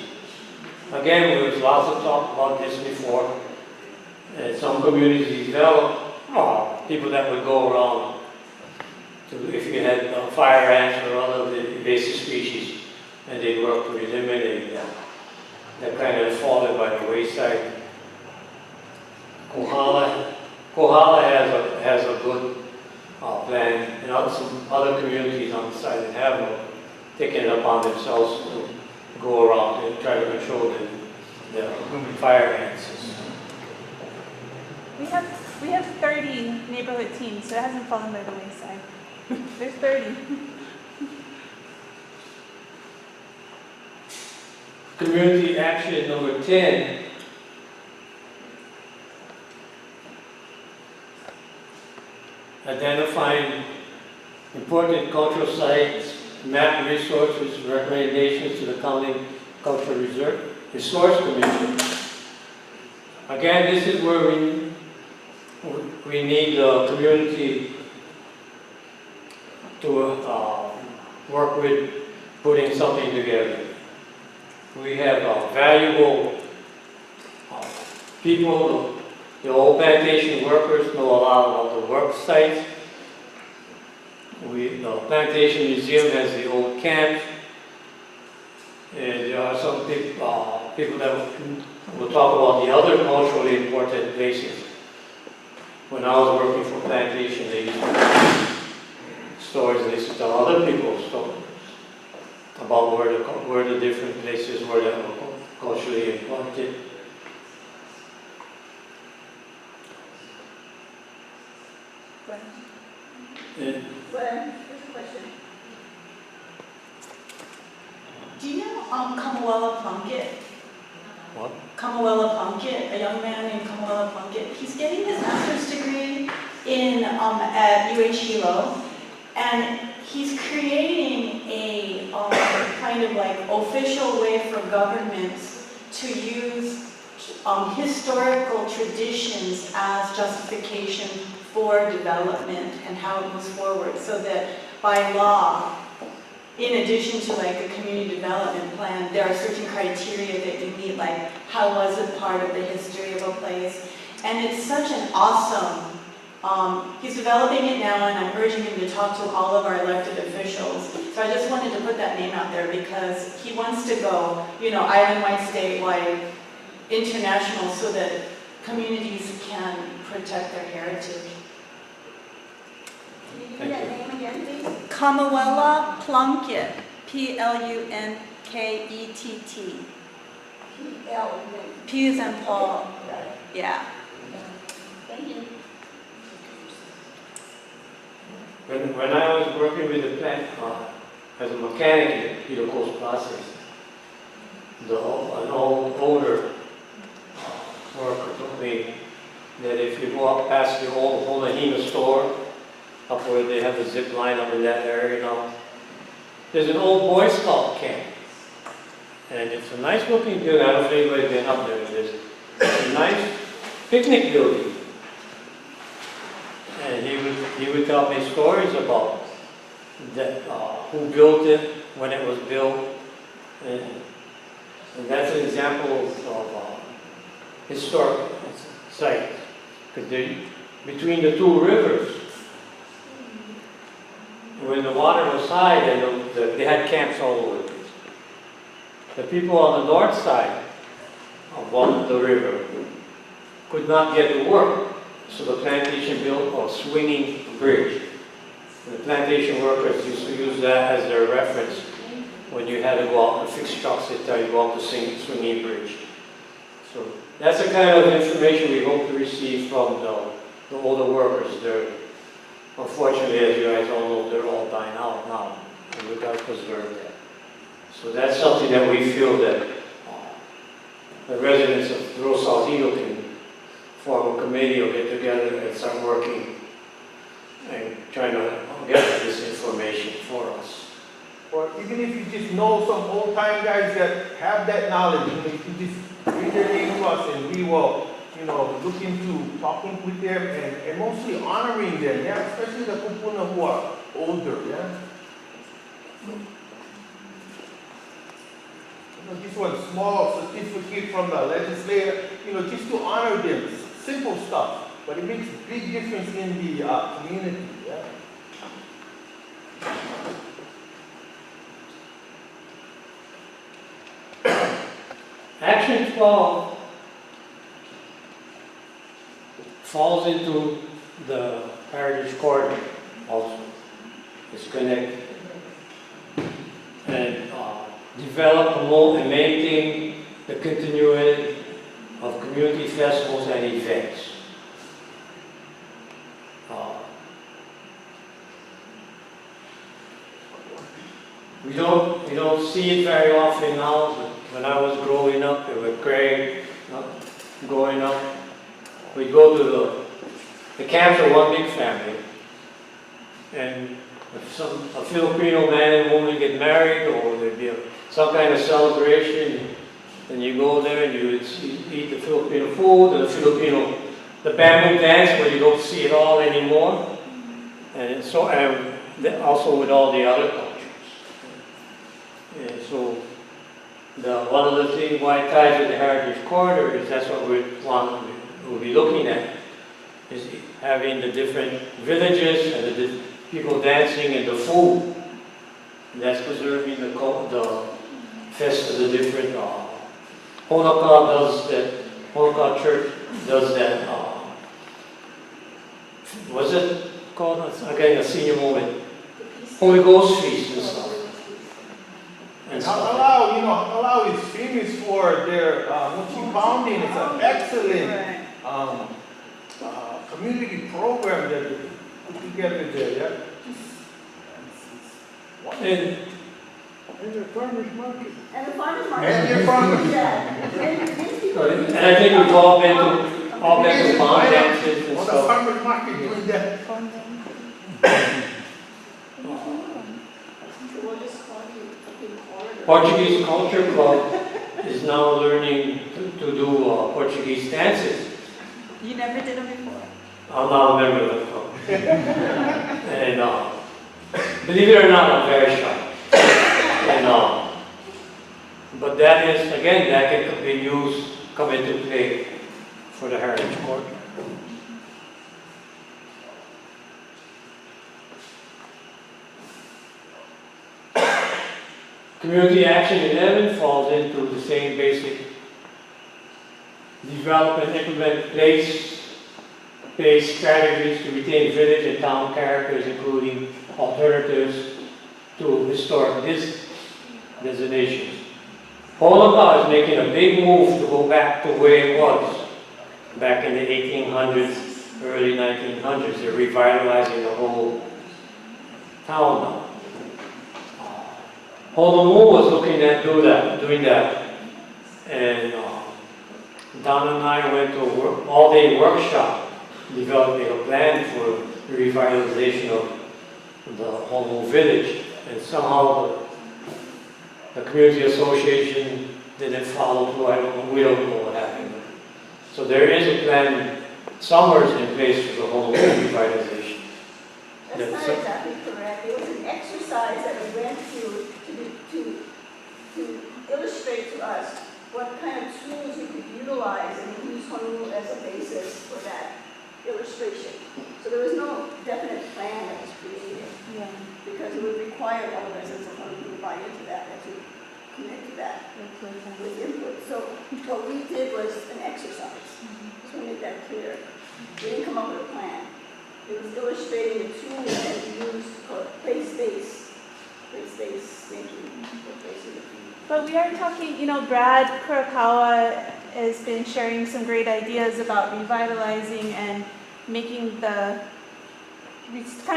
Again, there was lots of talk about this before. Some communities developed people that would go around to, if you had fire ants or other invasive species, and they work to eliminate them. That kind of fallen by the wayside. Kohala has a good plan, and some other communities on the side that have taken it upon themselves to go around and try to control the fire ants. We have 30 neighborhood teams, so it hasn't fallen by the wayside. There's 30. Community action number 10. Identifying important cultural sites, map resources, recommendations to the County Cultural Resource Commission. Again, this is where we need the community to work with putting something together. We have valuable people, the old plantation workers know a lot about the work sites. The plantation museum has the old camps. And there are some people that will talk about the other culturally important places. When I was working for plantation, they used to tell stories, they used to tell other people's stories about where the different places were that were culturally important. And Do you know Kamuela Plunkett? what? Kamuela Plunkett, a young man named Kamuela Plunkett. He's getting his master's degree in at Hilo, and he's creating a kind of like official way for governments to use historical traditions as justification for development and how it moves forward, so that by law, in addition to like a community development plan, there are certain criteria that you meet, like how was it part of the history of a place. And it's such an awesome, he's developing it now, and I'm urging him to talk to all of our elected officials. So I just wanted to put that name out there because he wants to go, you know, island-wide, statewide, international, so that communities can protect their heritage. Can you give me that name again, please? Kamuela Plunkett, Plunkett. P is in Paul. Yeah. Thank you. When I was working with the plant as a mechanic in Hilo Coast Process, an old older worker told me that if you walk past the old Kula'imano store, up where they have the zip line up in that area, you know, there's an old Boy Scout camp. And it's a nice looking building. I don't know if anybody's been up there. It's a nice picnic building. And he would tell me stories about that, who built it, when it was built. And that's an example of historic site. Because between the two rivers, when the water was high, they had camps all over the place. The people on the north side of the river could not get to work, so the plantation built a swinging bridge. And the plantation workers used to use that as their reference when you had to go out and fix trucks. They tell you go out the swinging bridge. So that's the kind of information we hope to receive from the older workers. Unfortunately, as you guys all know, they're all dying out now, and we've got to preserve that. So that's something that we feel that the residents of Rural South Hilo can form a committee or get together and start working and trying to get this information for us. Or even if you just know some old time guys that have that knowledge, you know, if you just bring their name to us and we will, you know, look into talking with them and mostly honoring them, yeah, especially the kupuna who are older, yeah. You know, just one small certificate from the legislator, you know, just to honor them, simple stuff, but it makes a big difference in the community, yeah. Action 12 falls into the Heritage Corridor also. It's connected. And develop, promote, and maintain the continuity of community festivals and events. We don't see it very often now, but when I was growing up, and with Craig growing up, we'd go to the camps are one big family. And if a Filipino man and woman get married, or there'd be some kind of celebration, and you go there and you eat the Filipino food, the bamboo dance, where you don't see it all anymore, and so also with all the other cultures. And so one of the things why it ties with the Heritage Corridor is that's what we'll be looking at, is having the different villages and the people dancing and the food. And that's preserving the fest of the different, Honoka does that, Honoka Church does that, what's it called? Again, a senior moment. Holy Ghost feast and stuff. And stuff. Hakalao is famous for their mochi pounding. It's an excellent community program that they put together there. And the farmer's market. And the farmer's market. And your farmer's And I think we've all been to barn dances and the stuff. farmer's market doing that. Portuguese Culture Club is now learning to do Portuguese dances. You never did them before? I'm not a member of the club. And believe it or not, I'm very shy. And but that is, again, that can be used, come into play for the Heritage Court. Community Action 11 falls into the same basic develop and implement place-based strategies to retain village and town characters, including alternatives to historic designations. Honoka is making a big move to go back to where it was back in the 1800s, early 1900s. They're revitalizing the whole town now. Honolulu was looking at doing that, and Don and I went to a all-day workshop developing a plan for the revitalization of the Honolulu village, and somehow the community association didn't follow through. We don't know what happened. So there is a plan somewhere in place for the Honolulu revitalization. That's not exactly correct. It was an exercise that we went through to illustrate to us what kind of tools we could utilize and use Honolulu as a basis for that illustration. So there was no definite plan that was created. Yeah. Because it would require all the residents of Honolulu to buy into that and to commit to that with input. So what we did was an exercise. Just want to make that clear. We didn't come up with a plan. It was illustrating the tools that we used for place-based thinking. But we are talking, Brad Kurokawa has been sharing some great ideas about revitalizing and making kind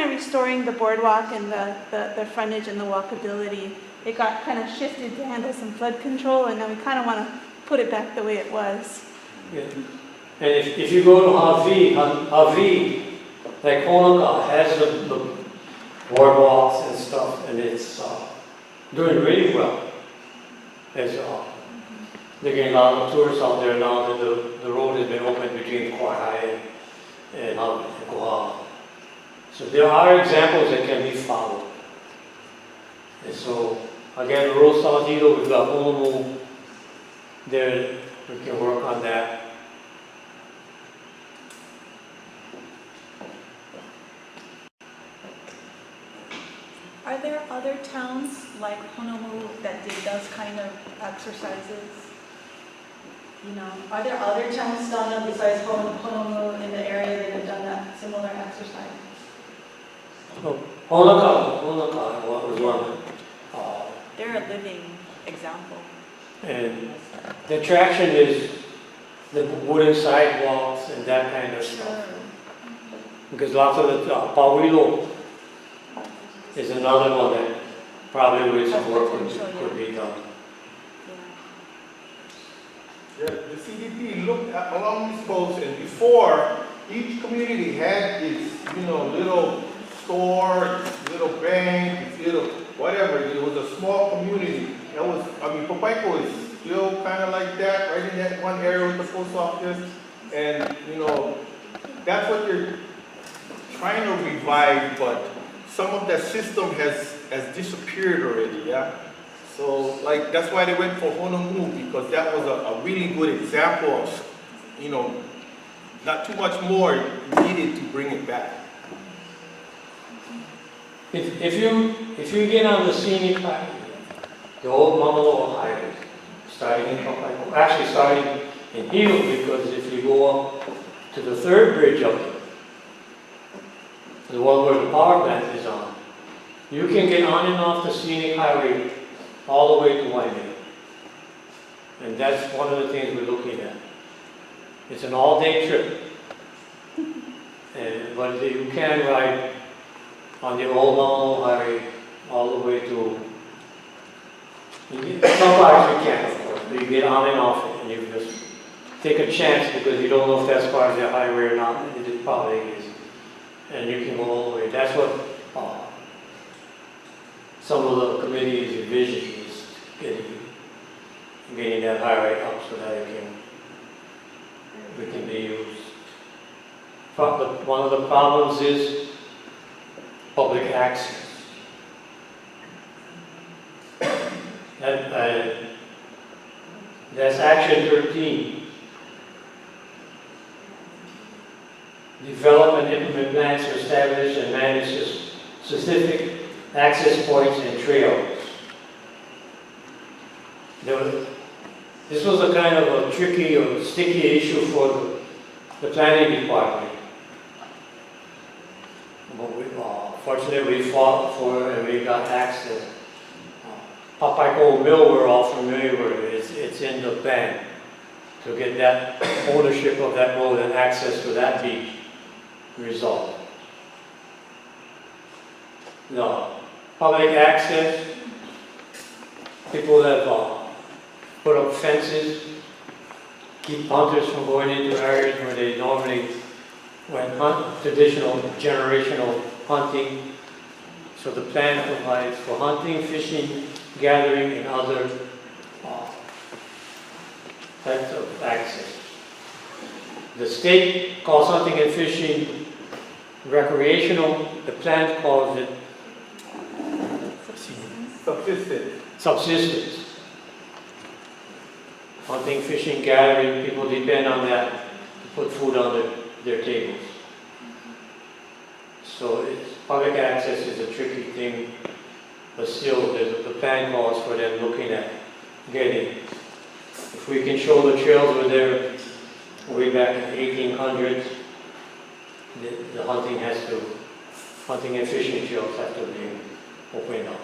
of restoring the boardwalk and the frontage and the walkability. It got kind of shifted to handle some flood control, and now we kind of want to put it back the way it was. Yeah. And if you go to Hawaii, like Honoka has the boardwalks and stuff, and it's doing really well. They're getting a lot of tourists out there now that the road has been opened between Kauai and Kohala. So there are examples that can be followed. And so, again, rural South Hilo, we've got Honolulu there, we can work on that. Are there other towns like Honolulu that did those kind of exercises? Are there other towns, Donna, besides Honolulu in the area that have done that similar exercise? Honoka was one. They're a living example. And the attraction is the wooden sidewalks and that kind of stuff. Because lots of the Pauwilo is another one that probably with some work could be done. Yeah, the CDP looked along this coast, and before, each community had its, little store, little bank, little whatever. It was a small community. Popaiko is still kind of like that, right in that one area with the post office. And, that's what they're trying to revive, but some of that system has disappeared already, yeah? So, that's why they went for Honolulu, because that was a really good example of, not too much more needed to bring it back. If you get on the scenic highway the old Mamalo Highway, starting in Kula'imano, actually starting in Hilo, because if you go up to the third bridge up there, the one where the power plant is on, you can get on and off the scenic highway all the way to Waimea. And that's one of the things we're looking at. It's an all-day trip. But you can ride on the old Mamalo Highway all the way to, some parts you can't, of course, but you get on and off it, and you just take a chance because you don't know if that's part of the highway or not. It probably is. And you can go all the way. That's what some of the committee's vision is, getting that highway up so that it can be used. One of the problems is public access. That's Action 13. Develop and implement plans to establish and manage specific access points and trails. This was a kind of a tricky or sticky issue for the planning department. But fortunately we fought for it and we got access. Papaiko Mill, we're all familiar with. It's in the plan to get that ownership of that road and access to that beach resolved. No, public access, people have put up fences, keep hunters from going into areas where they normally went traditional generational hunting. So the plan provides for hunting, fishing, gathering, and other types of access. The state calls hunting and fishing recreational. The plan calls it subsistence. Hunting, fishing, gathering, people depend on that to put food on their tables. So public access is a tricky thing, but still the plan calls for them looking at getting. If we can show the trails were there way back in the 1800s, the hunting and fishing trails have to be opened up.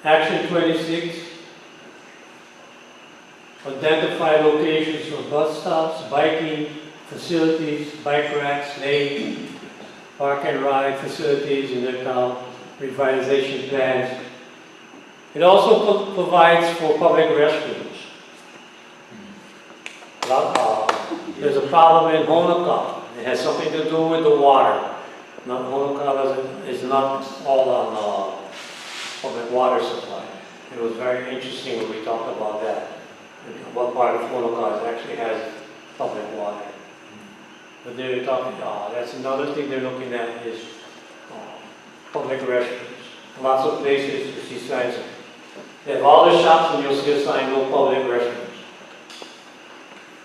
Action 26, identify locations for bus stops, biking facilities, bike racks, lanes, park and ride facilities in their town, revitalization plans. It also provides for public restrooms. There's a problem in Honoka. It has something to do with the water. Honoka is not all on public water supply. It was very interesting when we talked about that. What part of Honoka actually has public water. But they're talking, that's another thing they're looking at is public restrooms. Lots of places you see signs. They have all the shops and you'll see a sign, no public restrooms.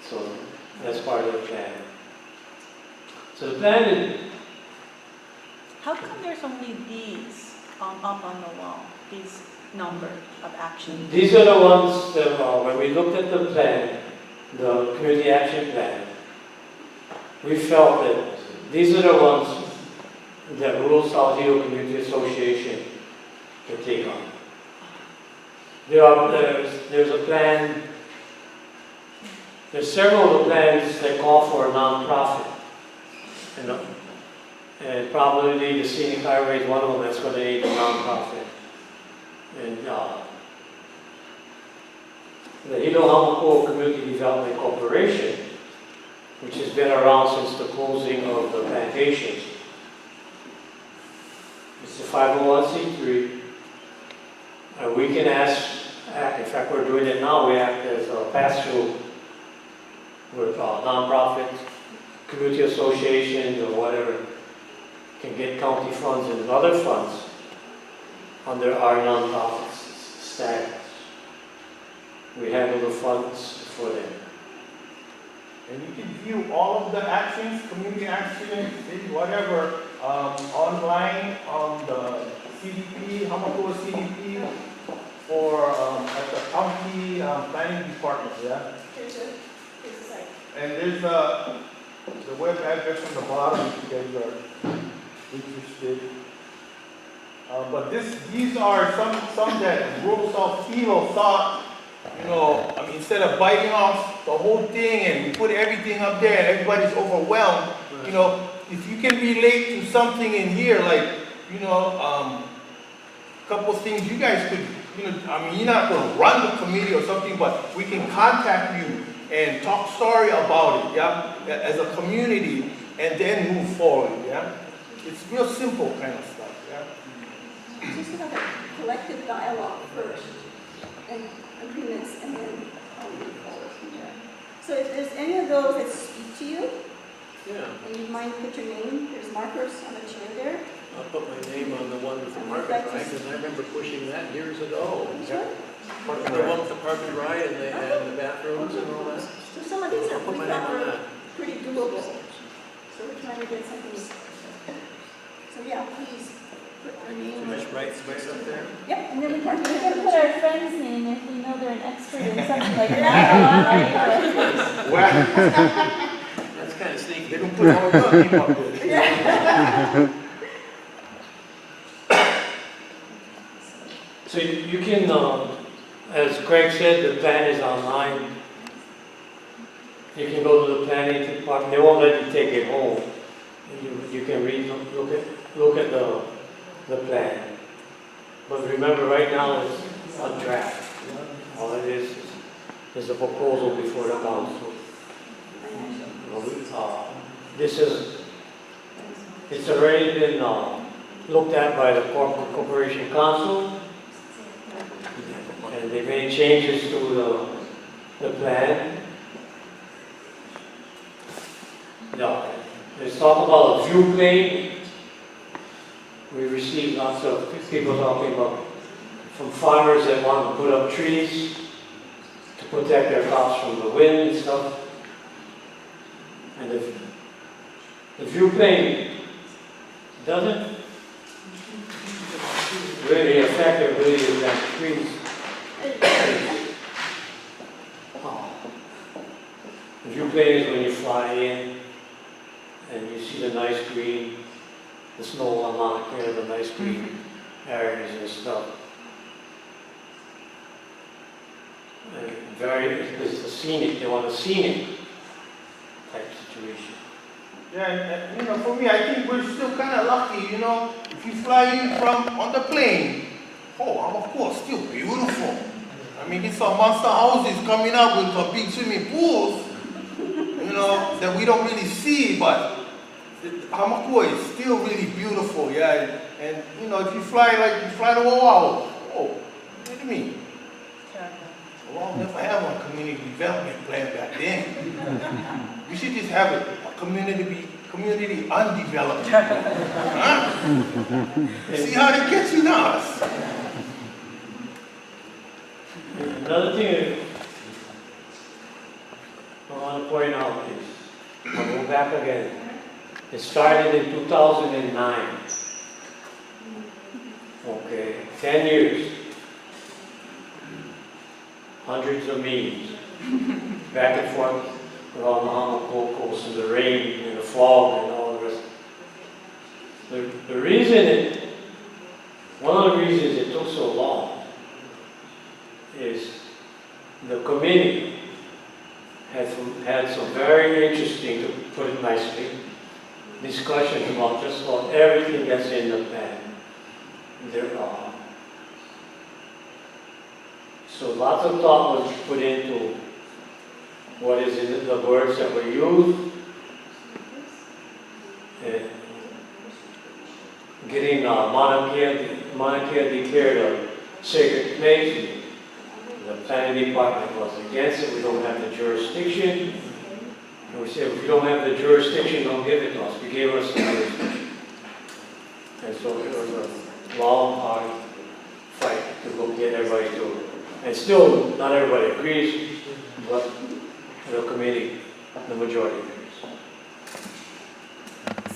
So that's part of the plan. So the plan is... How come there's only these up on the wall, these number of actions? These are the ones that, when we looked at the plan, the community action plan, we felt that these are the ones that Rural South Hilo Community Association can take on. There's a plan, there's several plans that call for a non-profit. And probably the scenic highway is one of them that's going to need a non-profit. And the Hilo Hamako Community Development Corporation, which has been around since the closing of the plantations. It's a 501c3. And we can in fact we're doing it now, we act as a pass-through with non-profit community associations or whatever can get county funds and other funds under our non-profit status. We handle the funds for them. And you can view all of the actions, community actions, whatever, online on the CDP, Hamakua CDP, or at the county planning department, yeah? Here's a site. And there's the web address on the bottom if you guys are interested. But these are some that Rural South Hilo thought, you know, I mean, instead of biting off the whole thing and we put everything up there and everybody's overwhelmed, you know, if you can relate to something in here, like, you know, a couple things you guys could, you know, I mean, you're not going to run the committee or something, but we can contact you and talk story about it, yeah, as a community, and then move forward, yeah. It's real simple kind of stuff, yeah. Just have a collective dialogue first, and agreements, and then move forward from there. So if there's any of those that speak to you, and you mind put your name, there's markers on the chair there. I'll put my name on the one with the market ride, because I remember pushing that years ago. Sure. The one with the park and ride and the bathrooms and all that. So some of these I'll are put my we name thought on were that. pretty doable. So we're trying to get something. So yeah, please put your name. So just write space up there? Yep, and then we can We can put our friend's name if we know they're an expert in something like that. Oh, I like it. That's kind of sneaky. They can put all your name up there. Yeah. So you can, as Craig said, the plan is online. You can go to the planning department, they won't let you take it home. You can read, look at the plan. But remember, right now it's on draft. All it is a proposal before the council. It's already been looked at by the Corporation Council. And they made changes to the plan. Let's talk about a view plane. We received lots of people talking about from farmers that want to put up trees to protect their crops from the wind and stuff. And the view plane doesn't really affect their ability to plant trees. The view plane is when you fly in and you see the nice green, the snow on Mauna Kea, the nice green areas and stuff. And it's a scenic, they want a scenic type situation. Yeah, and you know, for me, I think we're still kind of lucky, you know, if you fly in from on the plane, of course, still beautiful. I mean, it's some monster houses coming up with some big swimming pools, you know, that we don't really see, but Hamakua is still really beautiful, yeah. And you know, if you fly to Oahu, what do you mean? Well, never have a community development plan back then. We should just have a community undeveloped. Huh? See how they get you now. Another thing I want to point out is, I'll go back again. It started in 2009. Okay, 10 years. Hundreds of meetings. Back and forth around the Hamakua coast in the rain and the fog and all the rest. One of the reasons it took so long is the committee had some very interesting, to put it nicely, discussions about just about everything that's in the plan. So lots of thought was put into what is in the words that were used, and getting Mauna Kea declared a sacred place. The planning department was against it. We don't have the jurisdiction. And we said, if we don't have the jurisdiction, don't give it to us. We gave us the jurisdiction. And so it was a long, hard fight to go get everybody to, and still not everybody agrees, but the committee the majority of areas.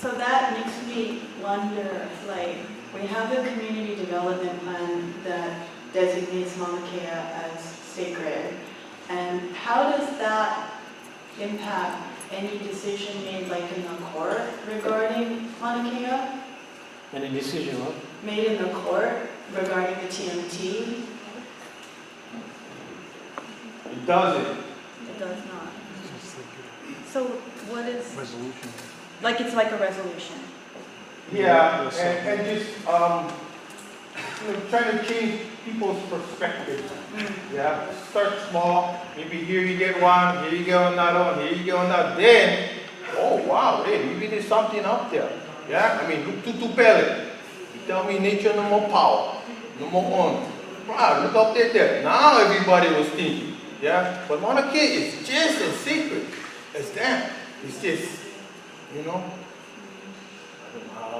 So that makes me wonder, like, we have the community development plan that designates Mauna Kea as sacred. And how does that impact any decision made like in the court regarding Mauna Kea? Any decision, what? Made in the court regarding the TMT? It doesn't. It does not. So what is? Resolution. Like it's like a resolution. Yeah, and just, trying to change people's perspective. Yeah, start small, maybe here you get one, here you get another one, here you get another. Then, oh wow, hey, maybe there's something up there. Yeah, I mean, look to Tupele. You tell me nature no more power, no more on. Wow, look up there. Now everybody was thinking. Yeah, but Mauna Kea is just as sacred as that. It's just,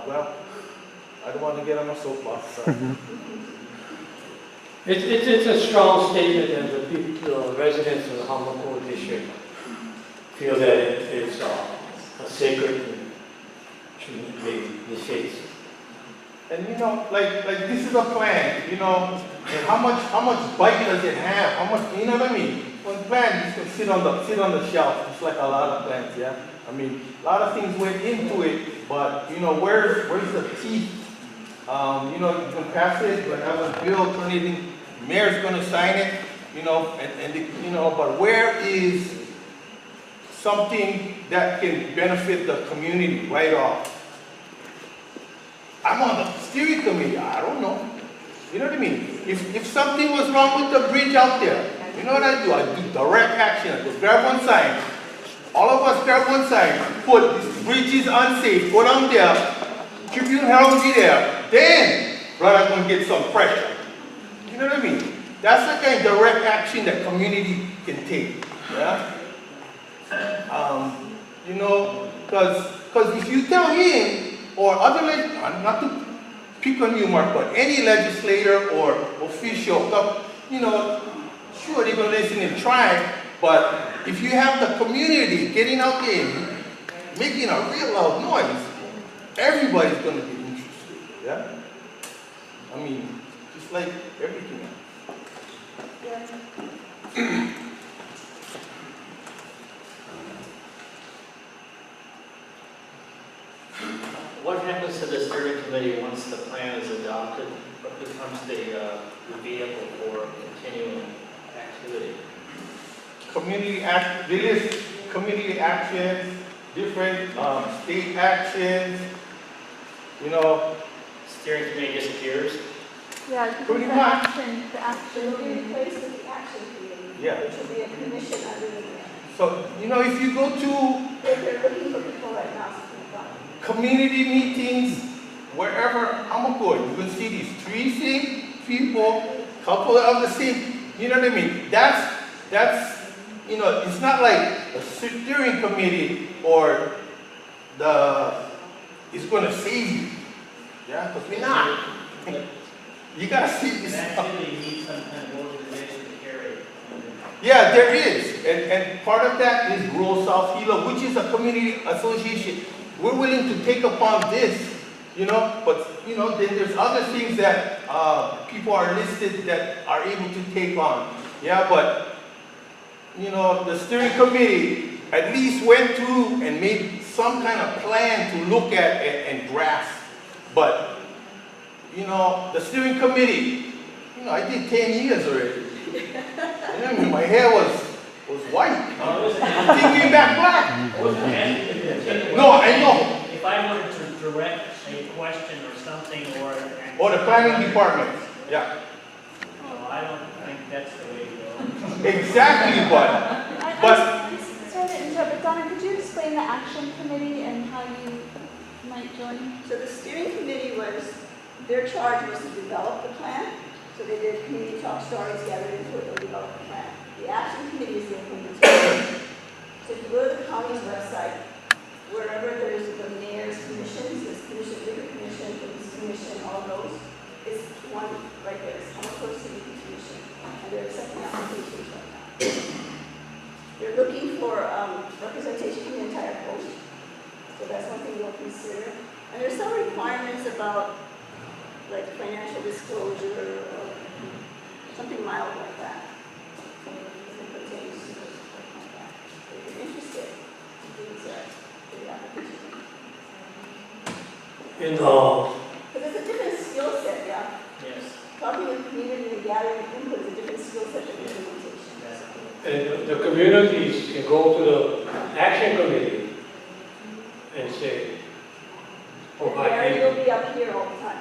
well, I don't want to get on my soapbox. So. It's a strong statement that the people, the residents of the Hamakua district feel that it's a sacred and should be the case. And like this is a plan, and how much bite does it have? How much, you know what I mean? One plan is to sit on the shelf, just like a lot of plants, yeah. I mean, a lot of things went into it, but where's the teeth? You can pass it, but have a bill, turn it in. Mayor's gonna sign it, but where is something that can benefit the community right off? I'm on the steering committee, I don't know. You know what I mean? If something was wrong with the bridge out there, you know what I do? I do direct action. I go grab one sign. All of us grab one sign, put this bridge is unsafe, go down there, Tribune Herald will be there, then brother gonna get some pressure. You know what I mean? That's the kind of direct action that community can take. Yeah? Because if you tell him or other, not to pick on you, Mark, but any legislator or official, sure they're gonna listen and try, but if you have the community getting out there and making a real loud noise, everybody's gonna be interested. Yeah? I mean, just like everything else. What happens to the steering committee once the plan is adopted? What becomes the vehicle for continuing activity? Community actions, different state actions, Steering committee disappears? Yeah, because Pretty the much. action Will be replaced with the action committee, Yeah. which will be a commission under the mayor. So, if you go to They're looking for people right now. community meetings, wherever I'm going, you can see these three same people, couple of the same, you know what I mean? That's, it's not like a steering committee or it's gonna save you. Yeah, because we're not. You gotta see this stuff. Activity needs some kind of organization to carry it. Yeah, there is. And part of that is Rural South Hilo, which is a community association. We're willing to take upon this, but then there's other things that people are listed that are able to take on. Yeah, but the steering committee at least went through and made some kind of plan to look at and grasp. But the steering committee, I did 10 years already. My hair was white. Thinking back black. No, I know. If I wanted to direct a question or something or the planning department, yeah. I don't think that's the way to go. Exactly, Sorry to interrupt, but Donna, could you explain the action committee and how you might join? So the steering committee their charge was to develop the plan. So they did community talk stories, gathered input, and developed the plan. The action committee is the implementation. So if you go to the county's website, wherever there's the mayor's commissions, there's commission, liquor commission, police commission, all those, it's one right there. It's Hamakua City Commission, and they're accepting applications right now. They're looking for representatives something you'll consider? And there's some requirements about, like, financial disclosure or something mild like that. If you're interested, these are the application. Because it's a different skill set, yeah. Yes. Talking with community and gathering input is a different skill set than implementation. And the communities can go to the action committee and say, Gary will be up here all the time.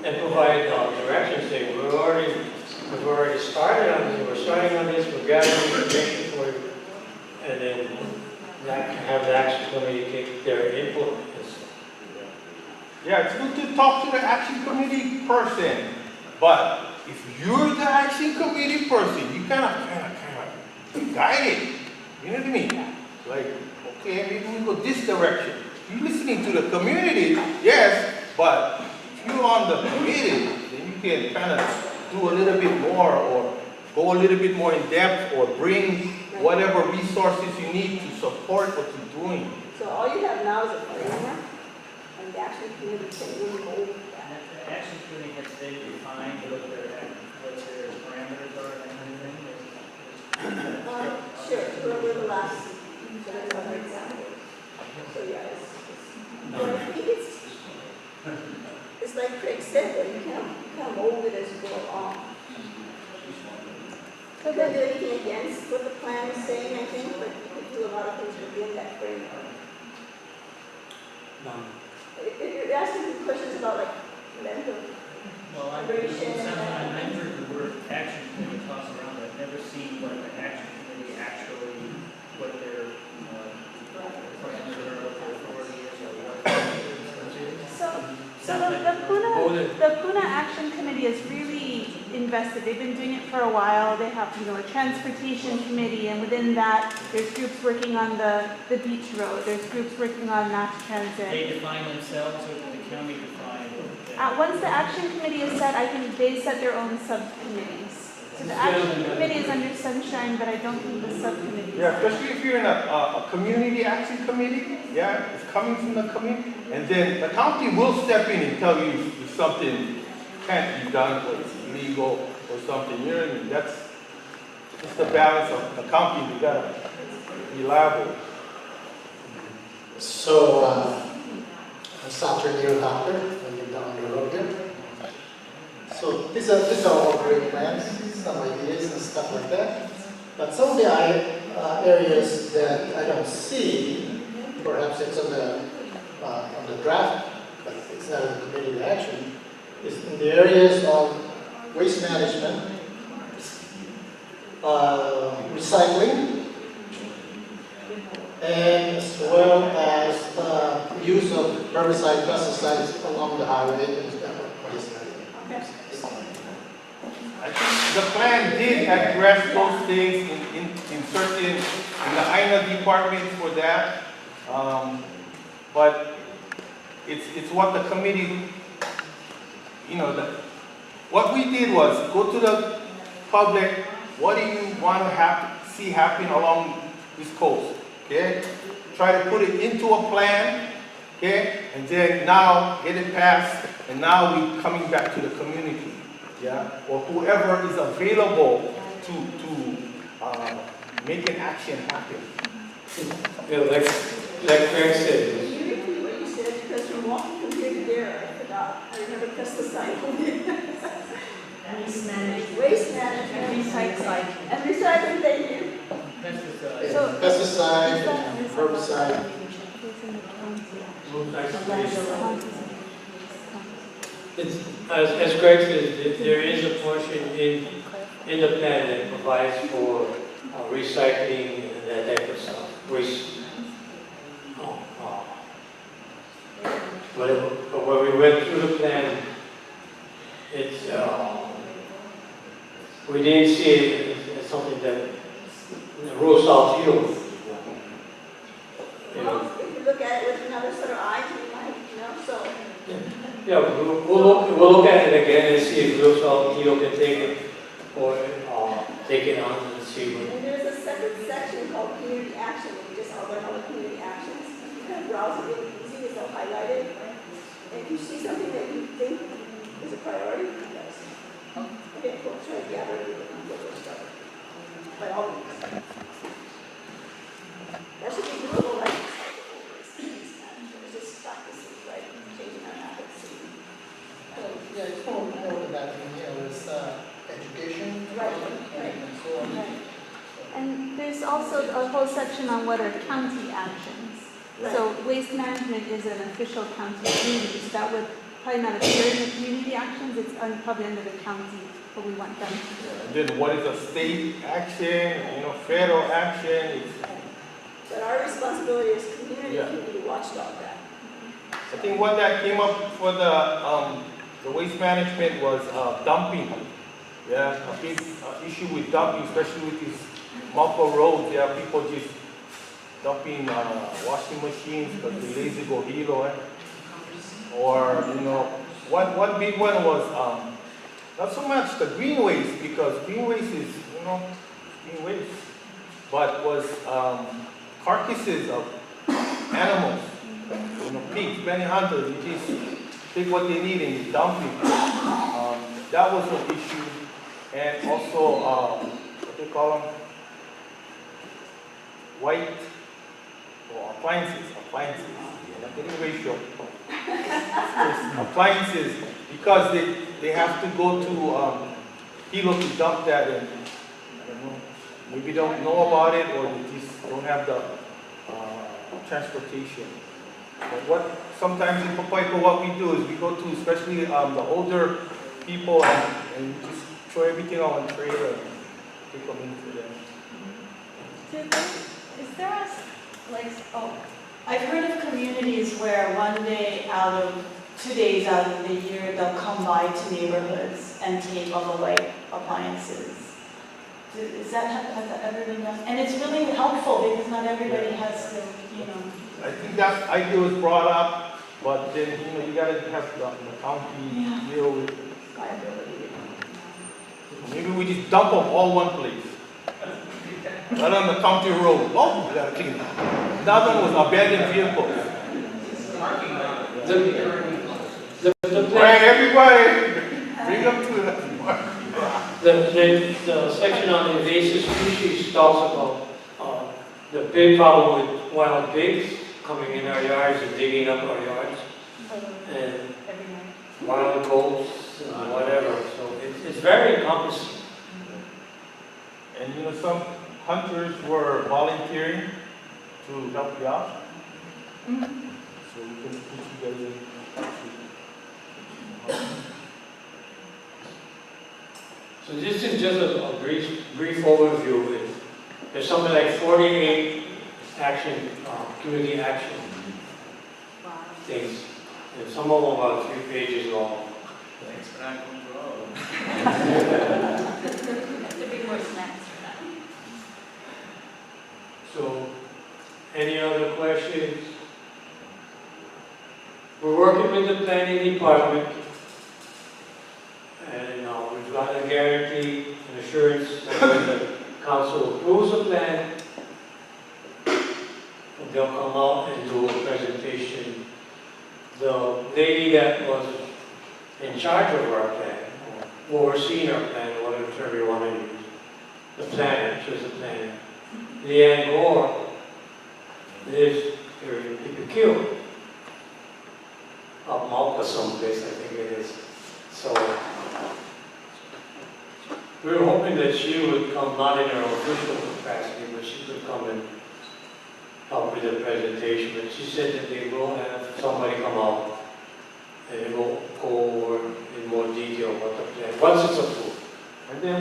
and provide direction, say, we've already started on this, we're starting on this, we're gathering information for you, and then have the action committee take their input. Yeah, it's good to talk to the action committee person, but if you're the action committee person, you kind of guide it. You know what I mean? Like, okay, maybe we go this direction. You're listening to the community, yes, but if you're on the committee, then you can kind of do a little bit more or go a little bit more in depth or bring whatever resources you need to support what you're doing. So all you have now is a framework, and the action committee can really mold that. The action committee has been defined what their parameters are and everything. Sure, we're the last, so that's another example. So yeah, but I think it's like Craig said, though, you can't mold it as you go along. So don't do anything against what the plan is saying, I think, but you could do a lot of things within that framework. If you're asking me questions about like length of Well, I've heard the word action committee tossed around, I've never seen what an action committee actually, what their parameters are, what their authority is, or what. So the Puna Action Committee is really invested. They've been doing it for a while. They have, a transportation committee, and within that, there's groups working on the beach road. There's groups working on mass transit. They define themselves, or the county define them? Once the action committee is set, I think they set their own subcommittees. So the action committee is under sunshine, but I don't think the subcommittee. Yeah, especially if you're in a community action committee, yeah, it's coming from the community, and then the county will step in and tell you if something can't be done or it's illegal or something. You know what I mean? That's just the balance of the county. We gotta be liable. So, I'm Saturn Neil Doctor, I live down the road here. So these are all great plans, some ideas and stuff like that. But some of the areas that I don't see, perhaps it's on the draft, but it's not in the committee action, is in the areas of waste management, recycling, and as well as the use of herbicide pesticides along the highway and stuff. I think the plan did address those things in the INA department for that. But it's what the committee, what we did was go to the public, what do you want to see happen along this coast, okay? Try to put it into a plan, okay? And then now get it passed, and now we're coming back to the community. Yeah, or whoever is available to make an action happen. Yeah, like Craig said. Can you repeat what you said? Because from walking from here to there, I forgot. I remember pesticide. Waste management. Waste management. And recycling. And recycling, thank you. Pesticide, herbicide. As Greg says, there is a portion in the plan that provides for recycling and that type of stuff. But when we went through the plan, we didn't see it as something that rules out Hilo. Well, if you look at it with another sort of eye, you might, so. Yeah, we'll look at it again and see if Hilo can take it or take it on and see what. And there's a separate section called community action, where we just outline all the community actions. You can browse it really easily. highlighted. And if you see something that you think is a priority, yes. Okay, we'll try to gather everything on those stuff. By all means. That should be doable, right? It's just practices, right? Changing our habits. Yeah, it's more than that, it's education. Right. And so on. Right. And there's also a whole section on what are county actions. So waste management is an official county duty, so that would probably not appear in the community actions, it's probably under the county, but we want them to do it. And then what is a state action, federal action? But our responsibility as community Yeah. can be watchdog that. I think one that came up for the waste management was dumping. Yeah, a big issue with dumping, especially with these multiple roads. Yeah, people just dumping washing machines because they lazy go Hilo. Or one big one was not so much the green waste, because green waste is green waste, but was carcasses of animals. Pigs, many hunters, you just take what they need and you dump it. That was an issue. And also, what they call them? White, or appliances. I'm getting racial. Appliances, because they have to go to Hilo to dump that, and I don't know, maybe don't know about it, or they just don't have the transportation. But sometimes in Papaico, what we do is we go to, especially the older people, and just throw everything on one trailer and take them in for them. Is there I've heard of communities where 1 day out of 2 days out of the year, they'll come by to neighborhoods and take all the white appliances. Has that ever been done? And it's really helpful because not everybody has the, I think that idea was brought up, but then, you gotta have the county deal with liability. Maybe we just dump them all one place. Right on the county road. Oh, we gotta clean it. Another one was abandoned vehicles. Right, everybody, bring them to The section on invasive species talks about the big problem with wild pigs coming in our yards and digging up our yards, and wild goats and whatever. So it's very encompassing. And some hunters were volunteering to help you out. So we can put you guys in. So this is just a brief overview. There's something like 48 community action things. And some of them are 3 pages long. Thanks for not going through all of them. Have to bring more snacks for that. So, any other questions? We're working with the planning department, and we've got a guarantee, an assurance that when the council approves a plan, they'll come out and do a presentation. The lady that was in charge of our plan, or overseeing our plan, whatever term you want to use, the planner, she was the planner, Leanne Gore, lives here in Pipiquio, up Malta someplace, I think it is. So, we were hoping that she would come, not in her official capacity, but she could come and help with the presentation. But she said that they will have somebody come out and they will go over in more detail what the plan, once it's approved. And then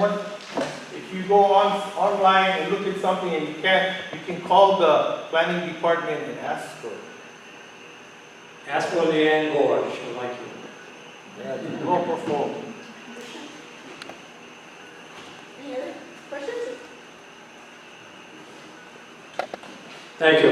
if you go online and look at something and you can call the planning department and ask for it. Ask for Leanne Gore, she'll like you. Yeah, go for phone. Any other questions? Thank you.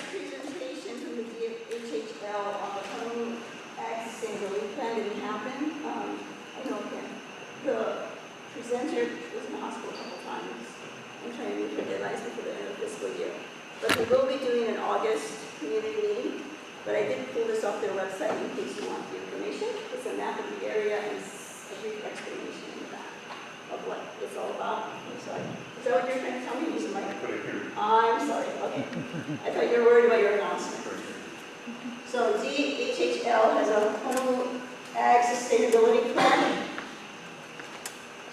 Presentation from the HHL on the home ag sustainability plan didn't happen. I know the presenter was in the hospital a couple times, We will be doing an August community meeting, but I did pull this off their website in case you want the information. It's a map of the area and a brief explanation in the back of what it's all about. I'm sorry. Is that what you're trying to tell me? Use the mic. I'm sorry. Okay. I thought you were worried about your announcement. So DHHL has a home ag sustainability plan.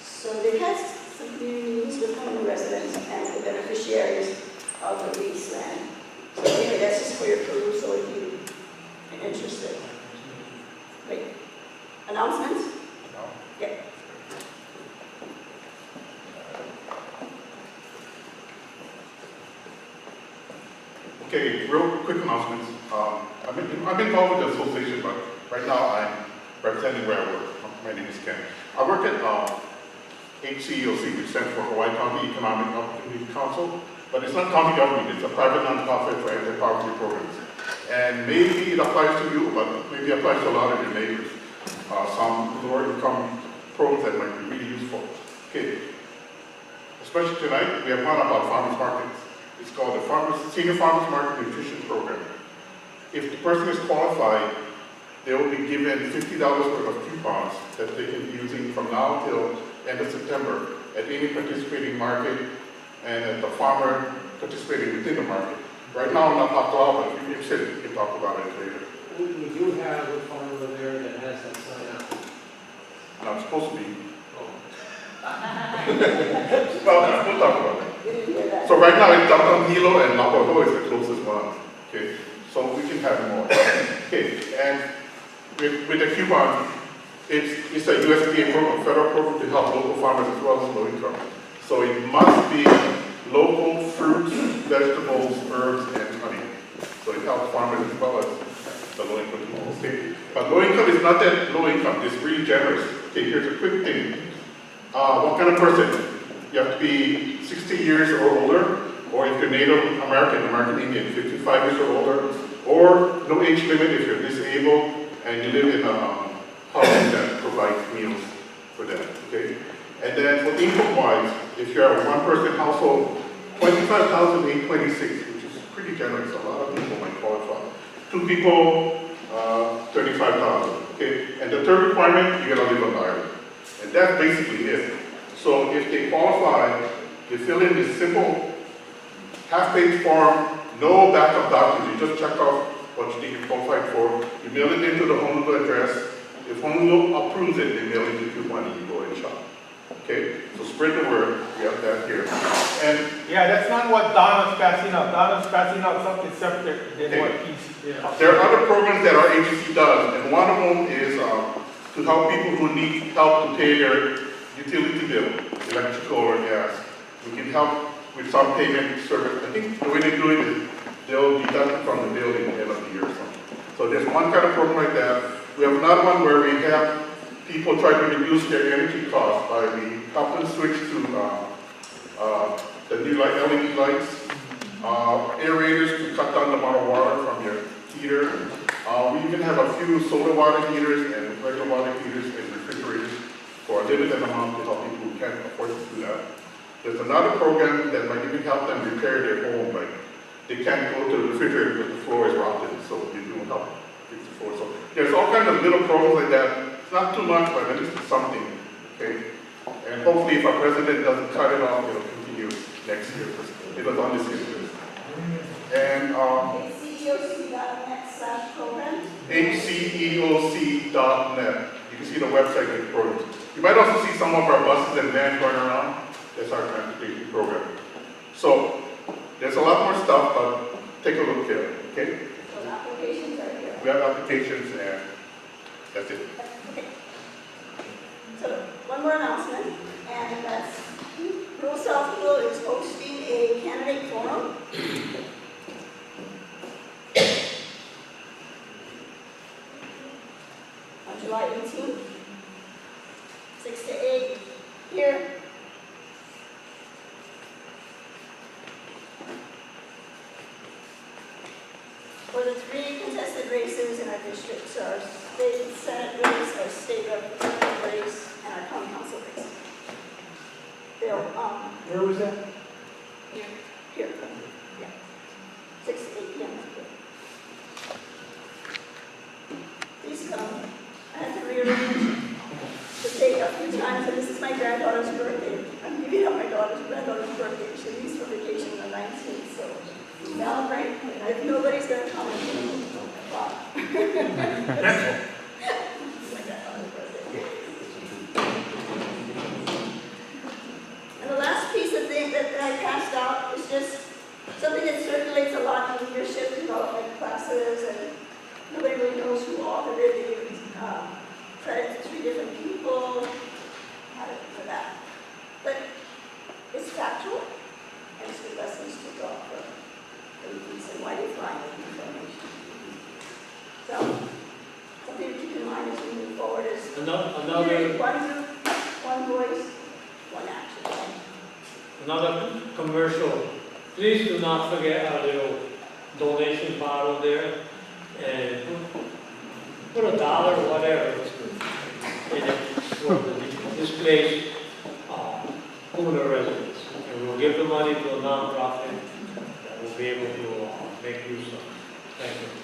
So they've had some community meetings with home residents and the beneficiaries of the lease land. So anyway, that's just for your perusal if you are interested. Wait, announcements? No. Yeah. Okay, real quick announcements. I've been involved with the association, but right now I'm representing where I work. My name is Ken. I work at HCEOC, which stands for Hawaii County Economic Opportunity Council, but it's not county government, it's a private nonprofit for anti-poverty programs. And maybe it applies to you, but maybe it applies to a lot of your neighbors. Some lower income programs that might be really useful. Okay, especially tonight, we have one about farmers markets. It's called the Senior Farmers Market Nutrition Program. If the person is qualified, they will be given $50 worth of coupons that they can be using from now till end of September at any participating market and at the farmer participating within the market. Right now, I'm not talking about it, but if you're interested, we can talk about it later. We do have a farmer over there that has that sign up. Not supposed to be. Well, we'll talk about it. So right now, it's downtown Hilo and Napoho is the closest one. Okay, so we can have more. Okay, and with the coupon, it's a USDA program, federal program to help local farmers as well as low income. So it must be local fruits, vegetables, herbs, and honey. So it helps farmers as well as the low income people. Okay, but low income is not that low income. It's really generous. Okay, here's a quick thing. What kind of person? You have to be 60 years or older, or if you're Native American, American Indian, 55 years or older, or no age limit if you're disabled and you live in a housing that provides meals for them, okay? And then for income-wise, if you're a one-person household, $25,826, which is pretty generous. A lot of people might qualify. 2 people, $35,000, okay? And the third requirement, you gotta live on the island. And that's basically it. So if they qualify, they fill in this simple half-page form, no backup documents. You just check off what you think you're qualified for. You mail it into the Honolulu address. If Honolulu approves it, they mail it to you and you go and shop. Okay, so spread the word. We have that here. And yeah, that's not what Donna's passing out. Donna's passing out something separate than what he's. Yeah. There are other programs that our agency does, and one of them is to help people who need help to pay their utility bill, electrical or gas. We can help with some payment service. I think the way they do it is they'll deduct it from the bill at the end of the year or something. So there's one kind of program like that. We have another one where we have people try to reduce their energy costs by we help them switch to the new LED lights, aerators to cut down the amount of water from your heater. We even have a few solar water heaters and regular water heaters and refrigerators for a limited amount to help people who can't afford to do that. There's another program that might even help them repair their home, like they can't go to the refrigerator because the floor is rotten, so you do help fix the floor. So there's all kinds of little programs like that. It's not too much, but at least it's something, okay? And hopefully if our president doesn't cut it off, it'll continue next year, because it was on this year's list. And HCEOC.net/program. HCEOC.net. You can see the website and the programs. You might also see some of our buses and vans going around. That's our transportation program. So there's a lot more stuff, but take a look here, okay? So applications are here. We have applications and that's it. Okay. So one more announcement, and that's Rural South Hilo is hosting a candidate forum. On July 18th, 6 to 8, here. For the 3 contested races in our district, so our state senate race, our state representative race, and our county council race. They'll, Where was that? here. Yeah. vacation, leaves for vacation on the 19th, so celebrate. If nobody's gonna come, it's And the last piece of thing that I passed out is just something that circulates a lot in leadership development classes, and nobody really knows who authored it. They give credit to 3 different people for that. But it's factual, and it's good lessons to draw from the piece and why they find the information. So, something to keep in mind as we move forward is Another one group, one voice, one action. Another commercial, please do not forget our little donation bottle there, and put $1 or whatever in it for this place, Puna residents. And we'll give the money to a nonprofit that will be able to make use of. Thank you.